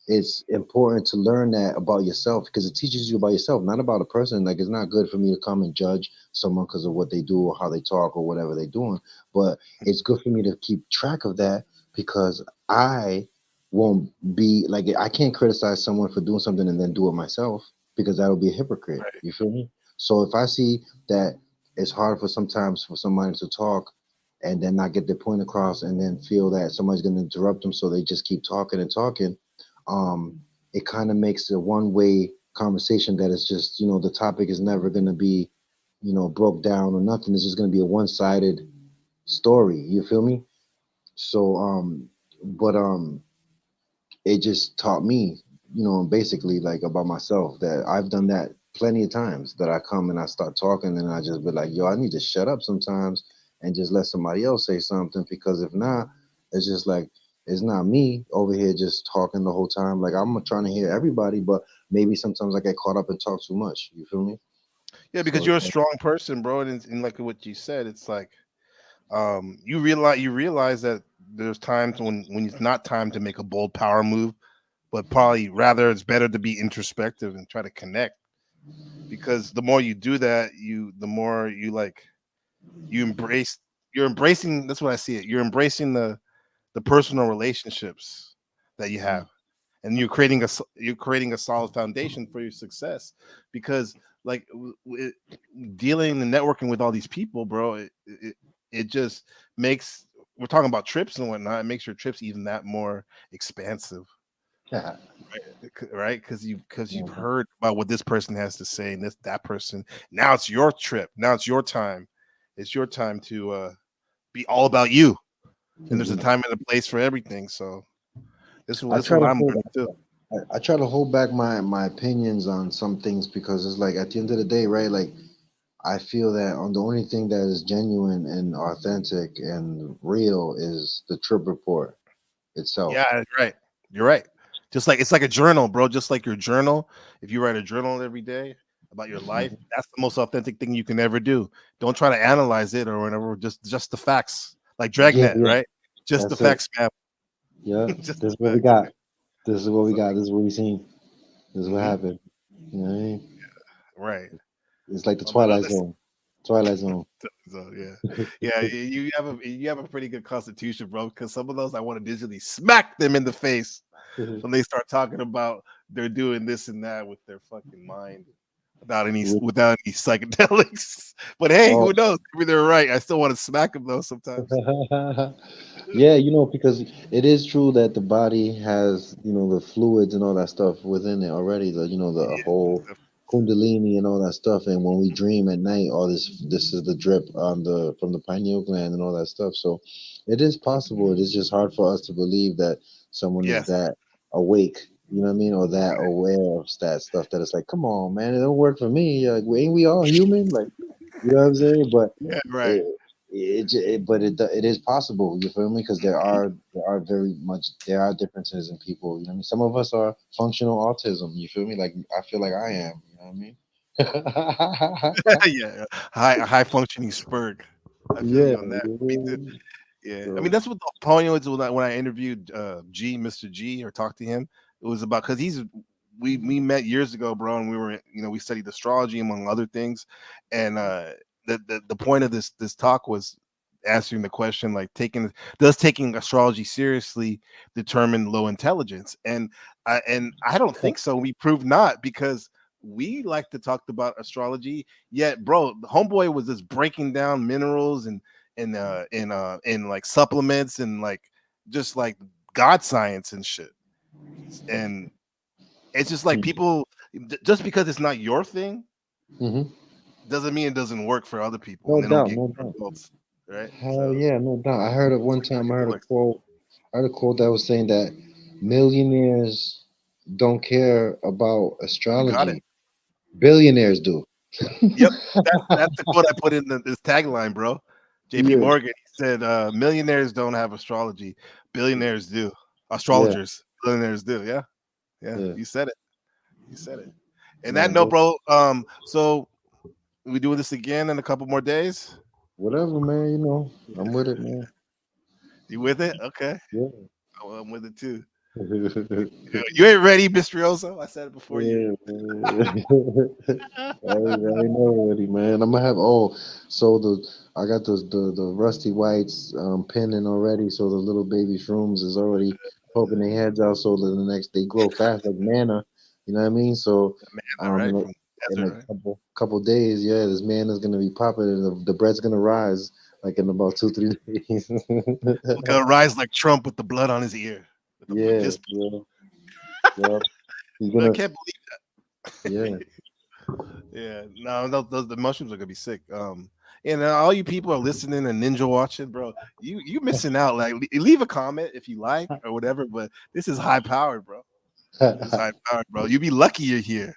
it's important to learn that about yourself because it teaches you about yourself, not about a person. Like, it's not good for me to come and judge someone because of what they do or how they talk or whatever they're doing, but it's good for me to keep track of that because I won't be like, I can't criticize someone for doing something and then do it myself because that'll be a hypocrite. Right. You feel me? So if I see that it's hard for sometimes for somebody to talk and then not get their point across and then feel that somebody's going to interrupt them, so they just keep talking and talking, it kind of makes a one-way conversation that is just, the topic is never going to be, broke down or nothing. It's just going to be a one-sided story. You feel me? So, but it just taught me, basically like about myself that I've done that plenty of times that I come and I start talking and I just be like, yo, I need to shut up sometimes and just let somebody else say something because if not, it's just like it's not me over here just talking the whole time. Like I'm trying to hear everybody, but maybe sometimes I get caught up and talk too much. You feel me? Yeah, because So you're a strong person, bro. And like what you said, it's like you realize that there's times when it's not time to make a bold power move, but probably rather it's better to be introspective and try to connect because the more you do that, the more you like you embrace you're embracing that's what I see it. You're embracing the personal relationships that you have and you're creating a solid foundation for your success because like dealing and networking with all these people, bro, it just makes we're talking about trips and whatnot. It makes your trips even that more expansive, yeah. right? Because you've heard about what this person has to say and that person. Now it's your trip. Now it's your time. It's your time to be all about you. And there's a Mhm. time and a place for everything. So this is I this is try what to I'm hold learning too. I try to hold back my opinions on some things because it's like at the end of the day, right? Like I feel that on the only thing that is genuine and authentic and real is the trip report itself. Yeah, right. You're right. Just like it's like a journal, bro. Just like your journal. If you write a journal every day about your life, Mhm. that's the most authentic thing you can ever do. Don't try to analyze it or whatever. Just the facts, like Yeah, Dragnet, yeah, right? Just the that's it. facts, man. Yeah, Just this is the what we facts, got. man. This is what we So, got. This is what we seen. This is what mhm, happened. You know what I mean? right. It's like the On the Twilight other Zone. Twilight Zone. so yeah, yeah. You have a pretty good constitution, bro. Because some of those I want to digitally smack them in the face when they start talking about they're doing this and that with their fucking mind With without any psychedelics. But hey, oh, who knows? Maybe they're right. I still want to smack them though sometimes. yeah, because it is true that the body has, the fluids and all that stuff within it already. The Yeah, whole kundalini and all that stuff. And when we dream at night, all this is the drip on the from the pineal gland and all that stuff. So it is possible. It is just hard for us to believe that someone is yes, that awake. You know what I mean, or that aware of that stuff. That it's like, come on, man, it don't work for me. Like, ain't we all human? Like, you know what I'm saying? But yeah, right. it, it is possible. You feel me? Because there are very much there are differences in people. You know what I mean? Some of us are functional autism. You feel me? Like I feel like I am. You know what I mean? Yeah, high functioning spurg. I feel Yeah. you on that. You Me feel too. me? Yeah, I mean So. that's what the point was when I interviewed Mr. G, or talked to him. It was about because we met years ago, bro, and we studied astrology among other things, and the point of this talk was answering the question like taking astrology seriously determine low intelligence, and I don't think so. We proved not because we like to talk about astrology. Yet, bro, the homeboy was just breaking down minerals and like supplements and like just like god science and shit. And it's just like people just because it's not your thing Hmm. doesn't mean it doesn't work for other people No and they don't doubt. get No good doubt. results. right? Hell So yeah, no doubt. I heard at that's one what time. it works. I heard a quote that was saying that millionaires don't care about You got it. astrology. Billionaires do. Yep, that's the quote I put in this tagline, bro. J.P. Yeah, Morgan he said, "Millionaires don't have astrology, billionaires do. yeah, Astrologers, billionaires do." Yeah, yeah, yeah. you said it. You said it. And that Man, note, bro. So we doing this again in a couple more days. whatever, man. I'm with it, man. You with it? Okay, Yeah. oh, I'm with it too. Yeah, You ain't ready, Mysterioso. I said it before you. man. I know already, man. I'm gonna have so I got the Rusty Whites pinning already, so the little baby shrooms is already poking their heads out, so that the next they grow fast like manna. You know what I mean? So All right, in from in a desert, right? couple days, yeah, this man is gonna be popping, and the bread's gonna rise like in about 2 3 days. We're gonna rise like Trump with the blood on his ear. With the Yeah, this, yeah, yeah. He's I gonna, can't yeah. believe. Yeah, no, those the mushrooms are gonna be sick. And all you people are listening and ninja watching, bro. You missing out. Like, leave a comment if you like or whatever. But this is high powered, bro. This is high powered, bro. You be lucky you're here.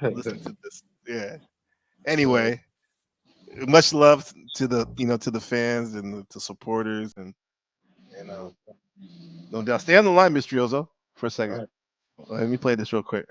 Listen to this. Yeah. Right. Anyway, much love to the to the fans and the supporters and No, no doubt. Stay on the line, Mysterioso, for a all second. right. Let me play this real quick.